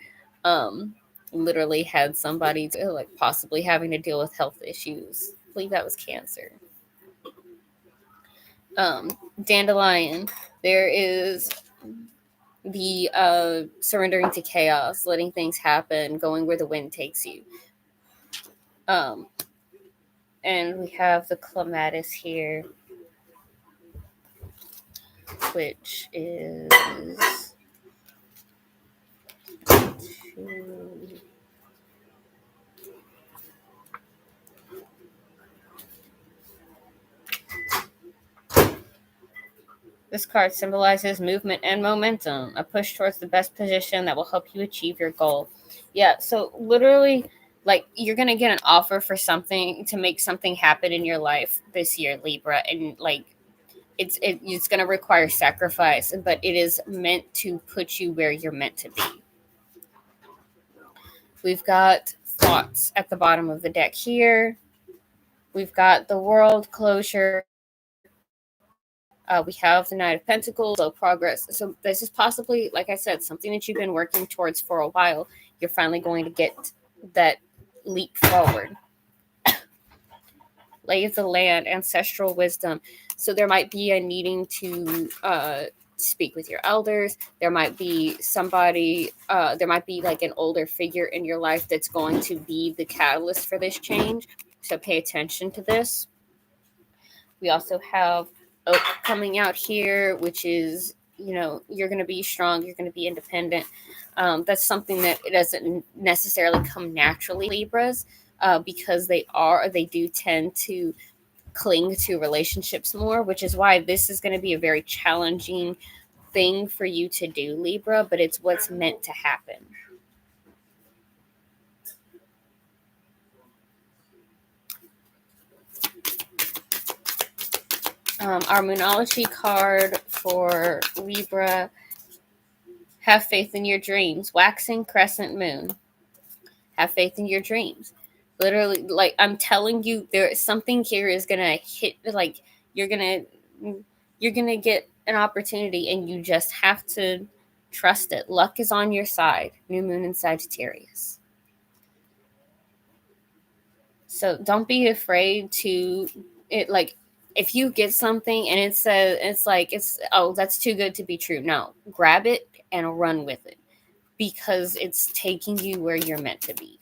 literally had somebody possibly having to deal with health issues. I believe that was Cancer. Dandelion, there is the surrendering to chaos, letting things happen, going where the wind takes you. And we have the clematis here, which is this card symbolizes movement and momentum, a push towards the best position that will help you achieve your goal. Yeah, so literally, you're going to get an offer for something to make something happen in your life this year, Libra, and it's going to require sacrifice, but it is meant to put you where you're meant to be. We've got thoughts at the bottom of the deck here. We've got the world, closure. We have the Knight of Pentacles, so progress. So this is possibly, like I said, something that you've been working towards for a while. You're finally going to get that leap forward. Lay of the land, ancestral wisdom. So there might be a needing to speak with your elders. There might be somebody, there might be an older figure in your life that's going to be the catalyst for this change. So pay attention to this. We also have Oak coming out here, which is, you're going to be strong, you're going to be independent. That's something that it doesn't necessarily come naturally, Libras, because they do tend to cling to relationships more, which is why this is going to be a very challenging thing for you to do, Libra, but it's what's meant to happen. Our Moonology card for Libra: have faith in your dreams. Waxing crescent moon. Have faith in your dreams. Literally, like, I'm telling you, there's something here is gonna hit. Like, you're gonna get an opportunity, and you just have to trust it. Luck is on your side. New moon in Sagittarius. So don't be afraid to it. Like, if you get something and it says that's too good to be true. No, grab it and run with it, because it's taking you where you're meant to be.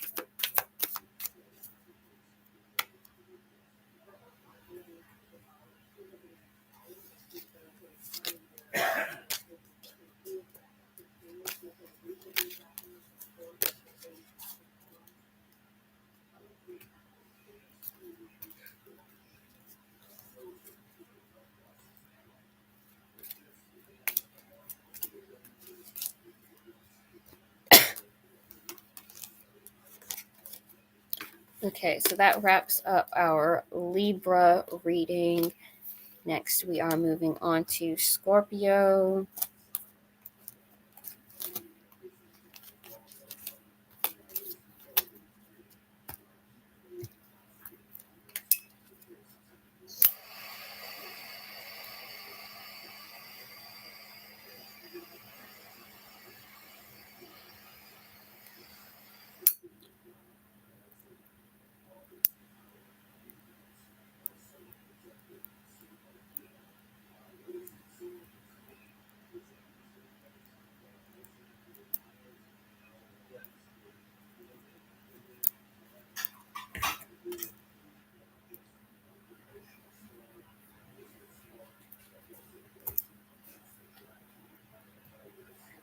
Okay, so that wraps up our Libra reading. Next, we are moving on to Scorpio.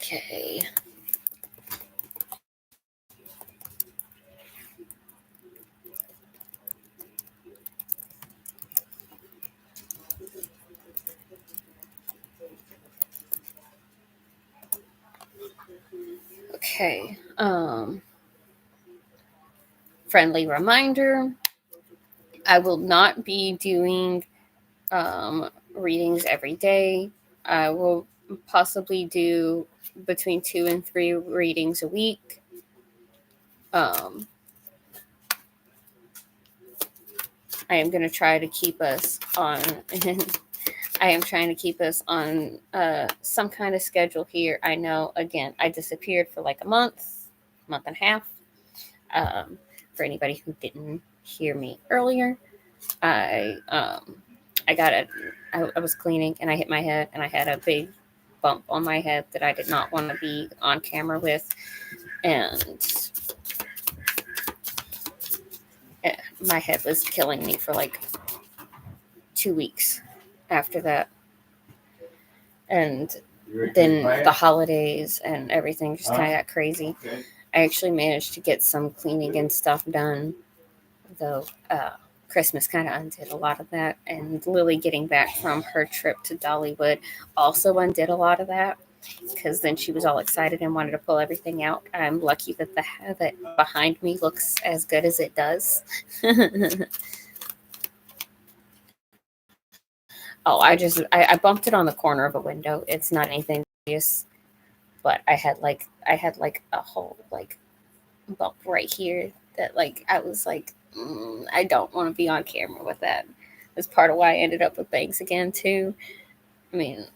Okay. Okay. Friendly reminder: I will not be doing readings every day. I will possibly do between 2 and 3 readings a week. I am going to try to keep us on. I am trying to keep us on some kind of schedule here. I know, again, I disappeared for like a month and a half. For anybody who didn't hear me earlier, I was cleaning and I hit my head and I had a big bump on my head that I did not want to be on camera with, and my head was killing me for like 2 weeks after that. And then the holidays and everything just kind of got crazy. Okay. I actually managed to get some cleaning and stuff done, though Christmas kind of undid a lot of that. And Lily getting back from her trip to Dollywood also undid a lot of that, because then she was all excited and wanted to pull everything out. I'm lucky that that behind me looks as good as it does. Oh, I bumped it on the corner of a window. It's not anything serious, but I had like a whole like bump right here that like I was like, I don't want to be on camera with that. That's part of why I ended up with bangs again too. I mean,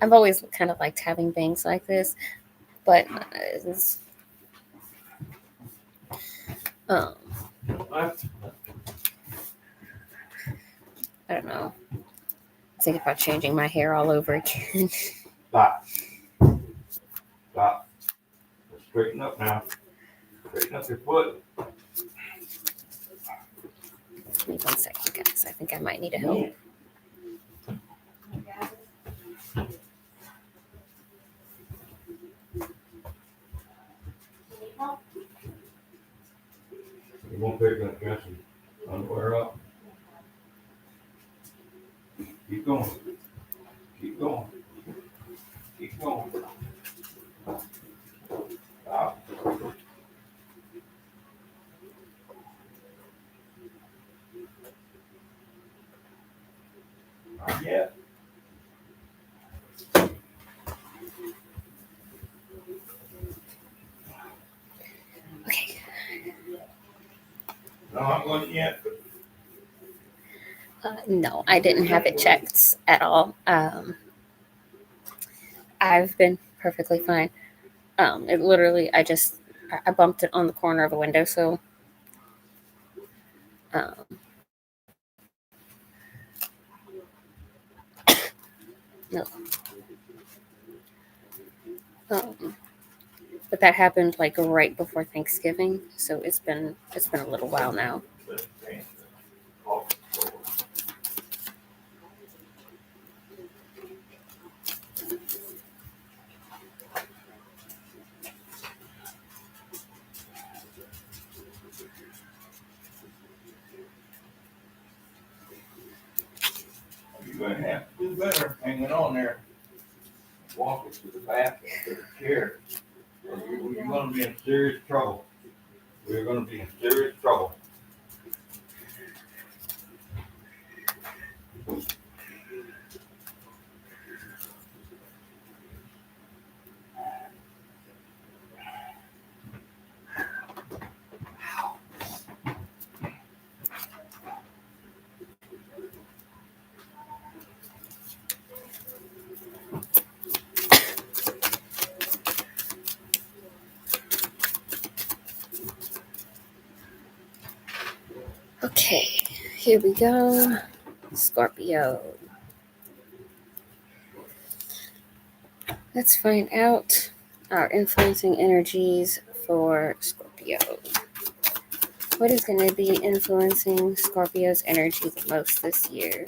I've always kind of liked having bangs like this, but it's, I don't know. Think about changing my hair all over again. Stop. Straighten up now. Straighten up your foot. Give me 1 second, guys. I think I might need a help. You won't pick that dress and underwear up. Keep going. Keep going. Keep going. Stop. Not yet. Okay. No, I wasn't yet. No, I didn't have it checked at all. I've been perfectly fine. It literally, I bumped it on the corner of a windowsill. No. But that happened like right before Thanksgiving, so it's been a little while now. You're going to have to do better hanging on there. Walk it to the bathroom, to the chair. Or you're going to be in serious trouble. We're going to be in serious trouble. Okay, here we go. Scorpio. Let's find out our influencing energies for Scorpio. What is going to be influencing Scorpio's energy the most this year?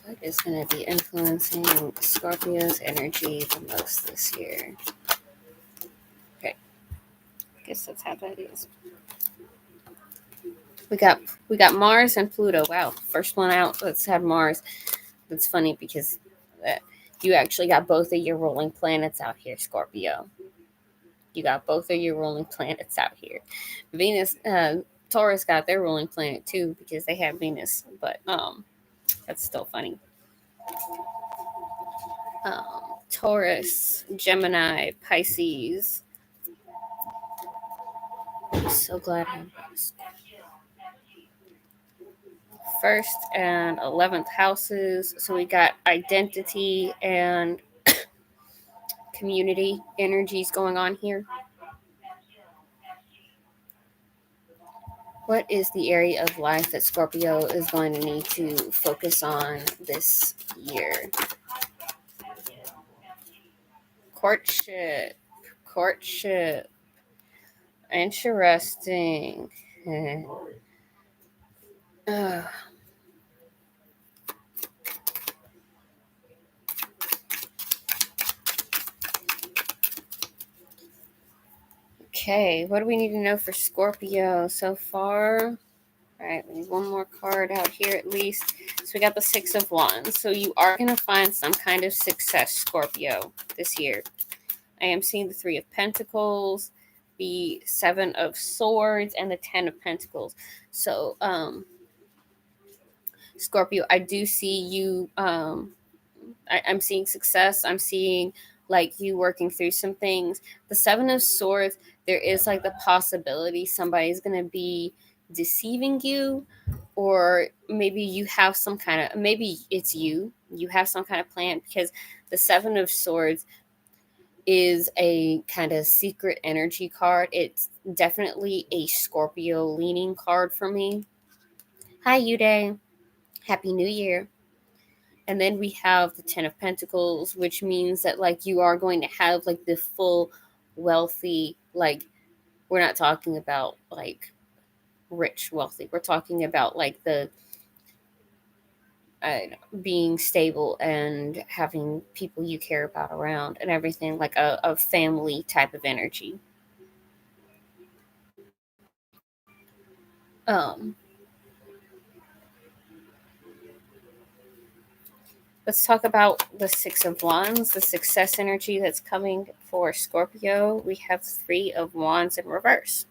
What is going to be influencing Scorpio's energy the most this year? Okay, I guess that's how that is. We got Mars and Pluto. Wow, first one out. Let's have Mars. That's funny because you actually got both of your ruling planets out here, Scorpio. You got both of your ruling planets out here. Venus, Taurus got their ruling planet too because they have Venus, but that's still funny. Taurus, Gemini, Pisces. I'm so glad I'm first and 11th houses. So we got identity and community energies going on here. What is the area of life that Scorpio is going to need to focus on this year? Courtship. Interesting. Okay, what do we need to know for Scorpio so far? All right, we need one more card out here at least. So we got the Six of Wands. So you are going to find some kind of success, Scorpio, this year. I am seeing the Three of Pentacles, the Seven of Swords, and the 10 of Pentacles. So, Scorpio, I do see you, I'm seeing success. I'm seeing like you working through some things. The Seven of Swords, there is like the possibility somebody's going to be deceiving you, or maybe you have some kind of, maybe it's you have some kind of plan, because the Seven of Swords is a kind of secret energy card. It's definitely a Scorpio leaning card for me. Hi, Uday. Happy New Year. And then we have the 10 of Pentacles, which means that like you are going to have like the full wealthy, like we're not talking about like rich wealthy. We're talking about like the being stable and having people you care about around and everything, like a family type of energy. Um, let's talk about the Six of Wands, the success energy that's coming for Scorpio. We have Three of Wands in reverse.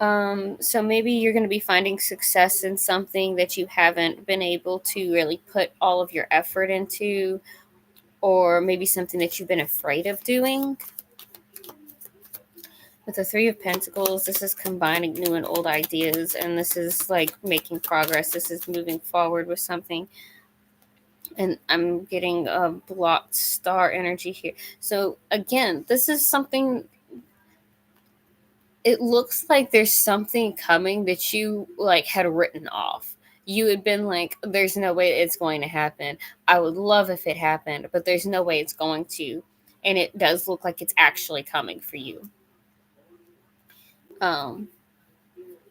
So maybe you're going to be finding success in something that you haven't been able to really put all of your effort into, or maybe something that you've been afraid of doing. With the Three of Pentacles, this is combining new and old ideas, and this is like making progress. This is moving forward with something. And I'm getting a blocked star energy here. So again, this is something, it looks like there's something coming that you like had written off. You had been like, there's no way it's going to happen. I would love if it happened, but there's no way it's going to. And it does look like it's actually coming for you.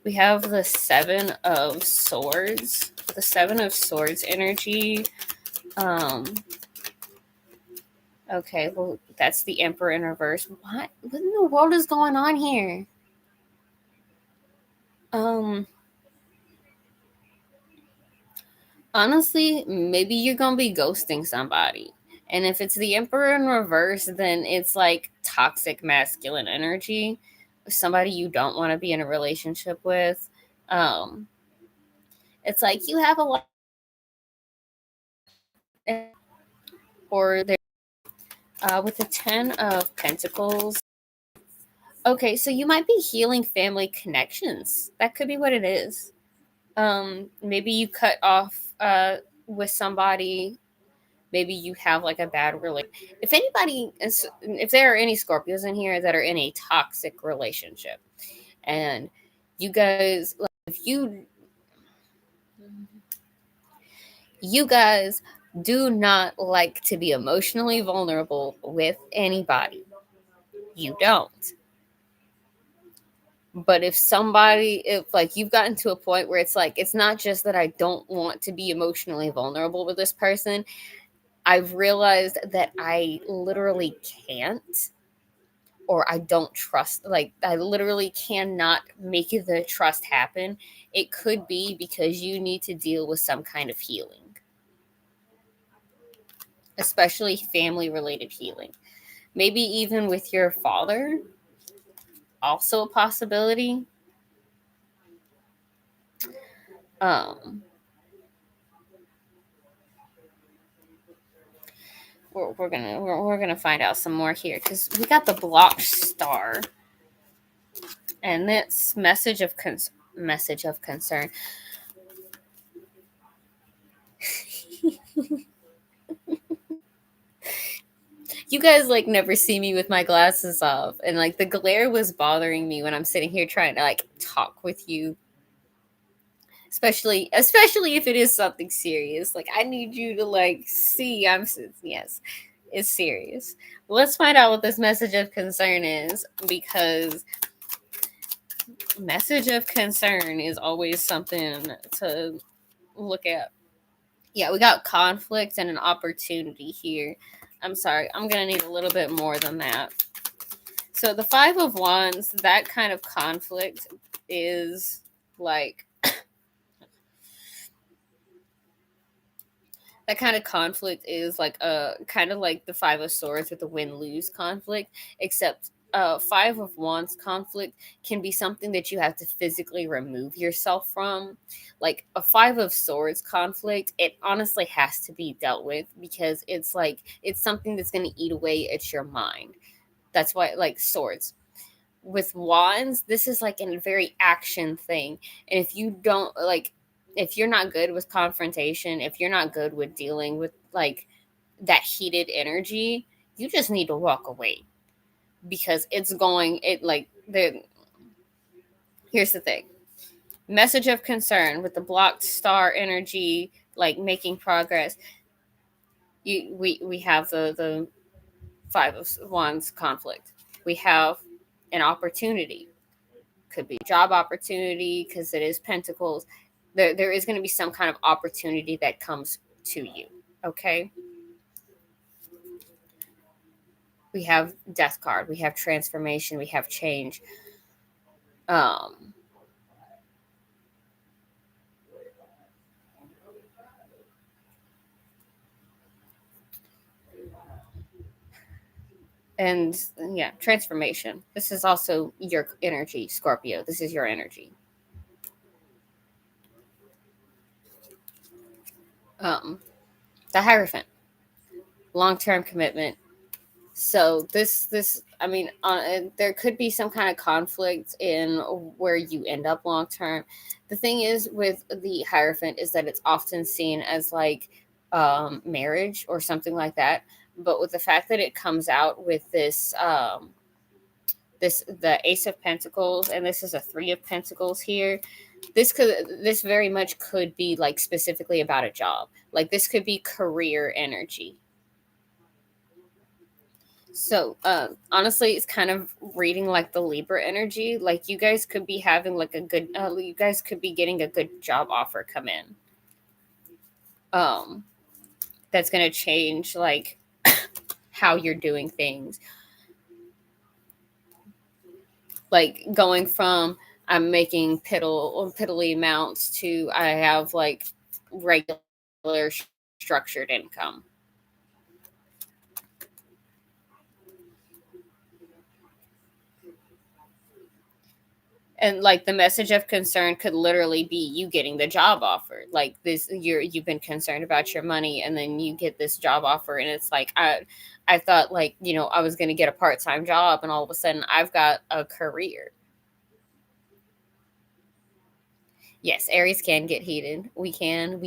We have the Seven of Swords. The Seven of Swords energy. Okay, well, that's the Emperor in reverse. What in the world is going on here? Honestly, maybe you're gonna be ghosting somebody. And if it's the Emperor in reverse, then it's like toxic masculine energy. Somebody you don't want to be in a relationship with. It's like you have a lot, or there with the Ten of Pentacles. Okay, so you might be healing family connections. That could be what it is. Maybe you cut off with somebody. Maybe you have like a bad relationship. If there are any Scorpios in here that are in a toxic relationship, and you guys, like, if you guys do not like to be emotionally vulnerable with anybody, you don't. But if like you've gotten to a point where it's like, it's not just that I don't want to be emotionally vulnerable with this person, I've realized that I literally can't, or I don't trust, like I literally cannot make the trust happen. It could be because you need to deal with some kind of healing, especially family related healing. Maybe even with your father, also a possibility. Um, we're gonna find out some more here because we got the blocked star, and that's message of concern. You guys like never see me with my glasses off, and like the glare was bothering me when I'm sitting here trying to like talk with you, especially if it is something serious. Like I need you to like see yes, it's serious. Let's find out what this message of concern is, because message of concern is always something to look at. Yeah, we got conflict and an opportunity here. I'm sorry, I'm gonna need a little bit more than that. So the Five of Wands, that kind of conflict is like that kind of conflict is like a kind of like the Five of Swords with the win-lose conflict, except Five of Wands conflict can be something that you have to physically remove yourself from. Like a Five of Swords conflict, it honestly has to be dealt with because it's like it's something that's going to eat away at your mind. That's why, like swords. With wands, this is like a very action thing. And if you don't like, if you're not good with confrontation, if you're not good with dealing with like that heated energy, you just need to walk away because here's the thing. Message of concern with the blocked star energy, like making progress. We have the Five of Wands conflict. We have an opportunity. Could be job opportunity because it is pentacles. There is going to be some kind of opportunity that comes to you. Okay. We have death card. We have transformation. We have change. Um, And yeah, transformation. This is also your energy, Scorpio. This is your energy. The Hierophant, long-term commitment. So I mean, there could be some kind of conflict in where you end up long term. The thing is with the Hierophant is that it's often seen as like marriage or something like that. But with the fact that it comes out with the Ace of Pentacles, and this is a Three of Pentacles here, this very much could be like specifically about a job. Like this could be career energy. So, honestly, it's kind of reading like the Libra energy. Like, you guys could be having like you guys could be getting a good job offer come in. That's going to change like how you're doing things. Like, going from I'm making piddly amounts to I have like regular structured income. And like the message of concern could literally be you getting the job offer. Like this, you've been concerned about your money, and then you get this job offer, and it's like I thought like I was going to get a part-time job, and all of a sudden I've got a career. Yes, Aries can get heated. We can.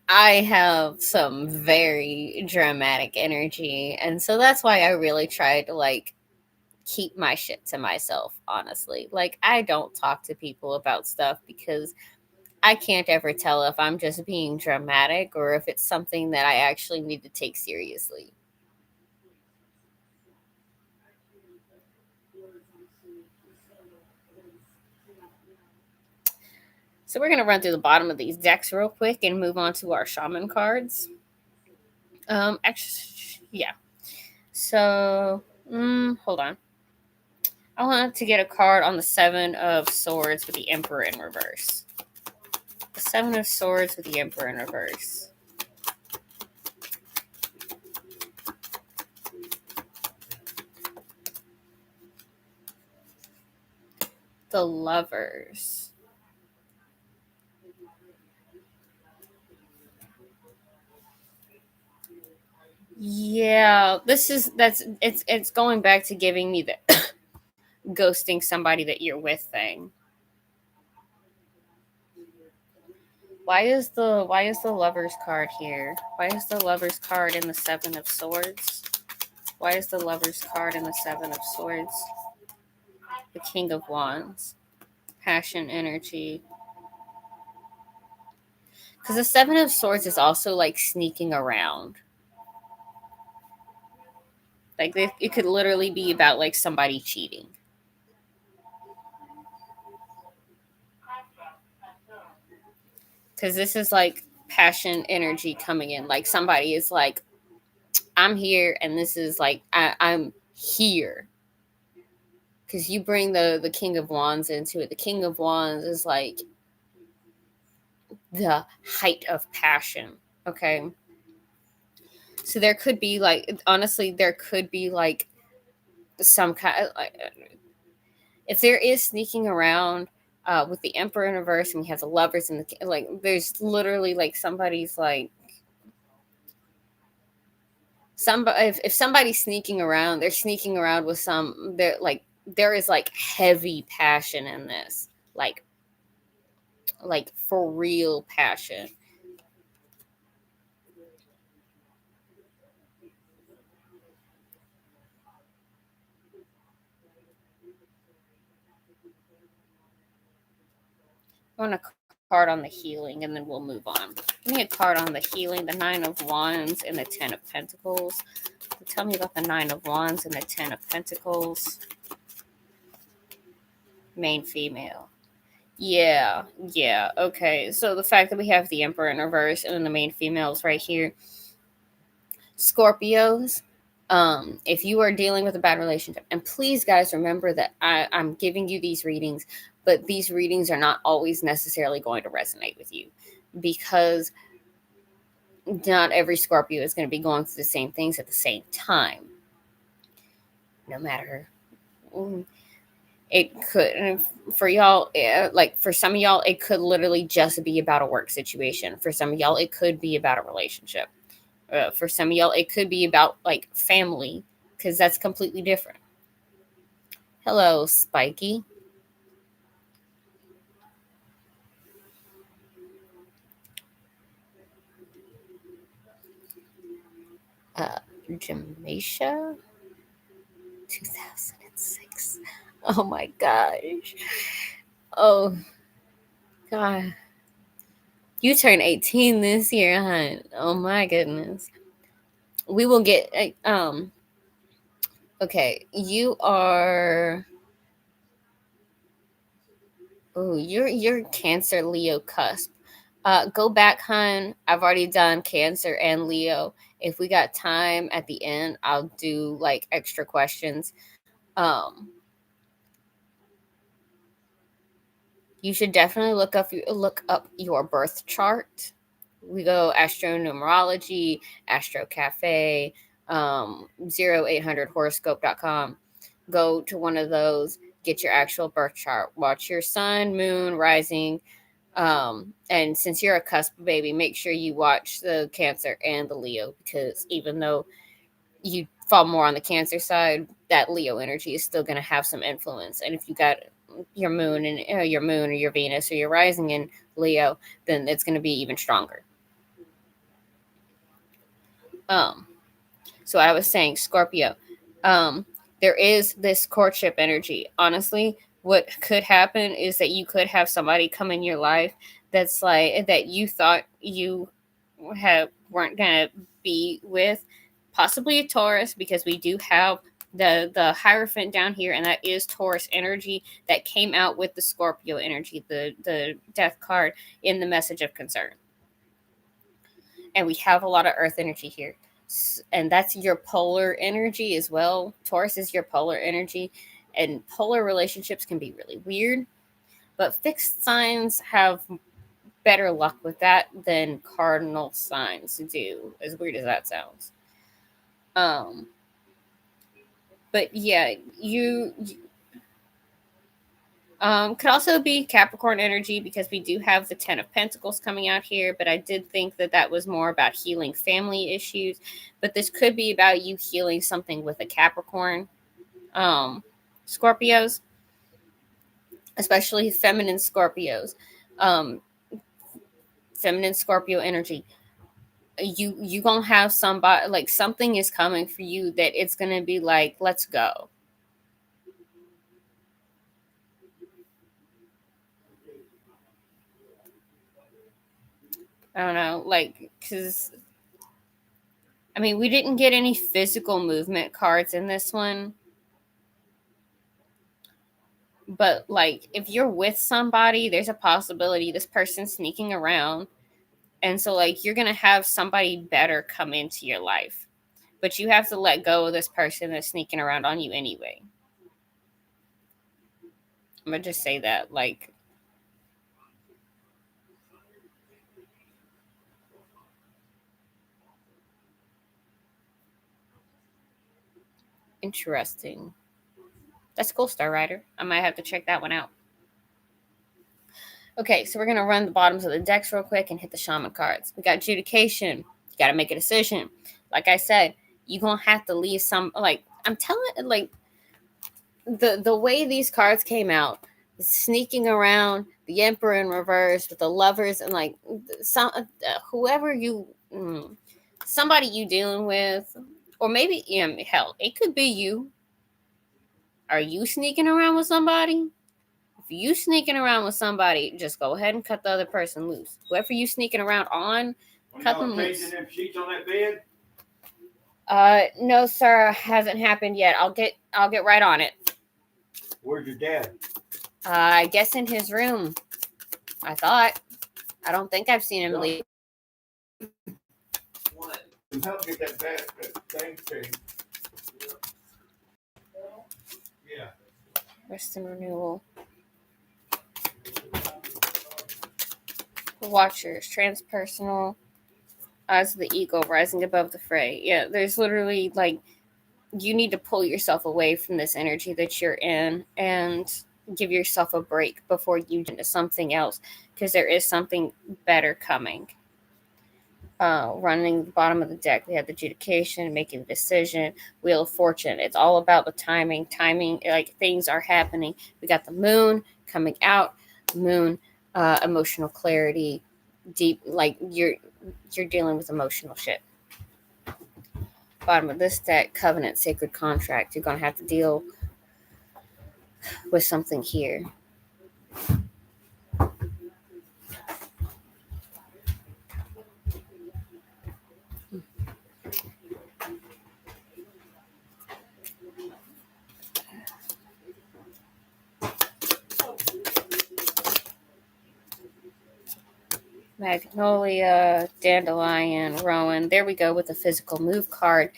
I have some very dramatic energy, and so that's why I really try to like keep my shit to myself, honestly. Like, I don't talk to people about stuff because I can't ever tell if I'm just being dramatic or if it's something that I actually need to take seriously. So we're going to run through the bottom of these decks real quick and move on to our shaman cards. Actually, yeah. So, hold on. I want to get a card on the Seven of Swords with the Emperor in reverse. The Seven of Swords with the Emperor in reverse. The Lovers. Yeah, it's going back to giving me the ghosting somebody that you're with thing. Why is the Lovers card here? Why is the Lovers card in the Seven of Swords? Why is the Lovers card in the Seven of Swords? The King of Wands. Passion, energy. Because the Seven of Swords is also like sneaking around. Like it could literally be about like somebody cheating. Because this is like passion, energy coming in. Like somebody is like, I'm here, and this is like I'm here. Because you bring the King of Wands into it. The King of Wands is like the height of passion. Okay. So there could be like, honestly, there could be like some kind of like, if there is sneaking around with the Emperor in reverse, and we have the Lovers and the like, there's literally like somebody's like if somebody's sneaking around, they're sneaking around with there is like heavy passion in this, like for real passion. I want a card on the healing, and then we'll move on. Give me a card on the healing, the Nine of Wands and the Ten of Pentacles. Tell me about the Nine of Wands and the Ten of Pentacles. Main female. Yeah. Okay. So the fact that we have the Emperor in reverse and then the main females right here. Scorpios, if you are dealing with a bad relationship, and please guys remember that I'm giving you these readings, but these readings are not always necessarily going to resonate with you, because not every Scorpio is going to be going through the same things at the same time. No matter. It could, for y'all, like for some of y'all, it could literally just be about a work situation. For some of y'all, it could be about a relationship. For some of y'all, it could be about like family, because that's completely different. Hello, Spiky. Jamaica, 2006. Oh my gosh. Oh god. You turned 18 this year, huh? Oh my goodness. We will get okay, you are you're Cancer Leo cusp. Go back, hun. I've already done Cancer and Leo. If we got time at the end, I'll do like extra questions. You should definitely look up your birth chart. We go astronumerology, Astro Cafe, 0800horoscope.com. Go to one of those, get your actual birth chart, watch your sun, moon, rising. And since you're a cusp baby, make sure you watch the Cancer and the Leo, because even though you fall more on the Cancer side, that Leo energy is still going to have some influence. And if you got your moon and your moon or your Venus or your rising in Leo, then it's going to be even stronger. So I was saying Scorpio, there is this courtship energy. Honestly, what could happen is that you could have somebody come in your life that's like that you thought you weren't gonna be with, possibly a Taurus, because we do have the Hierophant down here, and that is Taurus energy that came out with the Scorpio energy, the death card in the message of concern. And we have a lot of earth energy here, and that's your polar energy as well. Taurus is your polar energy, and polar relationships can be really weird, but fixed signs have better luck with that than cardinal signs do, as weird as that sounds. But yeah, you could also be Capricorn energy, because we do have the 10 of Pentacles coming out here, but I did think that was more about healing family issues. But this could be about you healing something with a Capricorn. Scorpios, especially feminine Scorpios, feminine Scorpio energy. You gonna have somebody, like something is coming for you that it's gonna be like, let's go. I don't know, like, because I mean, we didn't get any physical movement cards in this one. But, like, if you're with somebody, there's a possibility this person's sneaking around. And so, like, you're going to have somebody better come into your life. But you have to let go of this person that's sneaking around on you anyway. I'm going to just say that, like, interesting. That's cool, Star Rider. I might have to check that one out. Okay, so we're going to run the bottoms of the decks real quick and hit the shaman cards. We got adjudication. You got to make a decision. Like I said, you're going to have to leave some, like, I'm telling, like, the way these cards came out, sneaking around, the Emperor in reverse with the Lovers, and like some whoever you, somebody you dealing with, or maybe hell, it could be you. Are you sneaking around with somebody? If you sneaking around with somebody, just go ahead and cut the other person loose. Whoever you sneaking around on, cut them loose. Them sheets on that bed? No, sir, hasn't happened yet. I'll get right on it. Where's your dad? I guess in his room. I thought. I don't think I've seen him leave. What? Help get that thing changed. Yeah. Rest and renewal. Watchers, transpersonal. Eyes of the eagle rising above the fray. Yeah, there's literally like you need to pull yourself away from this energy that you're in and give yourself a break before you get into something else, because there is something better coming. Running the bottom of the deck, we have the adjudication, making a decision, wheel of fortune. It's all about the timing. Like things are happening. We got the moon coming out. Moon, emotional clarity, deep. Like you're dealing with emotional shit. Bottom of this deck, covenant, sacred contract. You're gonna have to deal with something here. Magnolia, Dandelion, Rowan. There we go with the physical move card.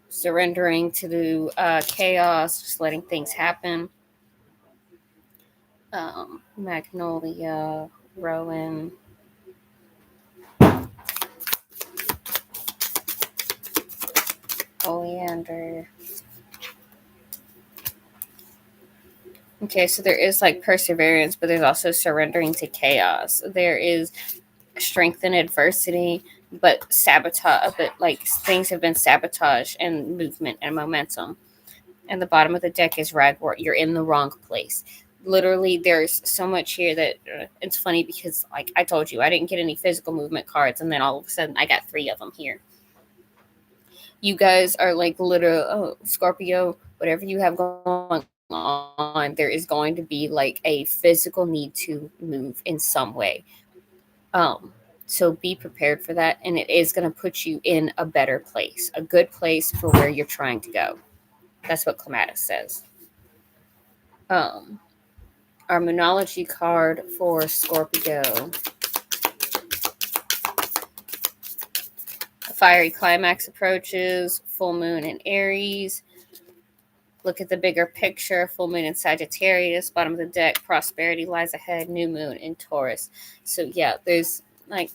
Surrendering to the chaos, just letting things happen. Magnolia, Rowan. Oleander. Okay, so there is like perseverance, but there's also surrendering to chaos. There is strength in adversity, but sabotage. But like things have been sabotaged and movement and momentum. And the bottom of the deck is ragwort. You're in the wrong place. Literally, there's so much here that it's funny because, like I told you, I didn't get any physical movement cards, and then all of a sudden, I got 3 of them here. You guys are like literal Scorpio. Whatever you have going on, there is going to be like a physical need to move in some way. So be prepared for that, and it is going to put you in a better place, a good place for where you're trying to go. That's what Clematis says. Our Moonology card for Scorpio. A fiery climax approaches, full moon in Aries. Look at the bigger picture, full moon in Sagittarius, bottom of the deck, prosperity lies ahead, new moon in Taurus. So yeah, there's like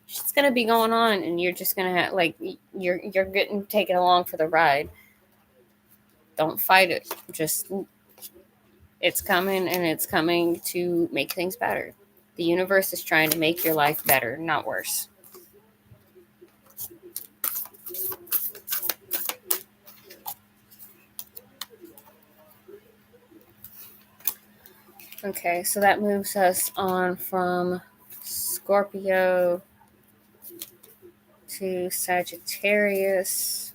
shit's gonna be going on, and you're just gonna have like you're getting taken along for the ride. Don't fight it. Just it's coming, and it's coming to make things better. The universe is trying to make your life better, not worse. Okay, so that moves us on from Scorpio to Sagittarius.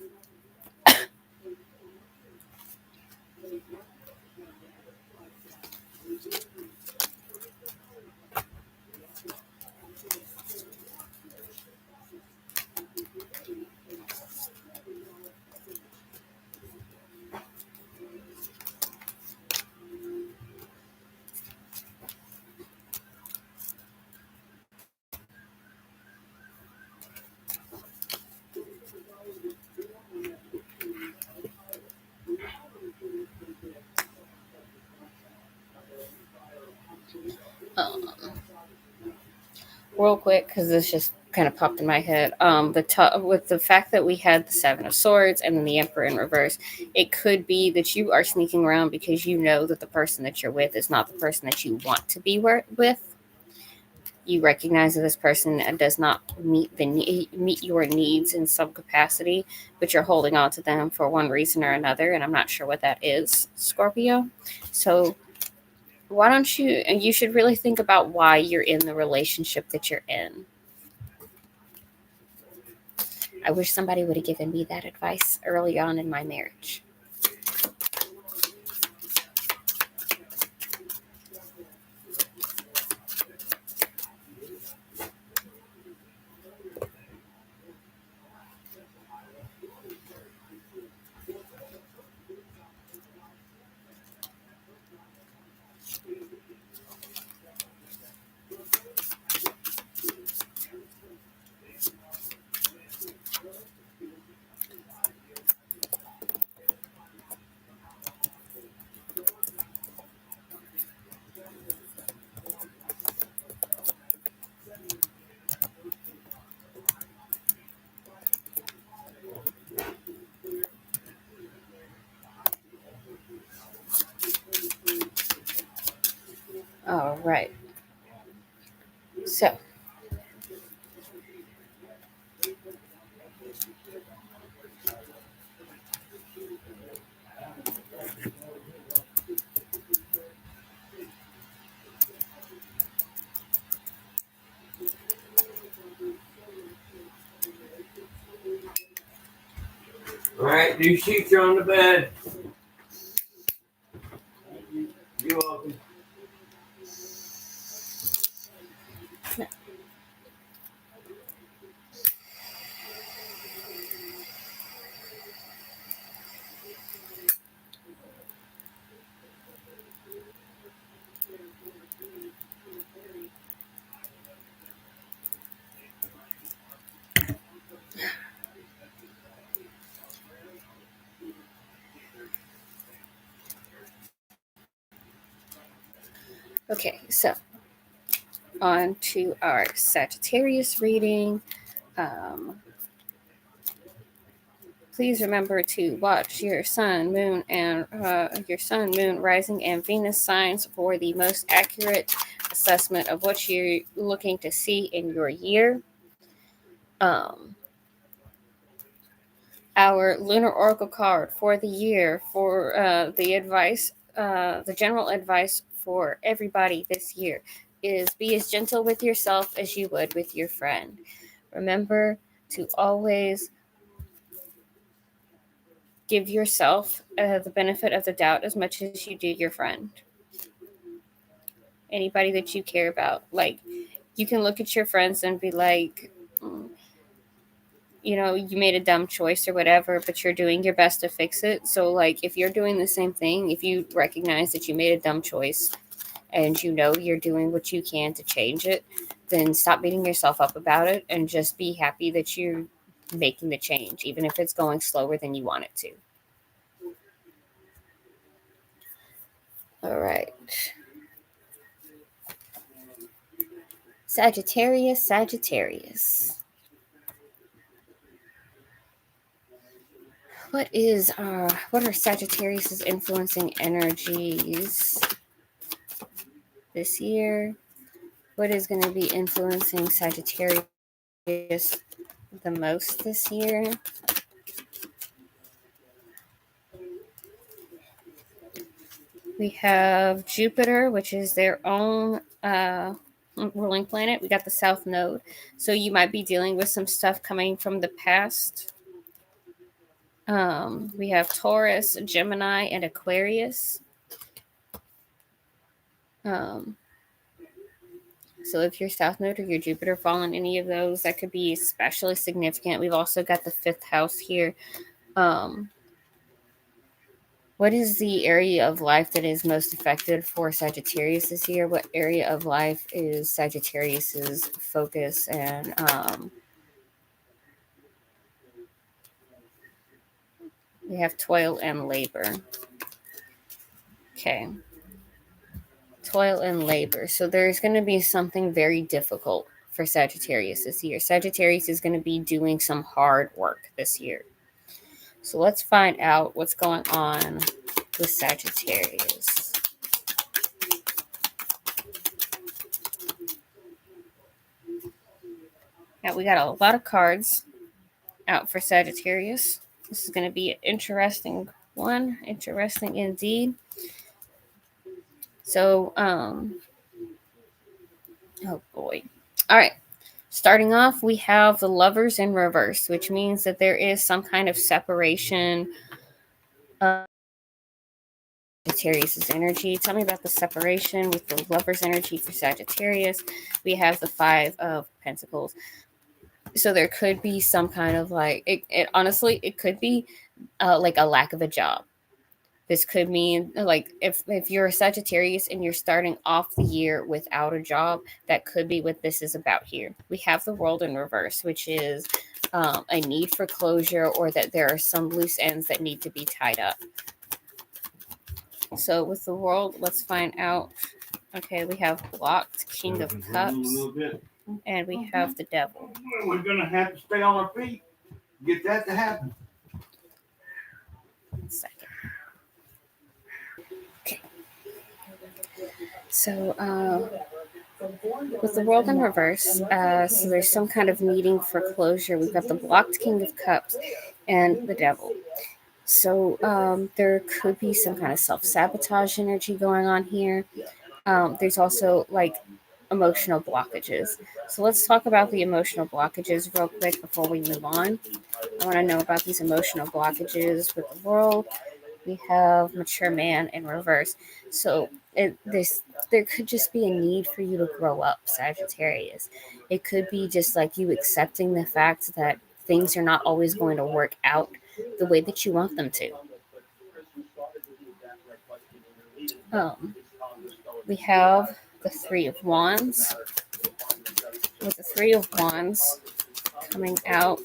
Real quick, because this just kind of popped in my head. With the fact that we had the 7 of Swords and then the Emperor in reverse, it could be that you are sneaking around because you know that the person that you're with is not the person that you want to be with. You recognize that this person does not meet your needs in some capacity, but you're holding on to them for one reason or another, and I'm not sure what that is, Scorpio. So why don't you should really think about why you're in the relationship that you're in. I wish somebody would have given me that advice early on in my marriage. All right. So, All right, new sheets are on the bed. You're welcome. okay, so on to our Sagittarius reading. Please remember to watch your sun, moon, and your sun, moon, rising, and Venus signs for the most accurate assessment of what you're looking to see in your year. Our lunar oracle card for the year for the advice, the general advice for everybody this year is be as gentle with yourself as you would with your friend. Remember to always give yourself the benefit of the doubt as much as you do your friend. Anybody that you care about. Like, you can look at your friends and be like, you made a dumb choice or whatever, but you're doing your best to fix it. So, like, if you're doing the same thing, if you recognize that you made a dumb choice and you're doing what you can to change it, then stop beating yourself up about it and just be happy that you're making the change, even if it's going slower than you want it to. All right. Sagittarius. What are Sagittarius's influencing energies this year? What is going to be influencing Sagittarius the most this year? We have Jupiter, which is their own ruling planet. We got the South Node. So you might be dealing with some stuff coming from the past. We have Taurus, Gemini, and Aquarius. So if your South Node or your Jupiter fall in any of those, that could be especially significant. We've also got the 5th house here. What is the area of life that is most affected for Sagittarius this year? What area of life is Sagittarius's focus? And we have toil and labor. Okay. Toil and labor. So there's going to be something very difficult for Sagittarius this year. Sagittarius is going to be doing some hard work this year. So let's find out what's going on with Sagittarius. Now we got a lot of cards out for Sagittarius. This is going to be an interesting one. Interesting indeed. So, oh boy. All right. Starting off, we have the Lovers in reverse, which means that there is some kind of separation of Sagittarius's energy. Tell me about the separation with the Lovers energy for Sagittarius. We have the 5 of Pentacles. So there could be some kind of like, it honestly, it could be like a lack of a job. This could mean like if you're a Sagittarius and you're starting off the year without a job, that could be what this is about here. We have the World in reverse, which is a need for closure, or that there are some loose ends that need to be tied up. So with the World, let's find out. Okay, we have blocked King of Cups, and we have the Devil. We're going to have to stay on our feet. Get that to happen. 1 second. Okay. So, with the world in reverse, so there's some kind of needing for closure. We've got the blocked King of Cups and the Devil. So there could be some kind of self-sabotage energy going on here. There's also like emotional blockages. So let's talk about the emotional blockages real quick before we move on. I want to know about these emotional blockages with the world. We have mature man in reverse. So there could just be a need for you to grow up, Sagittarius. It could be just like you accepting the fact that things are not always going to work out the way that you want them to. We have the Three of Wands. With the Three of Wands coming out,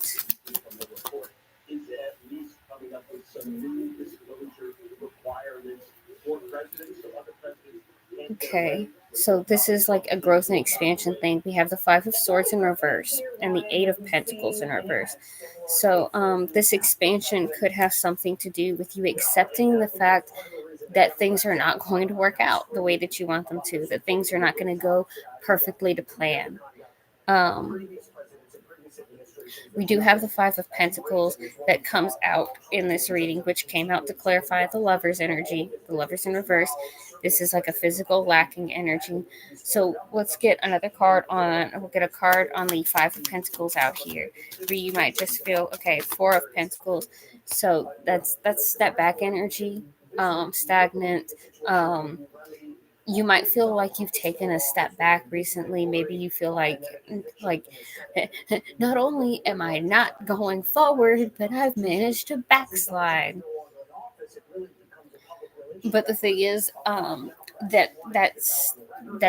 okay, so this is like a growth and expansion thing. We have the Five of Swords in reverse and the Eight of Pentacles in reverse. So this expansion could have something to do with you accepting the fact that things are not going to work out the way that you want them to, that things are not going to go perfectly to plan. We do have the Five of Pentacles that comes out in this reading, which came out to clarify the Lover's energy, the Lover's in reverse. This is like a physical lacking energy. So let's get another card we'll get a card on the Five of Pentacles out here, where you might just feel, okay, Four of Pentacles. So that's step back energy, stagnant. You might feel like you've taken a step back recently. Maybe you feel like not only am I not going forward, but I've managed to backslide. But the thing is, that's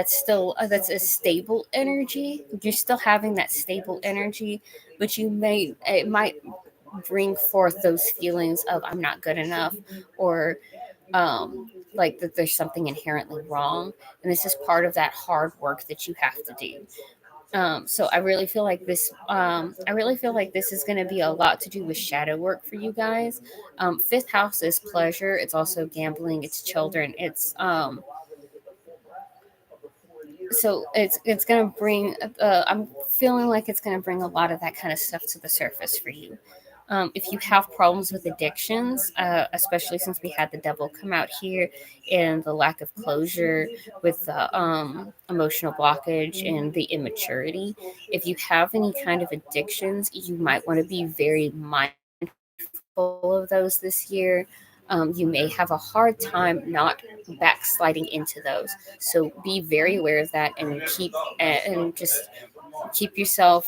still that's a stable energy. You're still having that stable energy, but it might bring forth those feelings of I'm not good enough, or like that there's something inherently wrong, and this is part of that hard work that you have to do. So I really feel like this. I really feel like this is going to be a lot to do with shadow work for you guys. Fifth house is pleasure. It's also gambling. It's children. So it's going to bring. I'm feeling like it's going to bring a lot of that kind of stuff to the surface for you. If you have problems with addictions, especially since we had the Devil come out here and the lack of closure with the emotional blockage and the immaturity, if you have any kind of addictions, you might want to be very mindful of those this year. You may have a hard time not backsliding into those. So be very aware of that and just keep yourself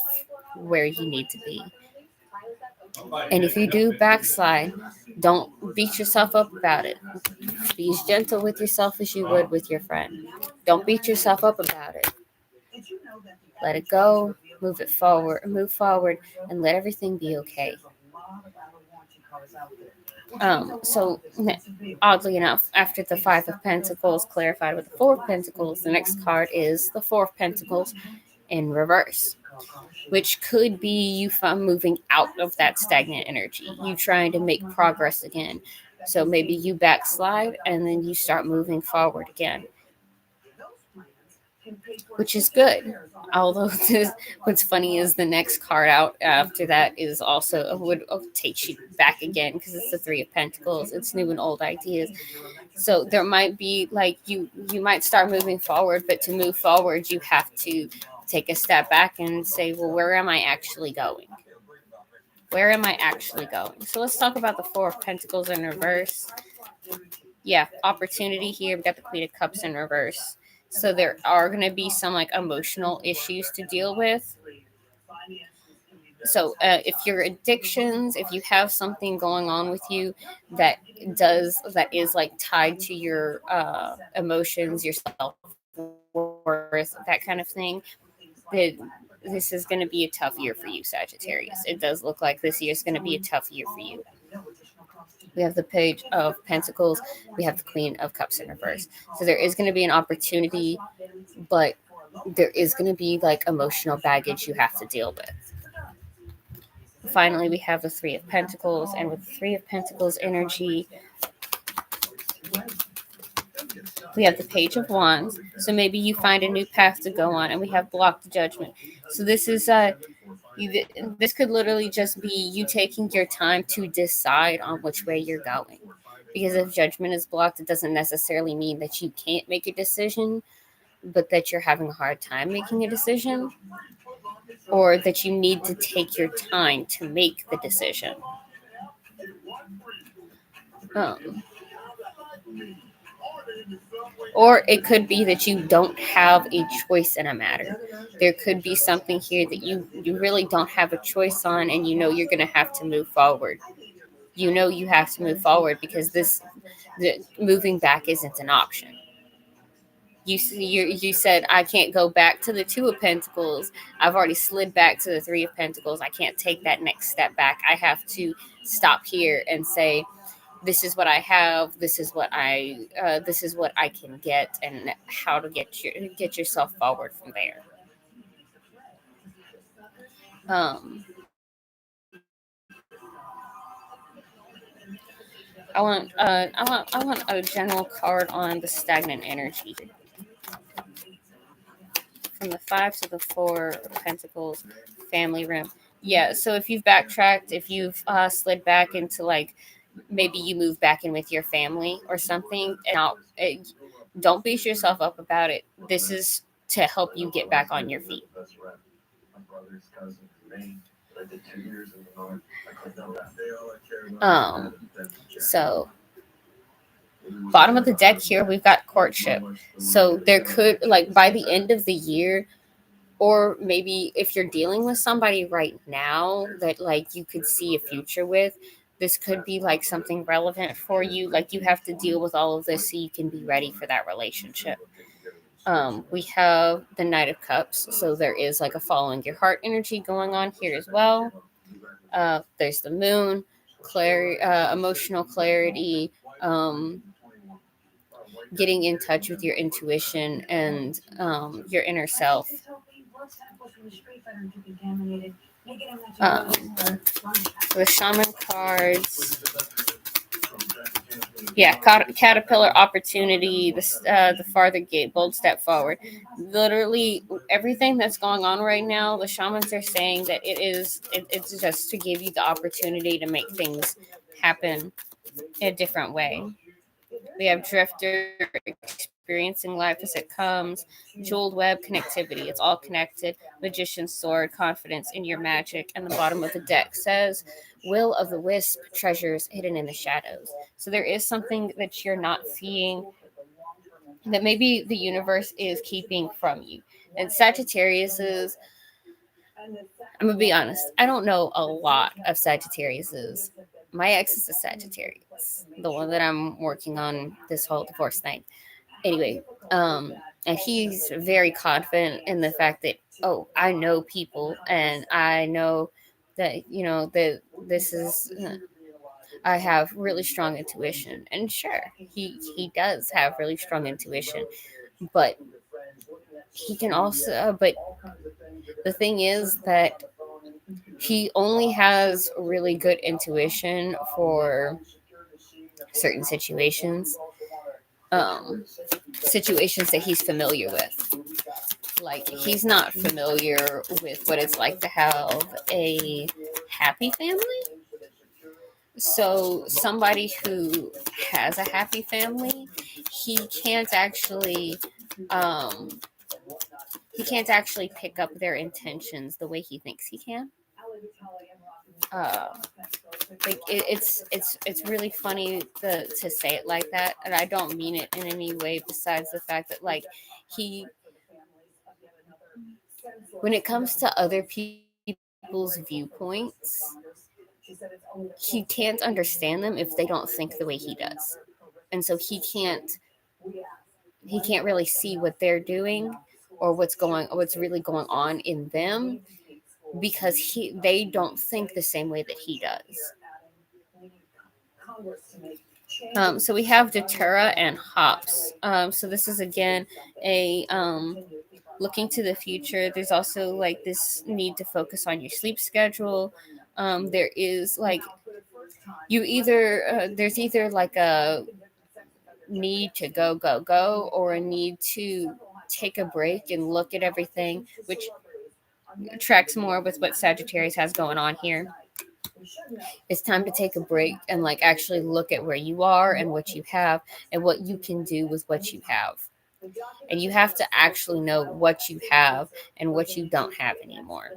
where you need to be. And if you do backslide, don't beat yourself up about it. Be as gentle with yourself as you would with your friend. Don't beat yourself up about it. Let it go, move forward, and let everything be okay. So oddly enough, after the Five of Pentacles clarified with the Four of Pentacles, the next card is the Four of Pentacles in reverse, which could be you moving out of that stagnant energy, you trying to make progress again. So maybe you backslide and then you start moving forward again, which is good. Although what's funny is the next card out after that is also would take you back again, because it's the Three of Pentacles. It's new and old ideas. So there might be like you might start moving forward, but to move forward you have to take a step back and say, well, where am I actually going? Where am I actually going? So let's talk about the Four of Pentacles in reverse. Yeah, opportunity here. We've got the Queen of Cups in reverse. So there are going to be some like emotional issues to deal with. So if your addictions, if you have something going on with you that is like tied to your emotions, your self-worth, that kind of thing, this is going to be a tough year for you, Sagittarius. It does look like this year is going to be a tough year for you. We have the Page of Pentacles. We have the Queen of Cups in reverse. So there is going to be an opportunity, but there is going to be like emotional baggage you have to deal with. Finally, we have the Three of Pentacles, and with the Three of Pentacles energy, We have the Page of Wands. So maybe you find a new path to go on, and we have blocked judgment. So this is this could literally just be you taking your time to decide on which way you're going. Because if judgment is blocked, it doesn't necessarily mean that you can't make a decision, but that you're having a hard time making a decision, or that you need to take your time to make the decision. Or it could be that you don't have a choice in a matter. There could be something here that you really don't have a choice on, and you know you're going to have to move forward. You know you have to move forward because moving back isn't an option. You said, I can't go back to the Two of Pentacles. I've already slid back to the Three of Pentacles. I can't take that next step back. I have to stop here and say, this is what I have. This is what I can get, and how to get yourself forward from there. I want a general card on the stagnant energy. From the 5 to the 4 of Pentacles, family rim. Yeah, so if you've backtracked, if you've slid back into, like, maybe you move back in with your family or something, and don't beat yourself up about it. This is to help you get back on your feet. So bottom of the deck here, we've got courtship. So there could, like, by the end of the year, or maybe if you're dealing with somebody right now that, like, you could see a future with, this could be, like, something relevant for you. Like, you have to deal with all of this so you can be ready for that relationship. We have the Knight of Cups. So there is, like, a following your heart energy going on here as well. There's the moon, emotional clarity, getting in touch with your intuition and your inner self. The shaman cards. Yeah, caterpillar opportunity, the farther gate, bold step forward. Literally everything that's going on right now, the shamans are saying that it's just to give you the opportunity to make things happen in a different way. We have drifter, experiencing life as it comes, jeweled web, connectivity. It's all connected. Magician's sword, confidence in your magic. And the bottom of the deck says, will of the wisp, treasures hidden in the shadows. So there is something that you're not seeing that maybe the universe is keeping from you. And Sagittarius is, I'm going to be honest, I don't know a lot of Sagittariuses. My ex is a Sagittarius, the one that I'm working on this whole divorce thing. Anyway, and he's very confident in the fact that, oh, I know people, and I know that, that this is, I have really strong intuition. And sure, he does have really strong intuition, but he can also, but the thing is that he only has really good intuition for certain situations, situations that he's familiar with. Like, he's not familiar with what it's like to have a happy family. So somebody who has a happy family, he can't actually pick up their intentions the way he thinks he can. Like, it's really funny to say it like that, and I don't mean it in any way besides the fact that, like, when it comes to other people's viewpoints, he can't understand them if they don't think the way he does. And so he can't really see what they're doing or what's really going on in them, because they don't think the same way that he does. So we have Datura and Hops. So this is, again, a looking to the future. There's also, like, this need to focus on your sleep schedule. There is, like, there's either like a need to go, or a need to take a break and look at everything, which tracks more with what Sagittarius has going on here. It's time to take a break and like actually look at where you are and what you have and what you can do with what you have. And you have to actually know what you have and what you don't have anymore.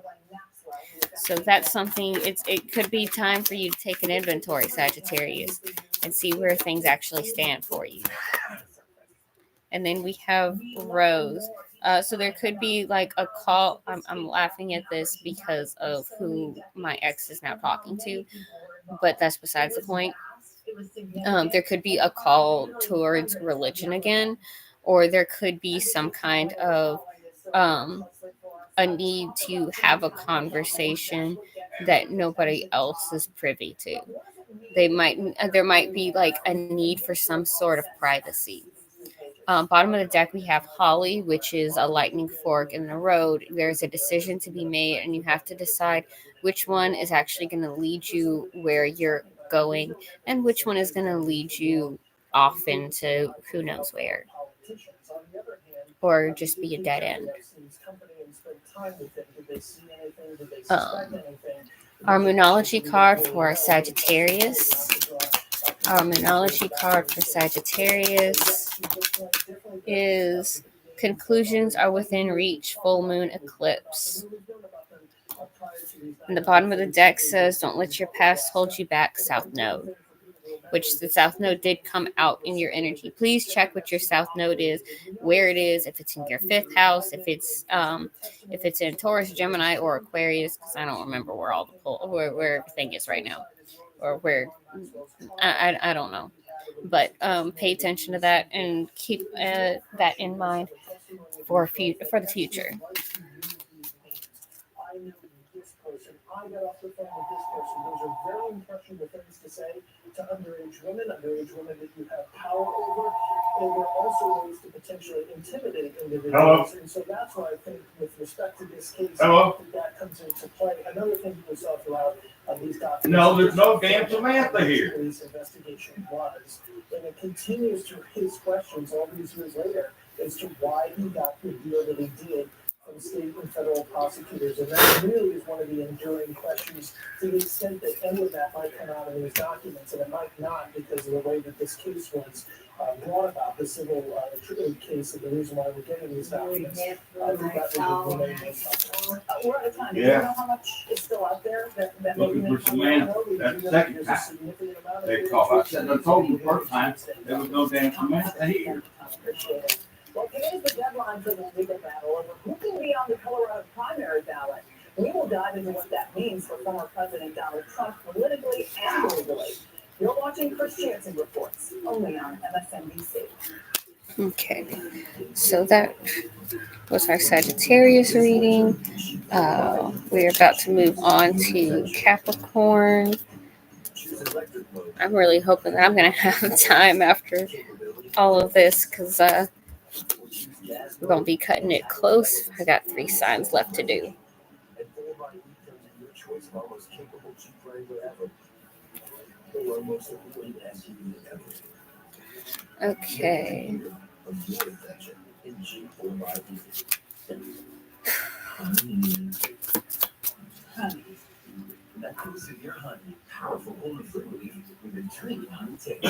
So that's something, it could be time for you to take an inventory, Sagittarius, and see where things actually stand for you. And then we have Rose. So there could be like a call. I'm laughing at this because of who my ex is now talking to, but that's besides the point. There could be a call towards religion again, or there could be some kind of a need to have a conversation that nobody else is privy to. There might be like a need for some sort of privacy. Bottom of the deck, we have Holly, which is a lightning fork in the road. There's a decision to be made, and you have to decide which one is actually going to lead you where you're going, and which one is going to lead you off into who knows where, or just be a dead end. Our Moonology card for Sagittarius. Our Moonology card for Sagittarius is conclusions are within reach, full moon eclipse. And the bottom of the deck says, don't let your past hold you back, South Node. Which the South Node did come out in your energy. Please check what your South Node is, where it is, if it's in your 5th house, if it's in Taurus, Gemini, or Aquarius, because I don't remember where all the where everything is right now, or where I don't know. But pay attention to that and keep that in mind for the future. I got off the phone with this person. Those are very impressionable things to say to underage women that you have power over. And there are also ways to potentially intimidate individuals. Hello. And so that's why I think with respect to this case, that comes into play. Another thing we saw throughout these documents. No, there's no damn Samantha here. This investigation was, and it continues to raise questions all these years later as to why he got the deal that he did from state and federal prosecutors. And that really is one of the enduring questions to the extent that any of that might come out of these documents. And it might not because of the way that this case was brought about, the civil case, and the reason why we're getting these documents. I think that would remain we're out of time. Do you know how much is still out there? That looking for Samantha. That's the second time. They call. I told them the first time there was no damn Samantha here. Appreciate it. Well, today's the deadline for the legal battle over who can be on the Colorado primary ballot. We will dive into what that means for former President Donald Trump politically and legally. You're watching Chris Jansen Reports, only on MSNBC. Okay, so that was our Sagittarius reading. We're about to move on to Capricorn. I'm really hoping that I'm going to have time after all of this because we're going to be cutting it close. I got 3 signs left to do. Okay. Necklace in your honey, powerful woman for relief with a drink honey taste.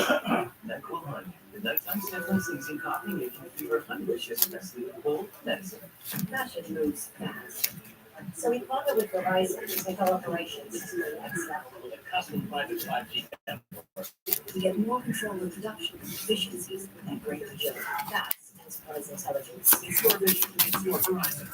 Necklace honey, the nighttime sniffles easy coffee making fever honeylicious, especially with cold medicine. Fashion moves fast. So we partnered with Verizon to take our operations to the next level with a custom private 5G network to get more control of production, efficiencies, and greater agility. That's enterprise intelligence. It's your vision. It's your Verizon.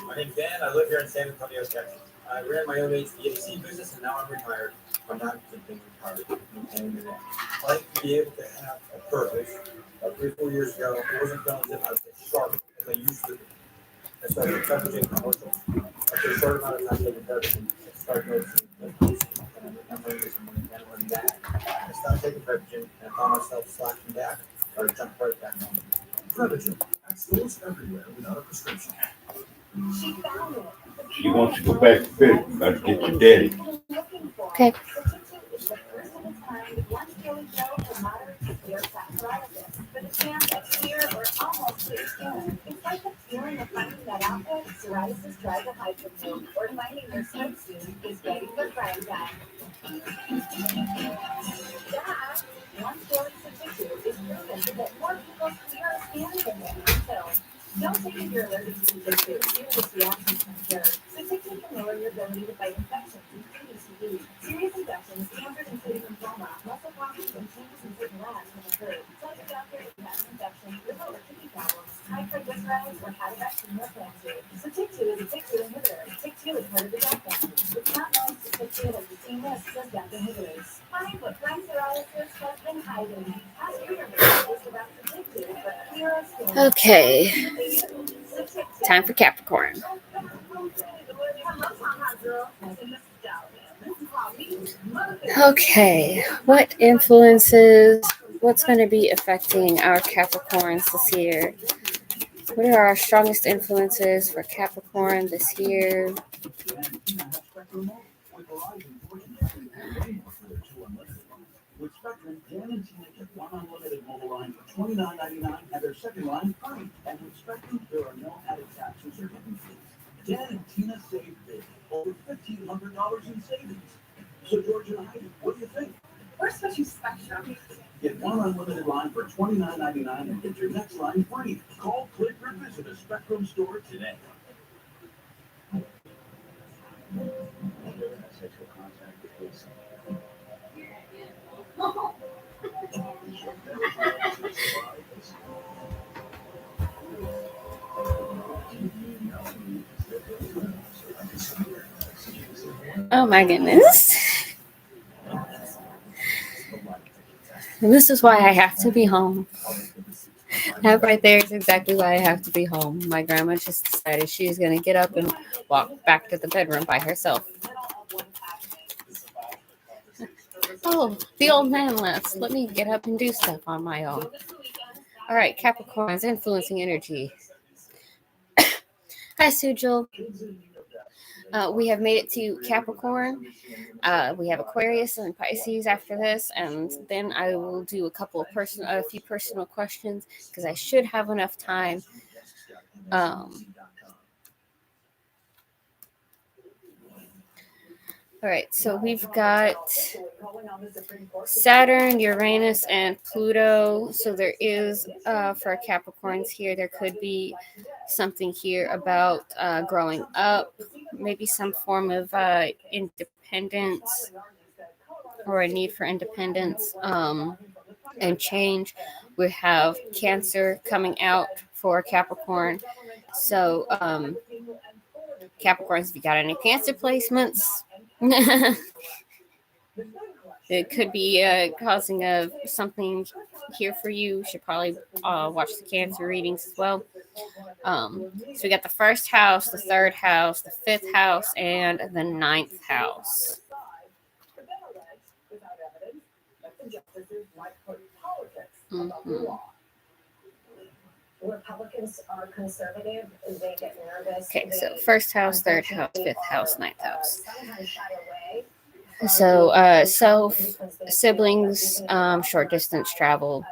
My name's Dan. I live here in San Antonio, Texas. I ran my own HVAC business and now I'm retired. I'm not thinking retired. I like to be able to have a purpose. 3 or 4 years ago, I wasn't feeling as if I was as sharp as I used to be. I started leveraging commercials. After a short amount of time taking leveraging, I started noticing I'm learning that. I stopped taking leveraging and I found myself slacking back She wants to go back to bed. Got to get your daddy. Okay. Okay. Time for Capricorn. Okay. What's going to be affecting our Capricorns this year? What are our strongest influences for Capricorn this year? With Spectrum, Dan and Tina get one unlimited mobile line for $29.99 and their second line free. And with Spectrum, there are no added taxes or hidden fees. Dan and Tina save big, over $1,500 in savings. So George and Heidi, what do you think? We're switching Spectrum. Get one unlimited line for $29.99 and get your next line free. Call, click, or visit a Spectrum store today. Oh my goodness. And this is why I have to be home. That right there is exactly why I have to be home. My grandma just decided she's going to get up and walk back to the bedroom by herself. Oh, the old man left. Let me get up and do stuff on my own. All right, Capricorn's influencing energy. Hi, Sujal. We have made it to Capricorn. We have Aquarius and Pisces after this, and then I will do a few personal questions because I should have enough time. All right, so we've got Saturn, Uranus, and Pluto. So there is, for Capricorns here, there could be something here about growing up, maybe some form of independence or a need for independence and change. We have Cancer coming out for Capricorn. So Capricorns, if you got any Cancer placements, it could be causing something here for you. You should probably watch the Cancer readings as well. So we got the first house, the third house, the fifth house, and the ninth house. Mm-hmm. Republicans are conservative. They get nervous. Okay, so first house, third house, fifth house, ninth house. So siblings, short distance travel.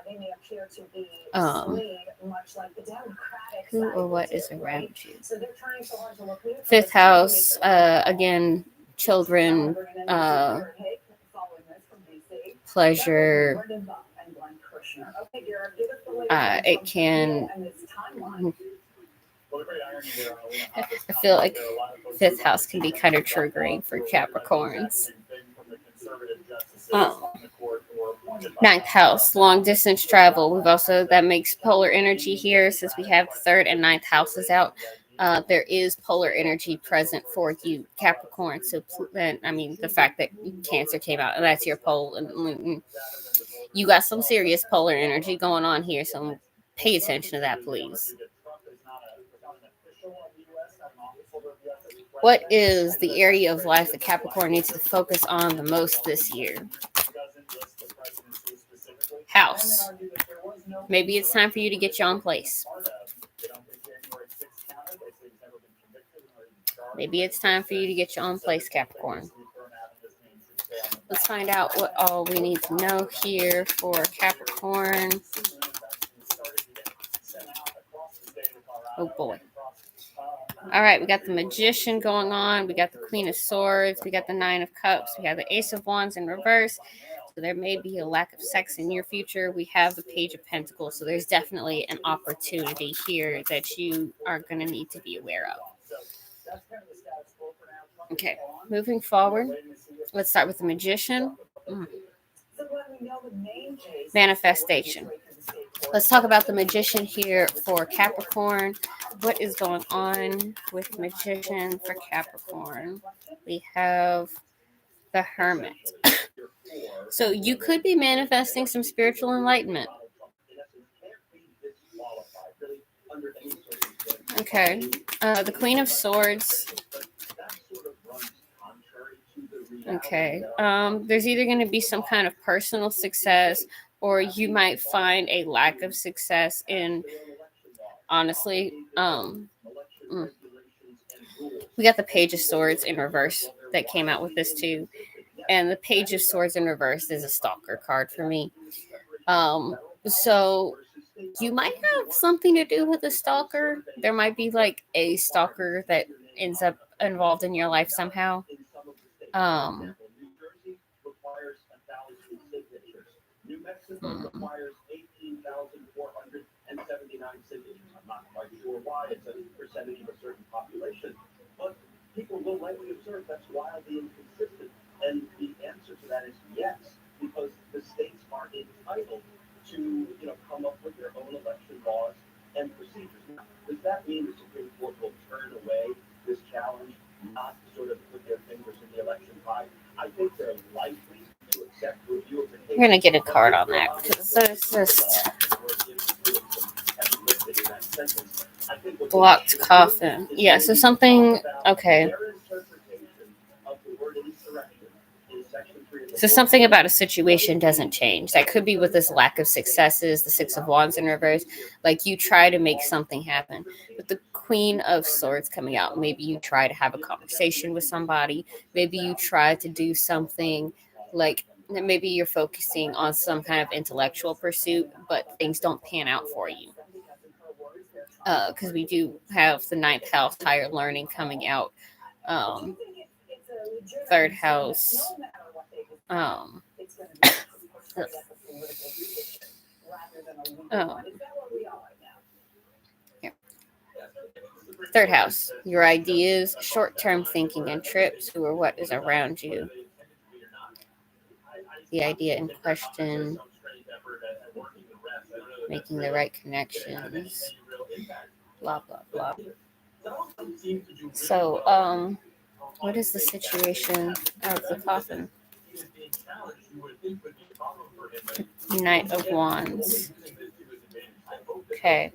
Who or what is around you? Fifth house, again, children, pleasure. It can. I feel like fifth house can be kind of triggering for Capricorns. Ninth house, long distance travel. That makes polar energy here since we have the third and ninth houses out. There is polar energy present for you, Capricorn. So, the fact that Cancer came out, and that's your pole, and you got some serious polar energy going on here. So, pay attention to that, please. What is the area of life that Capricorn needs to focus on the most this year? House. Maybe it's time for you to get your own place. Maybe it's time for you to get your own place, Capricorn. Let's find out what all we need to know here for Capricorn. Oh boy. All right, we got the Magician going on. We got the Queen of Swords. We got the Nine of Cups. We have the Ace of Wands in reverse. So there may be a lack of sex in your future. We have the Page of Pentacles. So there's definitely an opportunity here that you are going to need to be aware of. Okay, moving forward. Let's start with the Magician. Manifestation. Let's talk about the Magician here for Capricorn. What is going on with Magician for Capricorn? We have the Hermit. So you could be manifesting some spiritual enlightenment. Okay. The Queen of Swords. Okay. There's either going to be some kind of personal success, or you might find a lack of success in, honestly, we got the Page of Swords in reverse that came out with this too. And the Page of Swords in reverse is a stalker card for me. So you might have something to do with a stalker. There might be like a stalker that ends up involved in your life somehow. New Mexico requires 18,479 signatures. I'm not quite sure why it's a percentage of a certain population, but people will likely observe that's wildly inconsistent. And the answer to that is yes, because the states are entitled to, come up with their own election laws and procedures. Now, does that mean the Supreme Court will turn away this challenge, not sort of put their fingers in the election pie? I think they're likely to accept review of the case. We're going to get a card on that because there's just blocked coffin. Yeah, so something, okay. So something about a situation doesn't change. That could be with this lack of successes, the Six of Wands in reverse. Like you try to make something happen. With the Queen of Swords coming out, maybe you try to have a conversation with somebody. Maybe you try to do something like maybe you're focusing on some kind of intellectual pursuit, but things don't pan out for you. Because we do have the 9th house, higher learning coming out. 3rd house. Here. 3rd house, your ideas, short-term thinking, and trips, who or what is around you. The idea in question, making the right connections, blah, blah, blah. So, what is the situation of the coffin? Knight of Wands. Okay.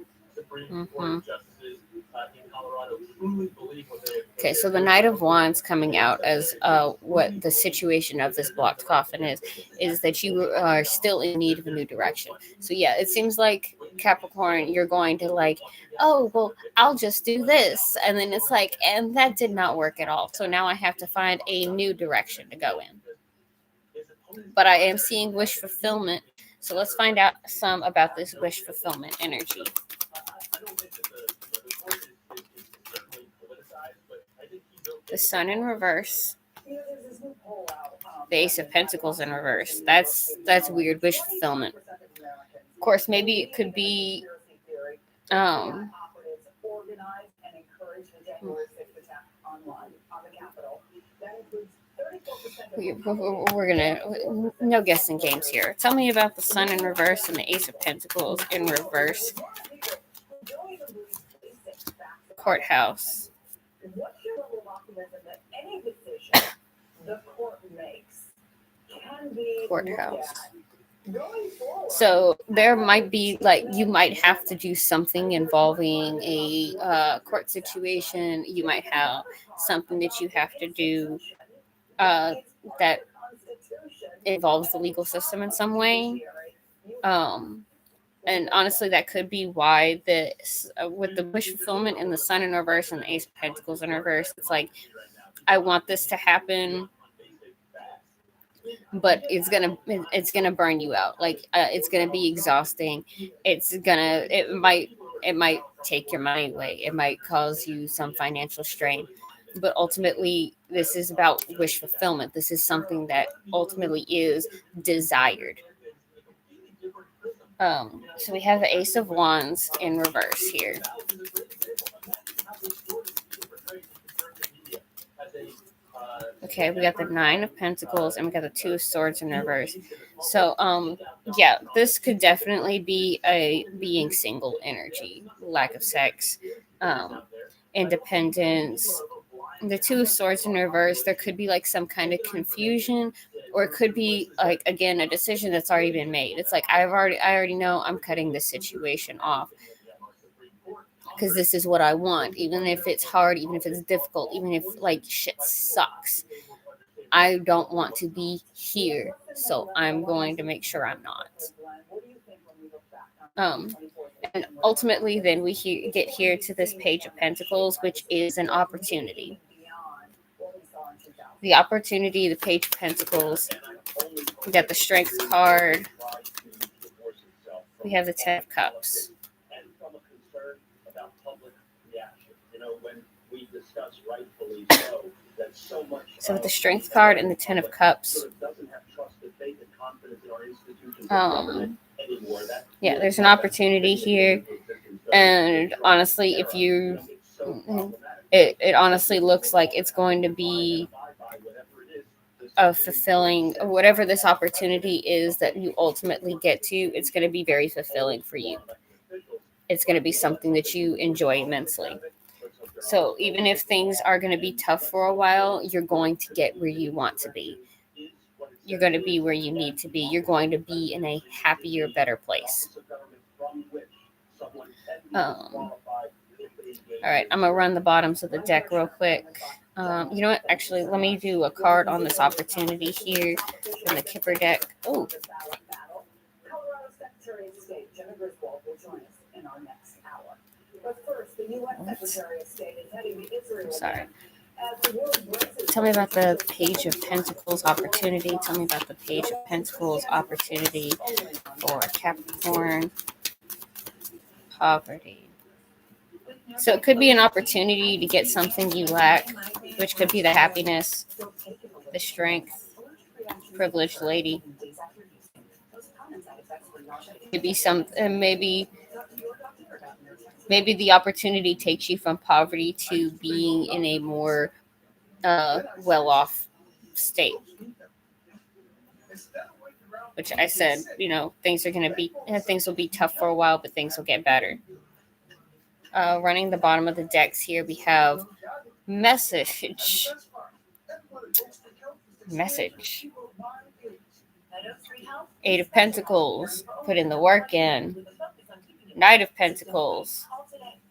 Okay, so the Knight of Wands coming out as what the situation of this blocked coffin is that you are still in need of a new direction. So yeah, it seems like Capricorn, you're going to like, oh, well, I'll just do this. And then it's like, and that did not work at all. So now I have to find a new direction to go in. But I am seeing wish fulfillment. So let's find out some about this wish fulfillment energy. The Sun in reverse. The Ace of Pentacles in reverse. That's weird. Wish fulfillment. Of course, maybe it could be we're gonna no guessing games here. Tell me about the Sun in reverse and the Ace of Pentacles in reverse. Courthouse. Courthouse. So there might be like you might have to do something involving a court situation. You might have something that you have to do that involves the legal system in some way. And honestly, that could be why this with the wish fulfillment and the sun in reverse and the ace of pentacles in reverse, it's like, I want this to happen, but it's gonna burn you out. Like, it's gonna be exhausting. It might take your money away. It might cause you some financial strain. But ultimately, this is about wish fulfillment. This is something that ultimately is desired. So we have the Ace of Wands in reverse here. Okay, we got the Nine of Pentacles and we got the Two of Swords in reverse. So, yeah, this could definitely be a being single energy, lack of sex, independence. The Two of Swords in reverse, there could be like some kind of confusion, or it could be like, again, a decision that's already been made. It's like, I already know I'm cutting this situation off because this is what I want, even if it's hard, even if it's difficult, even if like shit sucks. I don't want to be here, so I'm going to make sure I'm not. And ultimately, then we get here to this Page of Pentacles, which is an opportunity. The opportunity, the Page of Pentacles. We got the Strength card. We have the Ten of Cups. So with the Strength card and the Ten of Cups, yeah, there's an opportunity here. And honestly, if you, it honestly looks like it's going to be a fulfilling, whatever this opportunity is that you ultimately get to, it's going to be very fulfilling for you. It's going to be something that you enjoy immensely. So even if things are going to be tough for a while, you're going to get where you want to be. You're going to be where you need to be. You're going to be in a happier, better place. All right, I'm going to run the bottoms of the deck real quick. You know what? Actually, let me do a card on this opportunity here from the Kipper deck. Oh. Sorry. Tell me about the Page of Pentacles opportunity. Tell me about the Page of Pentacles opportunity for Capricorn. Poverty. So it could be an opportunity to get something you lack, which could be the happiness, the strength, privileged lady. Maybe maybe the opportunity takes you from poverty to being in a more well-off state. Which I said, things will be tough for a while, but things will get better. Running the bottom of the decks here, we have message. Eight of Pentacles, put in the work in. Knight of Pentacles,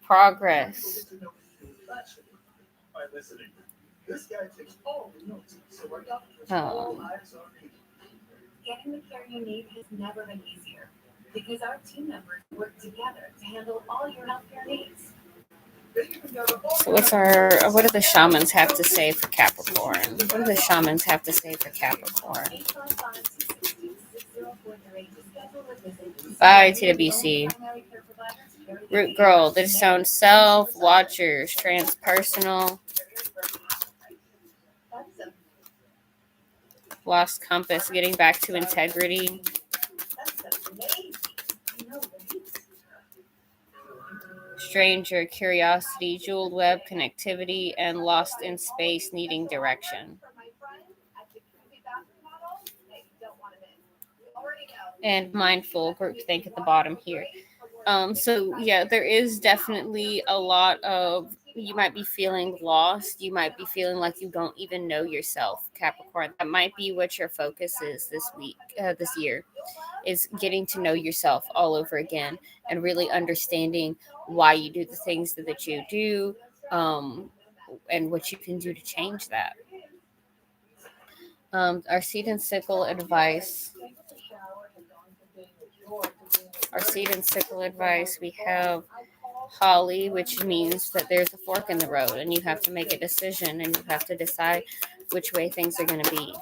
progress. Getting the care you need has never been easier because our team members work together to handle all your healthcare needs. So what do the shamans have to say for Capricorn? What do the shamans have to say for Capricorn? Bye, TWC. Root Girl, the Stone Self, Watchers, Transpersonal. Lost Compass, getting back to integrity. Stranger, Curiosity, Jeweled Web, Connectivity, and Lost in Space, needing direction. And Mindful, groupthink at the bottom here. So yeah, there is definitely a lot of, you might be feeling lost. You might be feeling like you don't even know yourself, Capricorn. That might be what your focus is this year, is getting to know yourself all over again and really understanding why you do the things that you do, and what you can do to change that. Our seed and sickle advice. our seed and sickle advice, we have Holly, which means that there's a fork in the road and you have to make a decision and you have to decide which way things are going to be.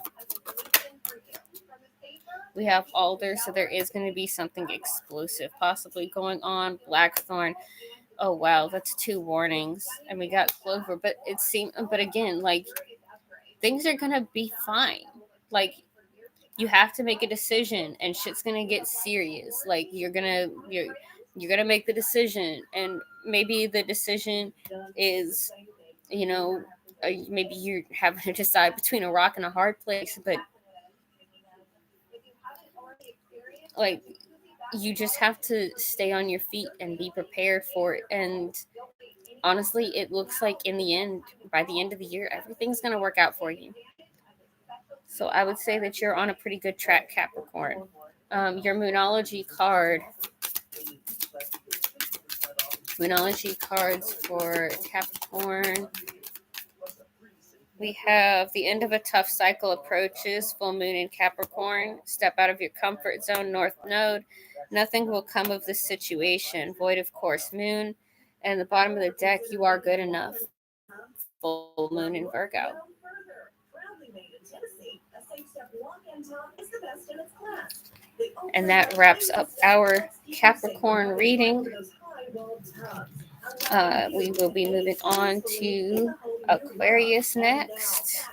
We have Alder, so there is going to be something explosive possibly going on. Blackthorn. Oh wow, that's 2 warnings. And we got Clover, but again, like, things are going to be fine. Like, you have to make a decision and shit's going to get serious. Like, you're going to make the decision, and maybe the decision is, maybe you're having to decide between a rock and a hard place, but like, you just have to stay on your feet and be prepared for it. And honestly, it looks like by the end of the year, everything's going to work out for you. So I would say that you're on a pretty good track, Capricorn. Your Moonology cards for Capricorn. We have the end of a tough cycle approaches, full moon in Capricorn. Step out of your comfort zone, North Node. Nothing will come of this situation. Void of course, moon. And the bottom of the deck, you are good enough. Full moon in Virgo. And that wraps up our Capricorn reading. We will be moving on to Aquarius next.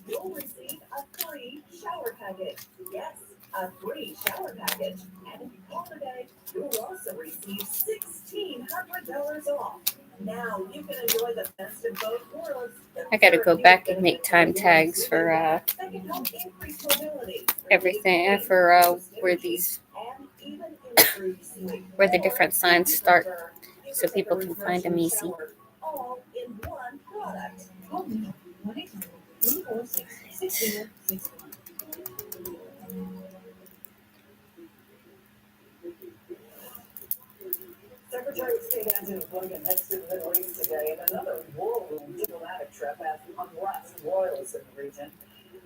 You'll receive a free shower package. Yes, a free shower package. And if you call today, you'll also receive $1,600 off. Now you can enjoy the best of both worlds. I gotta go back and make time tags for everything, for where the different signs start, so people can find them easy. All in one product. Secretary of State Antony Blinken heads to the Middle East today in another whirlwind diplomatic trip as unrest roils in the region.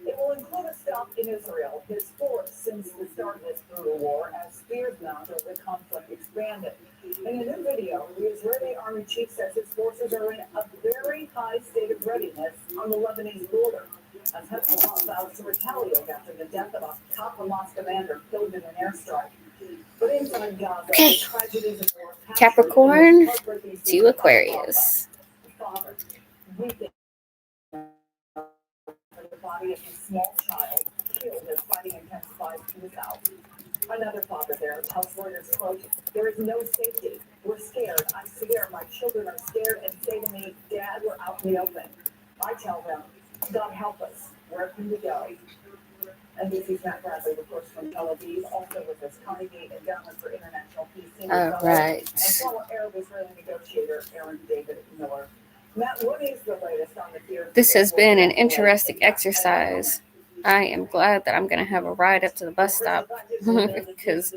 It will include a stop in Israel, his fourth since the start of this brutal war, as fears mount over the conflict expanded. In a new video, the Israeli army chief says his forces are in a very high state of readiness on the Lebanese border, as Hezbollah vows to retaliate after the death of a top Hamas commander killed in an airstrike. But inside Gaza, Okay. the tragedies of war have Capricorn to Aquarius. Father, weeping for the body of his small child killed as fighting intensifies to the south. Another father there tells lawyers, quote, "There is no safety. We're scared. I'm scared. My children are scared and say to me, Dad, we're out in the open. I tell them, God help us. Where can we go?" NBC's Matt Bradley reports from Tel Aviv, also with this Carnegie Endowment for International Peace. All right. And former Arab-Israeli negotiator Aaron David Miller. Matt, what is the latest on the fear? This has been an interesting exercise. I am glad that I'm going to have a ride up to the bus stop because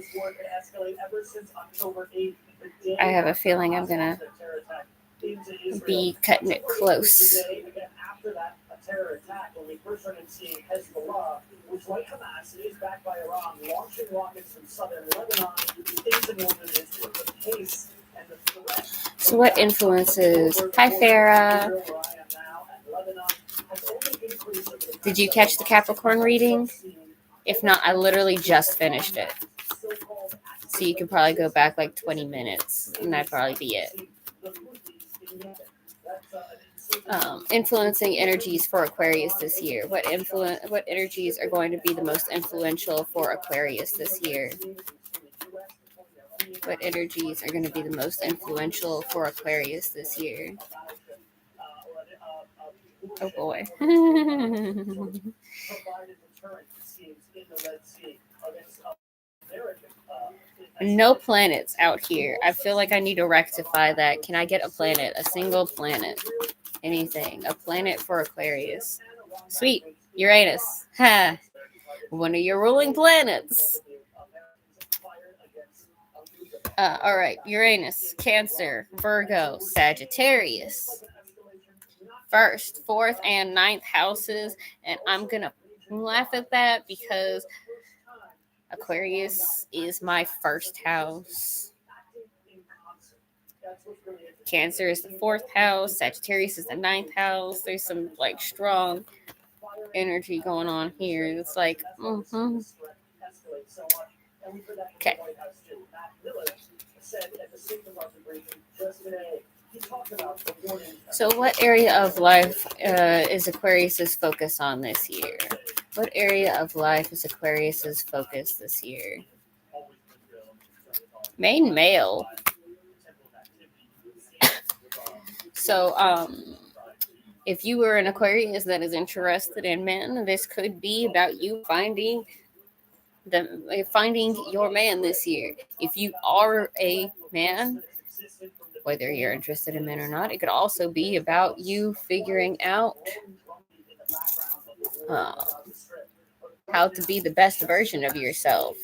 I have a feeling I'm going to be cutting it close. After that terror attack, when we first started seeing Hezbollah, which, like Hamas, is backed by Iran, launching rockets from southern Lebanon, things in northern Israel, the pace and the threat. So what influences? Hi, Farah. Did you catch the Capricorn reading? If not, I literally just finished it. So you could probably go back like 20 minutes, and that'd probably be it. Influencing energies for Aquarius this year. What energies are going to be the most influential for Aquarius this year? What energies are going to be the most influential for Aquarius this year? Oh boy. No planets out here. I feel like I need to rectify that. Can I get a planet? A single planet? Anything. A planet for Aquarius. Sweet. Uranus. Ha. One of your ruling planets. All right. Uranus, Cancer, Virgo, Sagittarius. first, fourth, and ninth houses. And I'm going to laugh at that because Aquarius is my first house. Cancer is the fourth house. Sagittarius is the ninth house. There's some like strong energy going on here. It's like, Okay. So what area of life is Aquarius's focus on this year? What area of life is Aquarius's focus this year? Main male. So, if you were an Aquarius that is interested in men, this could be about you finding your man this year. If you are a man, whether you're interested in men or not, it could also be about you figuring out how to be the best version of yourself.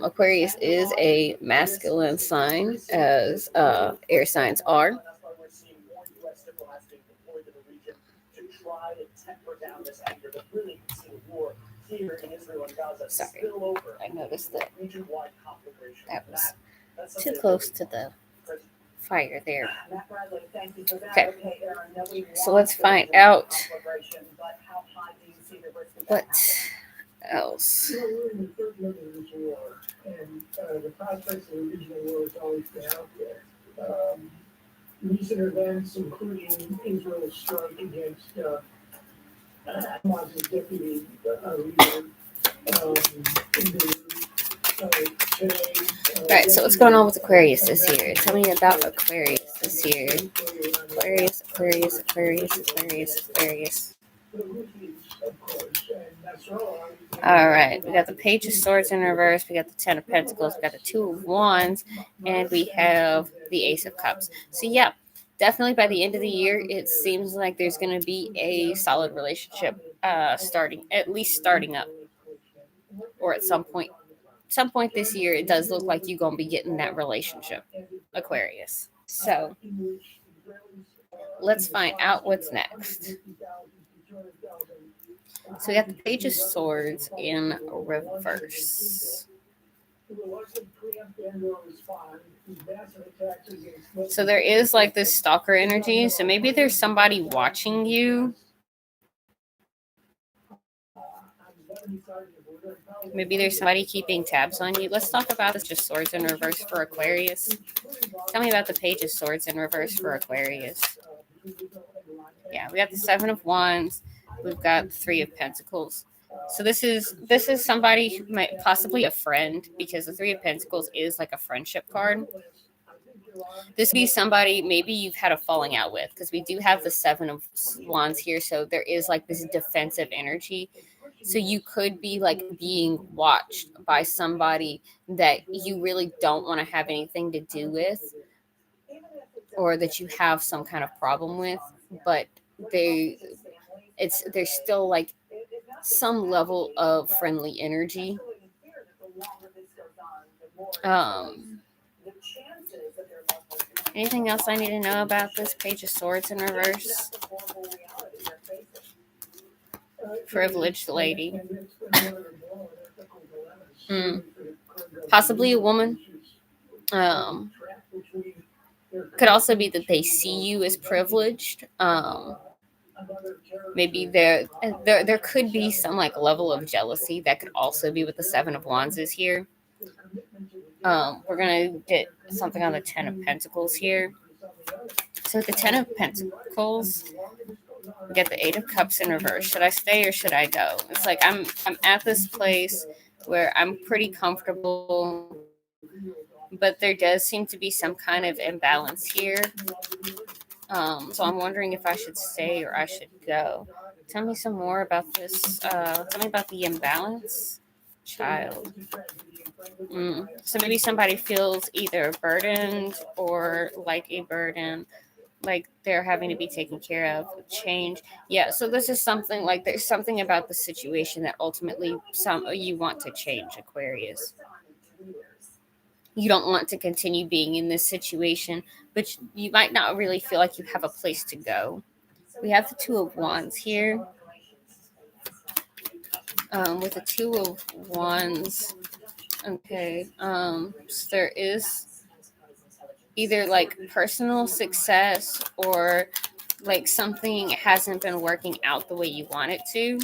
Aquarius is a masculine sign, as air signs are. Sorry, I noticed that was too close to the fire there. Okay, so let's find out what else. We're in the third limit of this war, and the prospects of a regional war has always been out there. Recent events, including Israel's strike against Hamas's deputy leader, today. All right, so what's going on with Aquarius this year? Tell me about Aquarius this year. Aquarius. All right, we got the Page of Swords in reverse, we got the Ten of Pentacles, we got the Two of Wands, and we have the Ace of Cups. So yeah, definitely by the end of the year, it seems like there's going to be a solid relationship starting up, or at some point this year, it does look like you're going to be getting that relationship, Aquarius. So let's find out what's next. So we got the Page of Swords in reverse. So there is like this stalker energy. So maybe there's somebody watching you. Maybe there's somebody keeping tabs on you. Let's talk about this Page of Swords in reverse for Aquarius. Tell me about the Page of Swords in reverse for Aquarius. Yeah, we got the Seven of Wands. We've got the Three of Pentacles. So this is somebody who might possibly a friend, because the Three of Pentacles is like a friendship card. This would be somebody maybe you've had a falling out with, because we do have the Seven of Wands here. So there is like this defensive energy. So you could be like being watched by somebody that you really don't want to have anything to do with, or that you have some kind of problem with, but there's still like some level of friendly energy. Anything else I need to know about this Page of Swords in reverse? Privileged lady. Possibly a woman. Could also be that they see you as privileged. Maybe there could be some like level of jealousy that could also be what the Seven of Wands is here. We're gonna get something on the Ten of Pentacles here. So with the Ten of Pentacles, we get the Eight of Cups in reverse. Should I stay or should I go? It's like I'm at this place where I'm pretty comfortable, but there does seem to be some kind of imbalance here. So I'm wondering if I should stay or I should go. Tell me some more about this. Tell me about the imbalance. Child. So maybe somebody feels either burdened or like a burden, like they're having to be taken care of, change. Yeah, so this is something like there's something about the situation that ultimately you want to change, Aquarius. you don't want to continue being in this situation, but you might not really feel like you have a place to go. We have the Two of Wands here. With the Two of Wands, okay, so there is either like personal success or like something hasn't been working out the way you want it to.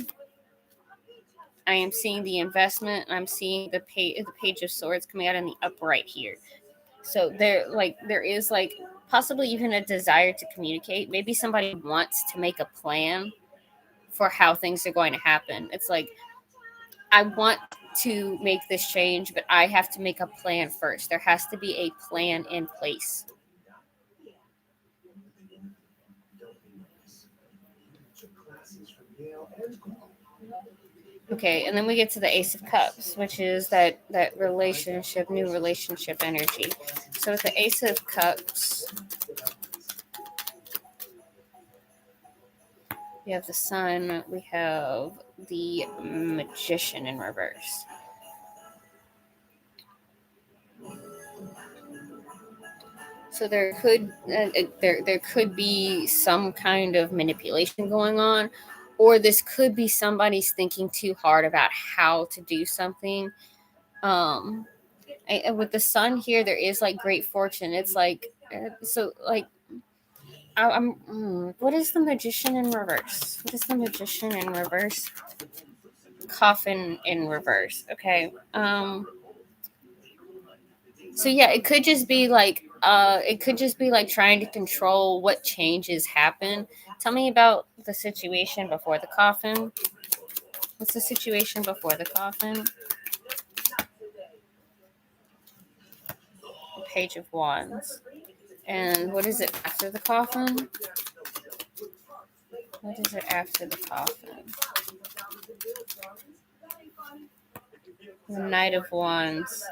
I am seeing the investment. I'm seeing the Page of Swords coming out in the upright here. So there is like possibly even a desire to communicate. Maybe somebody wants to make a plan for how things are going to happen. It's like, I want to make this change, but I have to make a plan first. There has to be a plan in place. Okay, and then we get to the Ace of Cups, which is that relationship, new relationship energy. So with the Ace of Cups, we have the Sun, we have the Magician in reverse. So there could be some kind of manipulation going on, or this could be somebody's thinking too hard about how to do something. With the Sun here, there is like great fortune. It's like what is the Magician in reverse? What is the Magician in reverse? Coffin in reverse. Okay. So yeah, it could just be like trying to control what changes happen. Tell me about the situation before the coffin. What's the situation before the coffin? Page of Wands. And what is it after the coffin? What is it after the coffin? The Knight of Wands.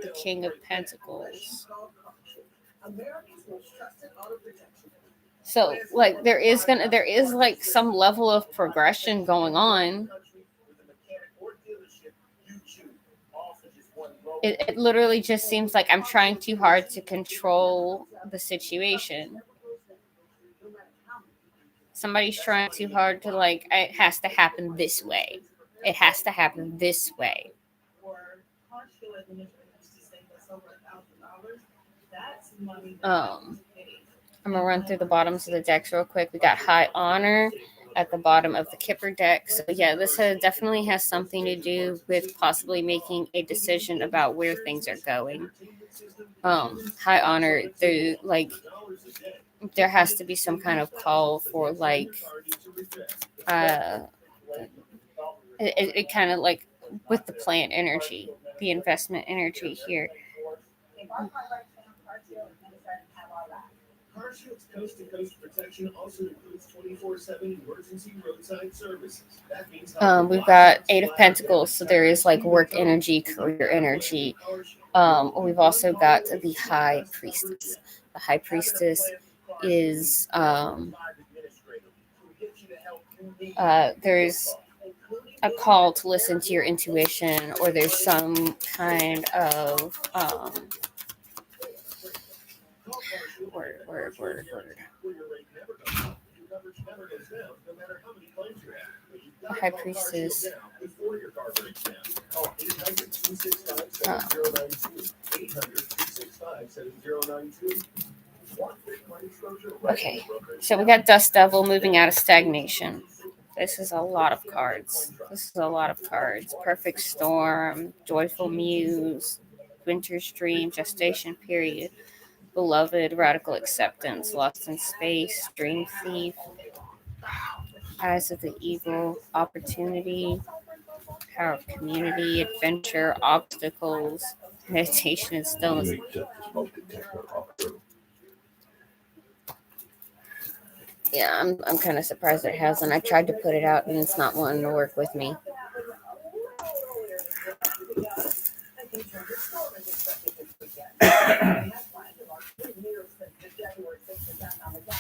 The King of Pentacles. So like there is like some level of progression going on. It literally just seems like I'm trying too hard to control the situation. Somebody's trying too hard to like, it has to happen this way. It has to happen this way. I'm gonna run through the bottoms of the decks real quick. We got High Honor at the bottom of the Kipper deck. So yeah, this definitely has something to do with possibly making a decision about where things are going. High Honor, there has to be some kind of call for like it kind of like with the plant energy, the investment energy here. CashApp's coast-to-coast protection also includes 24/7 emergency roadside services. That means we've got Eight of Pentacles, so there is like work energy, career energy. We've also got the High Priestess. The High Priestess is there's a call to listen to your intuition, or there's some kind of word. The High Priestess. Okay, so we got Dust Devil moving out of stagnation. This is a lot of cards. Perfect Storm, Joyful Muse, Winter's Dream, Gestation Period, Beloved, Radical Acceptance, Lost in Space, Dream Thief, Eyes of the Eagle, Opportunity, Power of Community, Adventure, Obstacles, Meditation and Stillness. Yeah, I'm kind of surprised it hasn't. I tried to put it out and it's not wanting to work with me.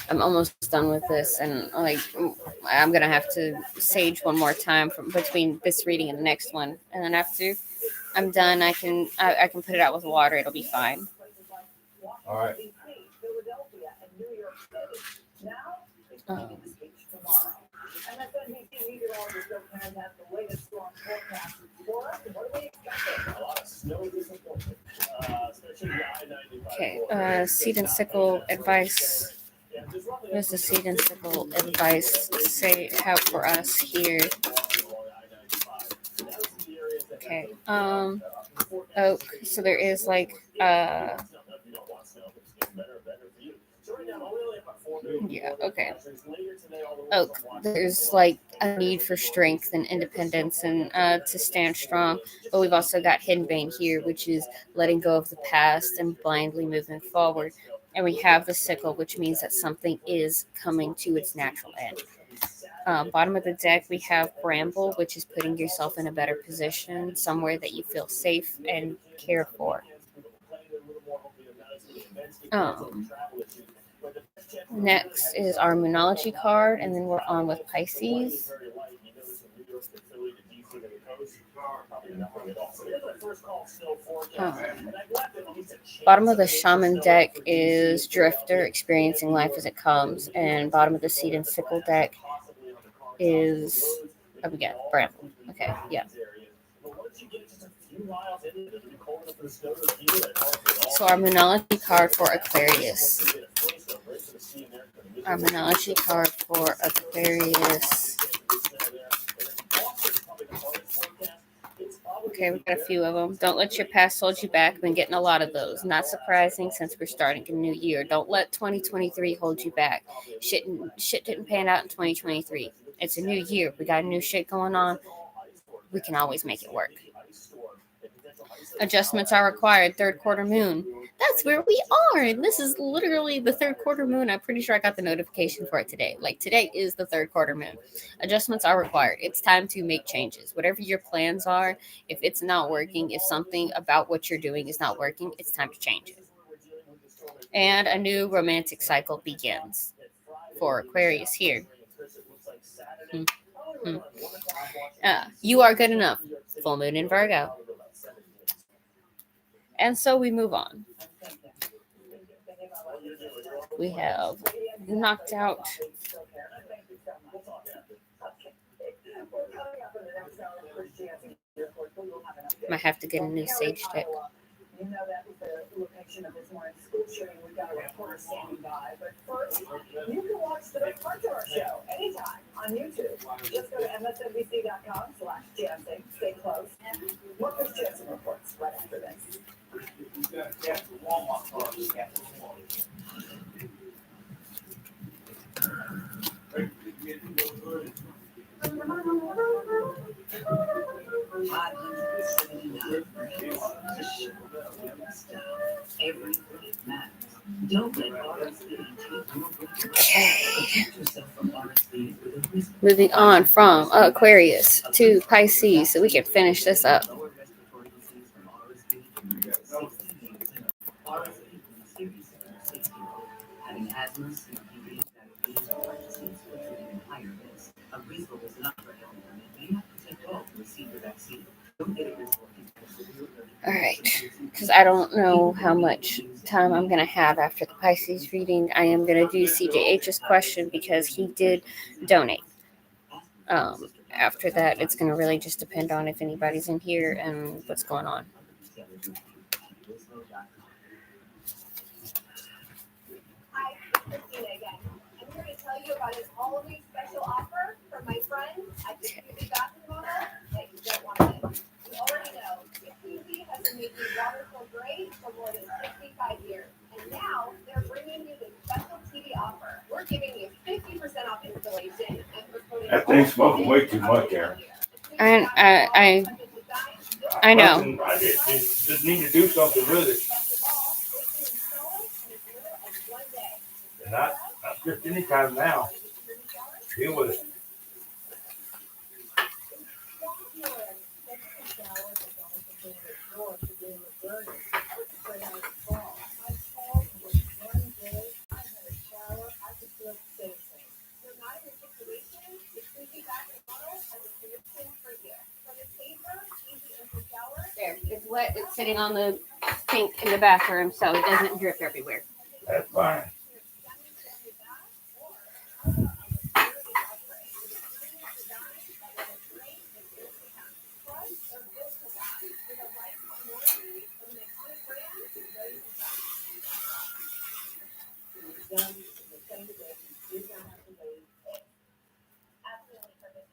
I'm almost done with this, and like I'm gonna have to sage one more time from between this reading and the next one, and then after I'm done. I can put it out with water. It'll be fine. All right. Um, MSNBC meteorologist Joe Karen has the latest storm forecast for us. And what are we expecting? A lot of snow disappointment, especially the I-95. okay. Seed and sickle advice. What does the seed and sickle advice have for us here? Okay. Oak. So there is like yeah, okay. Oak. There's like a need for strength and independence and to stand strong. But we've also got hidden vein here, which is letting go of the past and blindly moving forward. And we have the sickle, which means that something is coming to its natural end. Bottom of the deck, we have bramble, which is putting yourself in a better position, somewhere that you feel safe and cared for. Next is our Moonology card, and then we're on with Pisces. Bottom of the Shaman deck is Drifter, experiencing life as it comes, and bottom of the Seed and Sickle deck is we got Bramble. Okay, yeah. So our Moonology card for Aquarius. Our Moonology card for Aquarius. Okay, we got a few of them. Don't let your past hold you back. I've been getting a lot of those. Not surprising since we're starting a new year. Don't let 2023 hold you back. Shit didn't pan out in 2023. It's a new year. We got new shit going on. We can always make it work. Adjustments are required. Third quarter moon. That's where we are. And this is literally the third quarter moon. I'm pretty sure I got the notification for it today. Like, today is the third quarter moon. Adjustments are required. It's time to make changes. Whatever your plans are, if it's not working, if something about what you're doing is not working, it's time to change it. And a new romantic cycle begins for Aquarius here. You are good enough. Full moon in Virgo. And so we move on. We have knocked out. Might have to get a new sage deck. You know that was the location of this morning's school shooting. We've got a reporter standing by. But first, you can watch the next part of our show anytime on YouTube. Just go to msnbc.com/Jansen. Stay close. And more Chris Jansen reports right after this. Okay. Moving on from Aquarius to Pisces, so we can finish this up. All right, because I don't know how much time I'm going to have after the Pisces reading. I am going to do CJH's question because he did donate. After that, it's going to really just depend on if anybody's in here and what's going on. Hi, Christina again. I'm here to tell you about an Halloween special offer from my friend at the Beauty Bathroom Model that you don't want to miss. You already know, Beauty has been making water feel great for more than 65 years. And now they're bringing you this special TV offer. We're giving you 50% off installation and for coding. That thing's smoking way too much, Aaron. I know. I just need to do something with it. And not just any time now. Deal with it. There. wet. It's sitting on the sink in the bathroom, so it doesn't drip everywhere. That's fine. Absolutely perfect.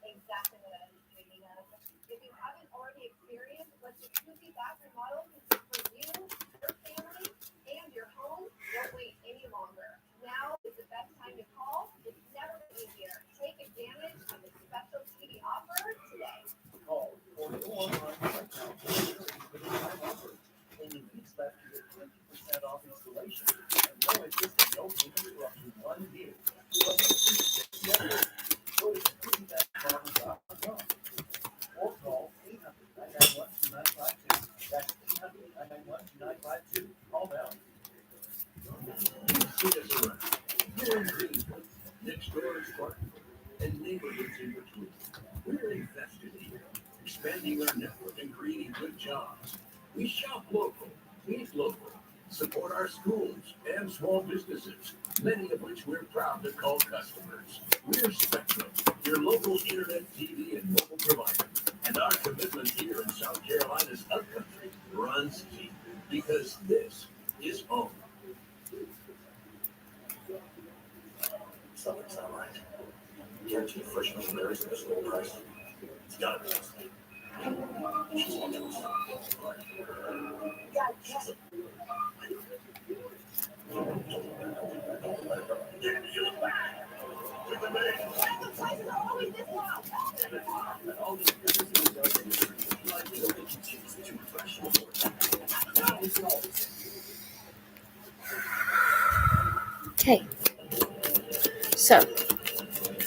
Exactly what I was thinking of. If you haven't already experienced what the Tuesday bath remodel can do for you, your family, and your home, don't wait any longer. Now is the best time to call. It's never been easier. Take advantage of the special TV offer today. Call or go online right now. Only weeks left to get 20% off installation. And no interest and no payment for up to 1 year. Go to CashApp.com or call 800-991-2952. That's 800-991-2952. Call now. See us around. Here in Greenwood, next door is Spartanburg, and neighborhoods in between. We're invested here, expanding our network and creating good jobs. We shop local, eat local, support our schools and small businesses, many of which we're proud to call customers. We're Spectrum, your local internet, TV, and mobile provider. And our commitment here in South Carolina's upcountry runs deep, because this is home. Something's not right. Guaranteed fresh milk and berries at this low price. It's gotta be this thing. She's on to us. Okay. So,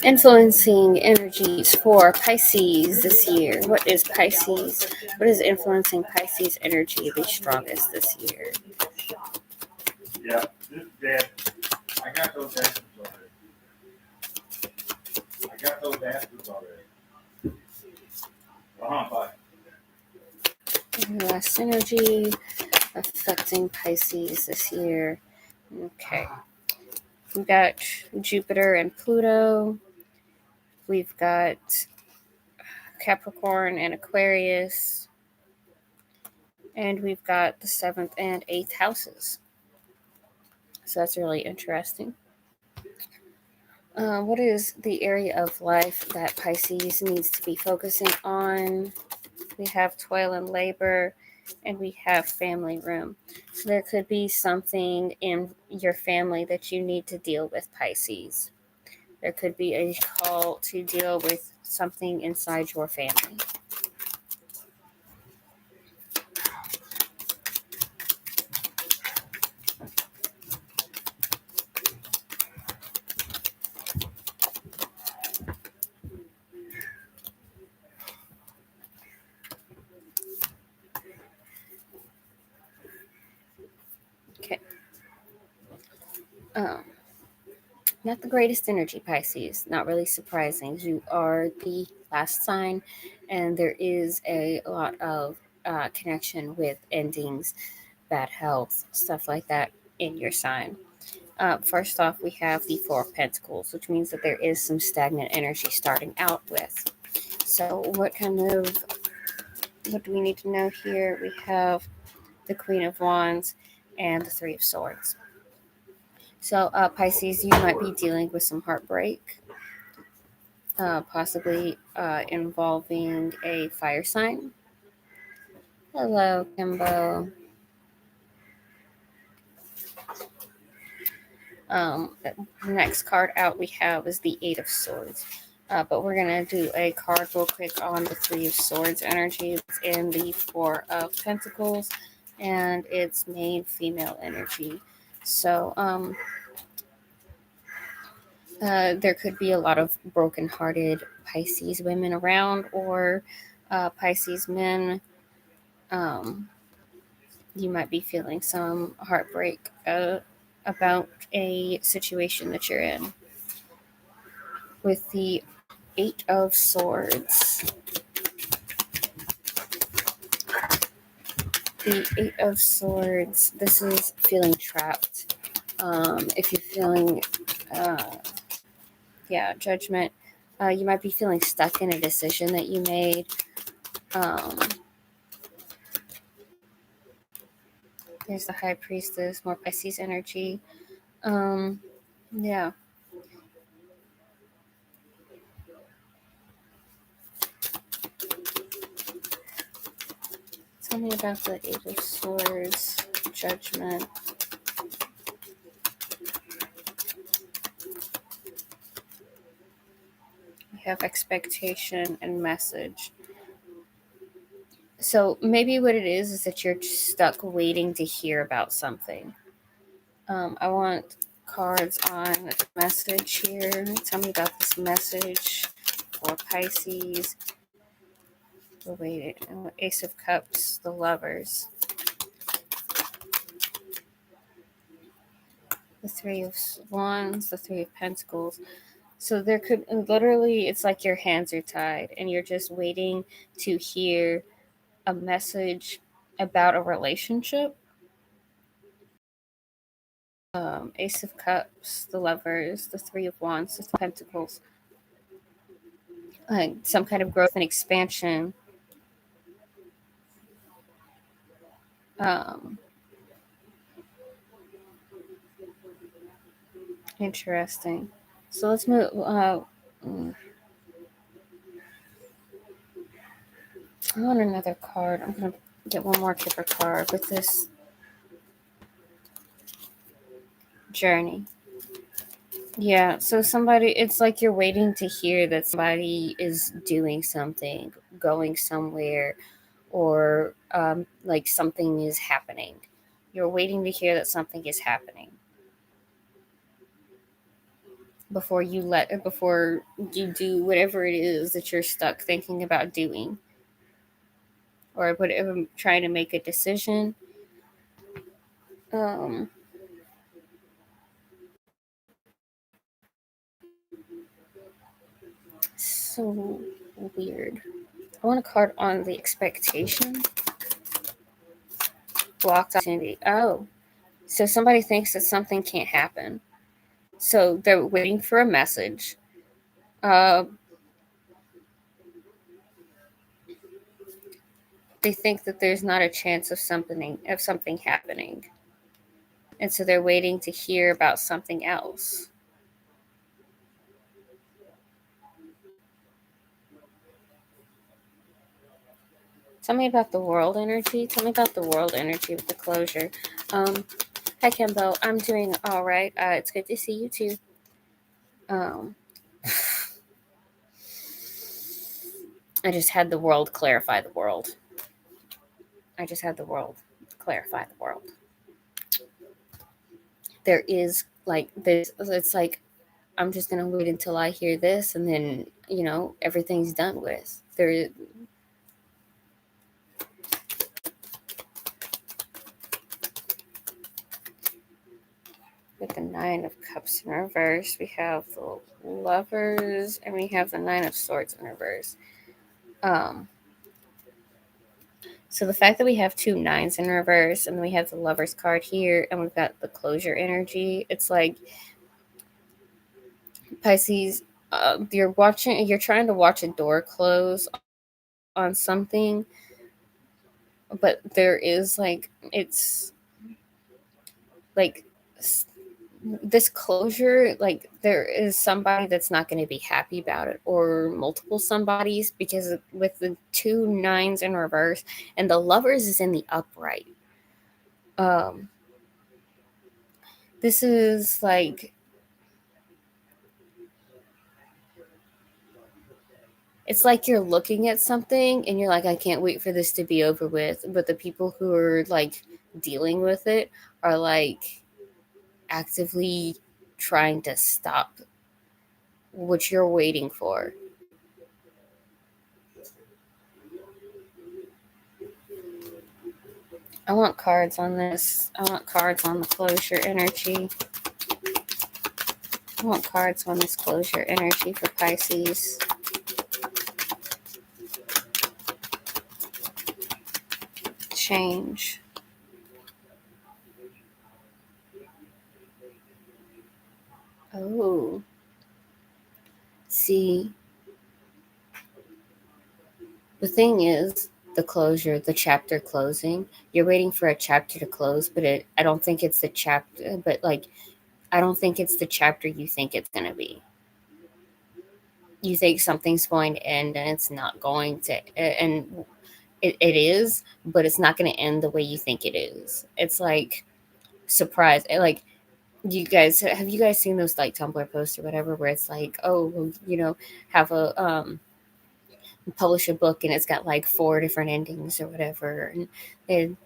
influencing energies for Pisces this year. What is Pisces? What is influencing Pisces energy the strongest this year? Yeah, this is dead. I got those answers already. Bye. Last energy affecting Pisces this year. Okay. We've got Jupiter and Pluto. We've got Capricorn and Aquarius. And we've got the 7th and 8th houses. So that's really interesting. What is the area of life that Pisces needs to be focusing on? We have toil and labor, and we have family room. So there could be something in your family that you need to deal with, Pisces. There could be a call to deal with something inside your family. Okay. Not the greatest energy, Pisces. Not really surprising. You are the last sign, and there is a lot of connection with endings, bad health, stuff like that in your sign. First off, we have the Four of Pentacles, which means that there is some stagnant energy starting out with. So what do we need to know here? We have the Queen of Wands and the Three of Swords. So Pisces, you might be dealing with some heartbreak, possibly involving a fire sign. Hello, Kimbo. The next card out we have is the Eight of Swords. But we're going to do a card real quick on the Three of Swords energy. It's in the Four of Pentacles, and it's main female energy. So there could be a lot of broken-hearted Pisces women around, or Pisces men. You might be feeling some heartbreak about a situation that you're in. With the Eight of Swords, The 8 of Swords, this is feeling trapped. If you're feeling, judgment, you might be feeling stuck in a decision that you made. There's the High Priestess, more Pisces energy. Yeah. Tell me about the 8 of Swords, judgment. We have expectation and message. So maybe what it is that you're stuck waiting to hear about something. I want cards on the message here. Tell me about this message for Pisces. Wait, Ace of Cups, the Lovers. The Three of Wands, the Three of Pentacles. So there could literally, it's like your hands are tied and you're just waiting to hear a message about a relationship. Ace of Cups, the Lovers, the Three of Wands, the Pentacles. Some kind of growth and expansion. Interesting. So let's move. I want another card. I'm going to get one more Kipper card with this journey. Yeah, so somebody, it's like you're waiting to hear that somebody is doing something, going somewhere, or like something is happening. You're waiting to hear that something is happening before you do whatever it is that you're stuck thinking about doing, or whatever, trying to make a decision. So weird. I want a card on the expectation. Blocked opportunity. Oh, so somebody thinks that something can't happen. So they're waiting for a message. They think that there's not a chance of something happening. And so they're waiting to hear about something else. Tell me about the world energy. Tell me about the world energy with the closure. Hi, Kimbo. I'm doing all right. It's good to see you too. I just had the world clarify the world. There is like this. It's like I'm just gonna wait until I hear this, and then everything's done with. With the 9 of Cups in reverse, we have the Lovers, and we have the 9 of Swords in reverse. So the fact that we have 2 9s in reverse, and we have the Lovers card here, and we've got the closure energy, it's like Pisces, you're trying to watch a door close on something, but there is it's like this closure, like there is somebody that's not going to be happy about it, or multiple somebodies, because with the 2 9s in reverse and the Lovers is in the upright. This is like, it's like you're looking at something and you're like, I can't wait for this to be over with. But the people who are like dealing with it are like actively trying to stop what you're waiting for. I want cards on this. I want cards on the closure energy. I want cards on this closure energy for Pisces. change. Oh. See, the thing is, the closure, the chapter closing, you're waiting for a chapter to close, but I don't think it's the chapter, but like, I don't think it's the chapter you think it's going to be. You think something's going to end and it's not going to, and it is, but it's not going to end the way you think it is. It's like, surprise. Like, have you guys seen those like Tumblr posts or whatever where it's like, oh, well, have a, publish a book and it's got like 4 different endings or whatever, and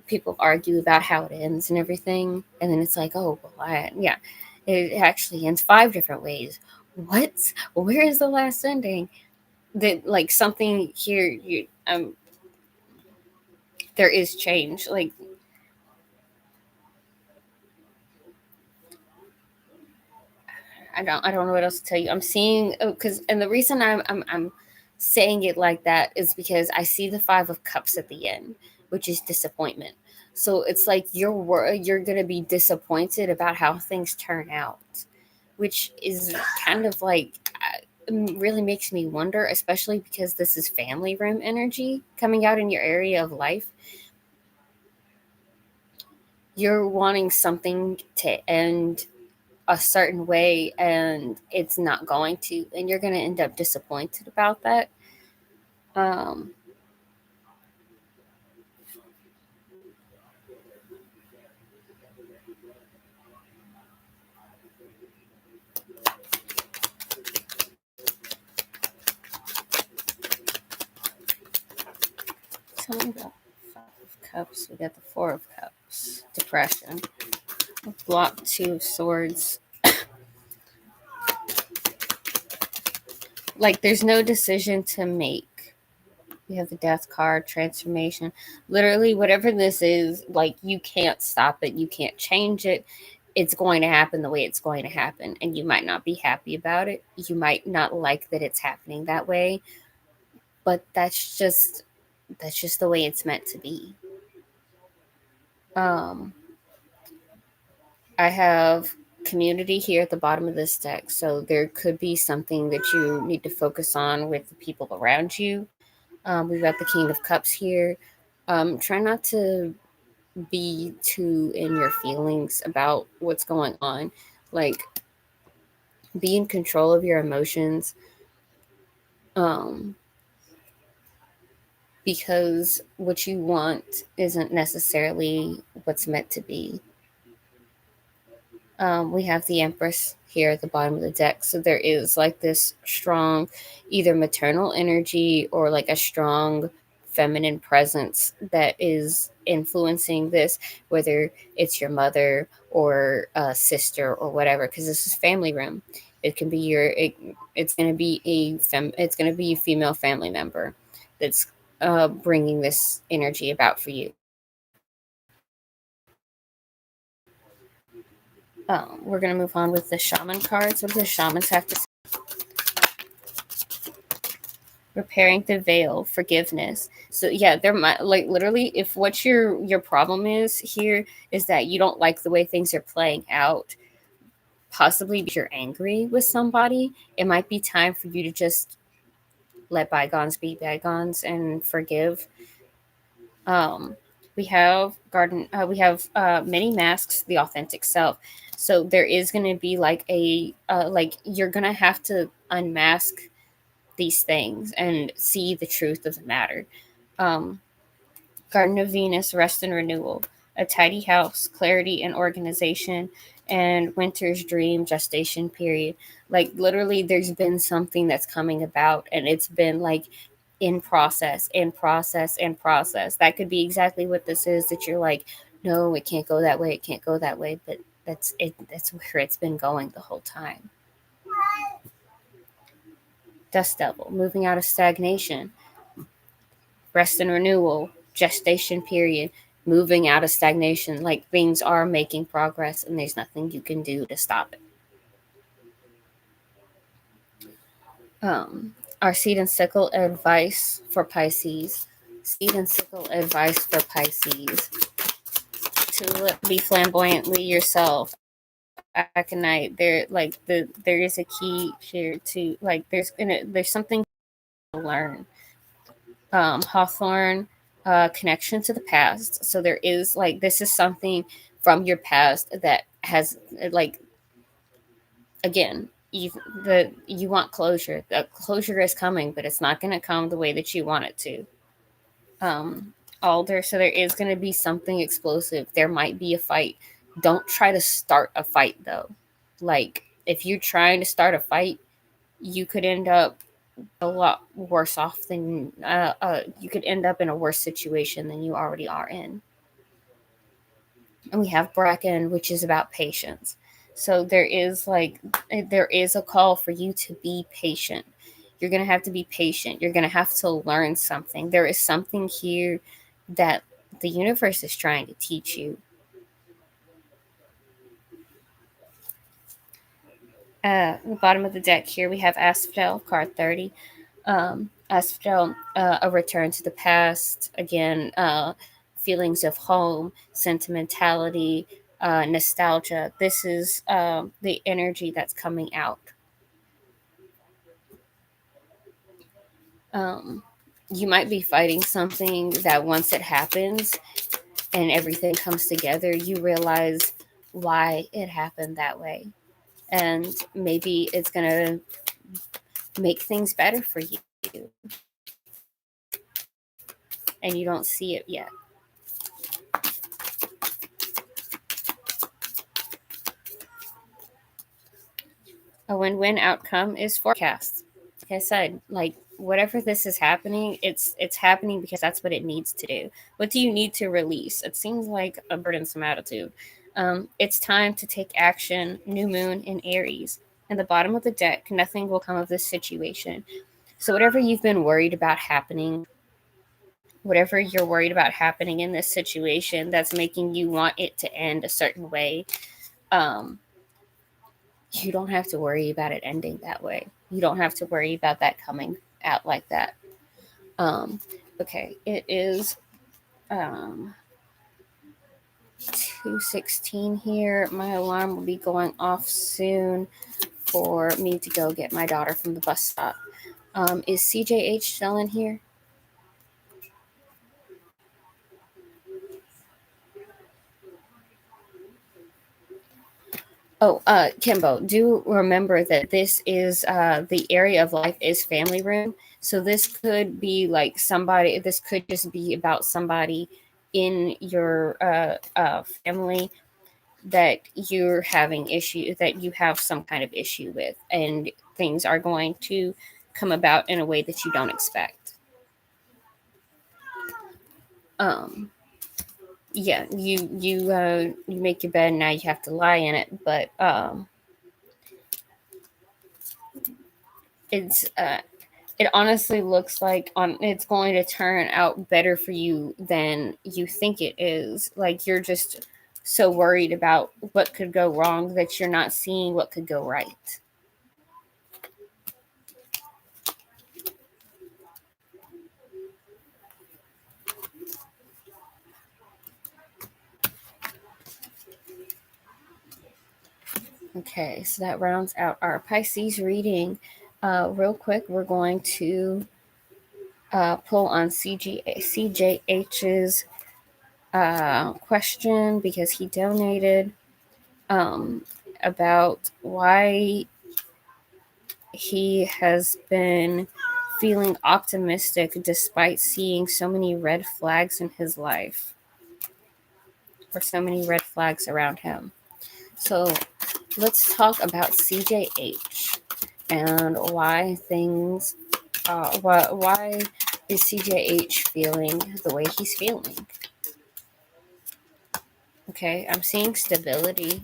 people argue about how it ends and everything, and then it's like, oh well, it actually ends 5 different ways. What? Where is the last ending? That like something here, there is change. Like, I don't know what else to tell you. I'm seeing, and the reason I'm saying it like that is because I see the 5 of Cups at the end, which is disappointment. So it's like you're gonna be disappointed about how things turn out, which is kind of like, really makes me wonder, especially because this is family room energy coming out in your area of life. You're wanting something to end a certain way and it's not going to, and you're going to end up disappointed about that. Tell me about 5 of Cups. We got the 4 of Cups, depression. Block 2 of Swords. Like, there's no decision to make. We have the Death card, transformation. Literally, whatever this is, like, you can't stop it. You can't change it. It's going to happen the way it's going to happen. And you might not be happy about it. You might not like that it's happening that way. But that's just the way it's meant to be. I have community here at the bottom of this deck. So there could be something that you need to focus on with the people around you. We've got the King of Cups here. Try not to be too in your feelings about what's going on. Like, be in control of your emotions. Because what you want isn't necessarily what's meant to be. We have the Empress here at the bottom of the deck. So there is like this strong, either maternal energy or like a strong feminine presence that is influencing this, whether it's your mother or a sister or whatever, because this is family room. It can be it's going to be a female family member that's bringing this energy about for you. We're going to move on with the shaman cards. What do the shamans have to say? Repairing the veil, forgiveness. So yeah, there might, like, literally, if what your problem is here is that you don't like the way things are playing out, possibly because you're angry with somebody, it might be time for you to just let bygones be bygones and forgive. We have many masks, the authentic self. So there is going to be like you're going to have to unmask these things and see the truth of the matter. Garden of Venus, rest and renewal. A tidy house, clarity and organization, and winter's dream, gestation period. Like, literally, there's been something that's coming about, and it's been like in process. That could be exactly what this is, that you're like, no, it can't go that way. But that's it. That's where it's been going the whole time. Dust Devil, moving out of stagnation. Rest and renewal, gestation period, moving out of stagnation. Like, things are making progress and there's nothing you can do to stop it. Our seed and sickle advice for Pisces. seed and sickle advice for Pisces. To be flamboyantly yourself. Aconite, there is a key here to there's something to learn. Hawthorne, connection to the past. So there is this is something from your past that has again, you want closure. The closure is coming, but it's not going to come the way that you want it to. Alder, so there is going to be something explosive. There might be a fight. Don't try to start a fight though. If you're trying to start a fight, you could end up a lot worse off than you could end up in a worse situation than you already are in. And we have Bracken, which is about patience. So there is a call for you to be patient. You're going to have to be patient. You're going to have to learn something. There is something here that the universe is trying to teach you. At the bottom of the deck here, we have Asphodel, card 30. Asphodel, a return to the past. Again, feelings of home, sentimentality, nostalgia. This is the energy that's coming out. You might be fighting something that once it happens and everything comes together, you realize why it happened that way. And maybe it's going to make things better for you. And you don't see it yet. A win-win outcome is forecast. Like I said, whatever this is happening, it's happening because that's what it needs to do. What do you need to release? It seems like a burdensome attitude. It's time to take action. New moon in Aries. In the bottom of the deck, nothing will come of this situation. So whatever you've been worried about happening, whatever you're worried about happening in this situation that's making you want it to end a certain way, you don't have to worry about it ending that way. You don't have to worry about that coming out like that. Okay, it is 2:16 here. My alarm will be going off soon for me to go get my daughter from the bus stop. Is CJH still in here? Oh, Kimbo, do remember that this is the area of life is family room. So this could be somebody, this could just be about somebody in your family that you're having issue, that you have some kind of issue with, and things are going to come about in a way that you don't expect. Yeah, you make your bed, now you have to lie in it, but it honestly looks like it's going to turn out better for you than you think it is. You're just so worried about what could go wrong that you're not seeing what could go right. Okay, so that rounds out our Pisces reading. Real quick, we're going to pull on CJH's question because he donated about why he has been feeling optimistic despite seeing so many red flags in his life, or so many red flags around him. So let's talk about CJH and why things, why is CJH feeling the way he's feeling? Okay, I'm seeing stability,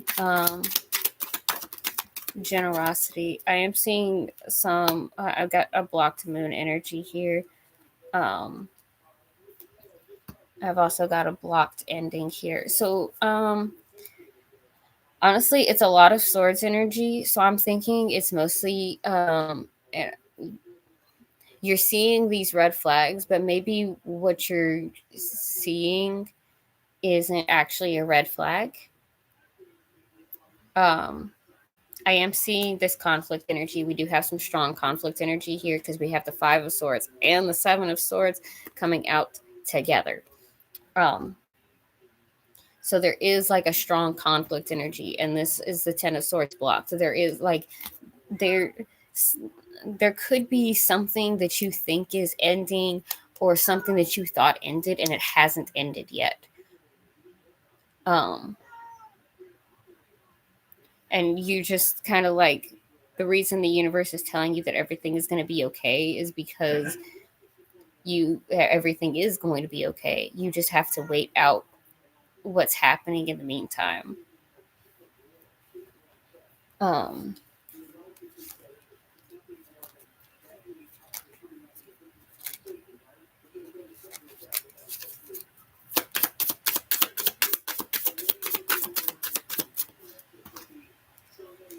generosity. I am seeing some, I've got a blocked moon energy here. I've also got a blocked ending here. So, honestly, it's a lot of swords energy. So I'm thinking it's mostly, you're seeing these red flags, but maybe what you're seeing isn't actually a red flag. I am seeing this conflict energy. We do have some strong conflict energy here because we have the 5 of Swords and the 7 of Swords coming out together. So there is like a strong conflict energy, and this is the 10 of Swords block. So there is like there could be something that you think is ending, or something that you thought ended and it hasn't ended yet. And you just kind of like, the reason the universe is telling you that everything is going to be okay is because everything is going to be okay. You just have to wait out what's happening in the meantime.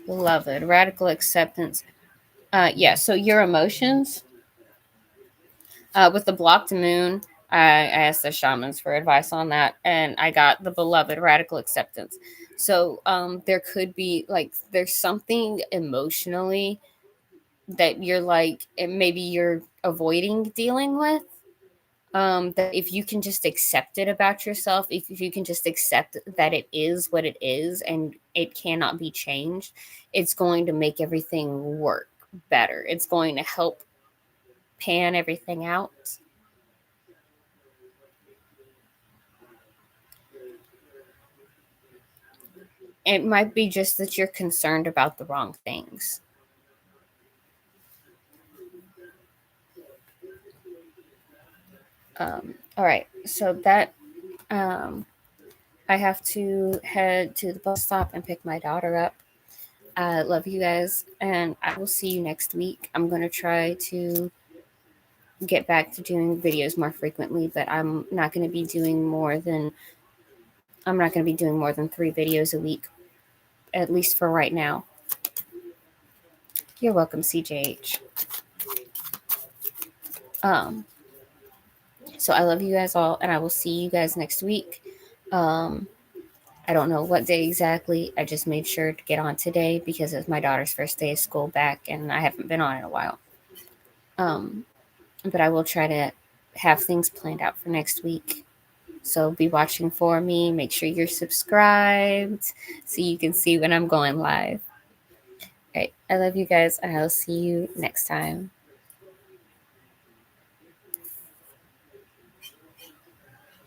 Beloved, radical acceptance. So your emotions. With the blocked moon, I asked the shamans for advice on that, and I got the beloved, radical acceptance. So there could be like, there's something emotionally that you're like, maybe you're avoiding dealing with. That if you can just accept it about yourself, if you can just accept that it is what it is and it cannot be changed, it's going to make everything work better. It's going to help pan everything out. It might be just that you're concerned about the wrong things. All right, so that I have to head to the bus stop and pick my daughter up. I love you guys, and I will see you next week. I'm going to try to get back to doing videos more frequently, but I'm not going to be doing more than 3 videos a week, at least for right now. You're welcome, CJH. So I love you guys all, and I will see you guys next week. I don't know what day exactly. I just made sure to get on today because it's my daughter's first day of school back, and I haven't been on in a while. But I will try to have things planned out for next week. So be watching for me. Make sure you're subscribed so you can see when I'm going live. All right. I love you guys, and I'll see you next time.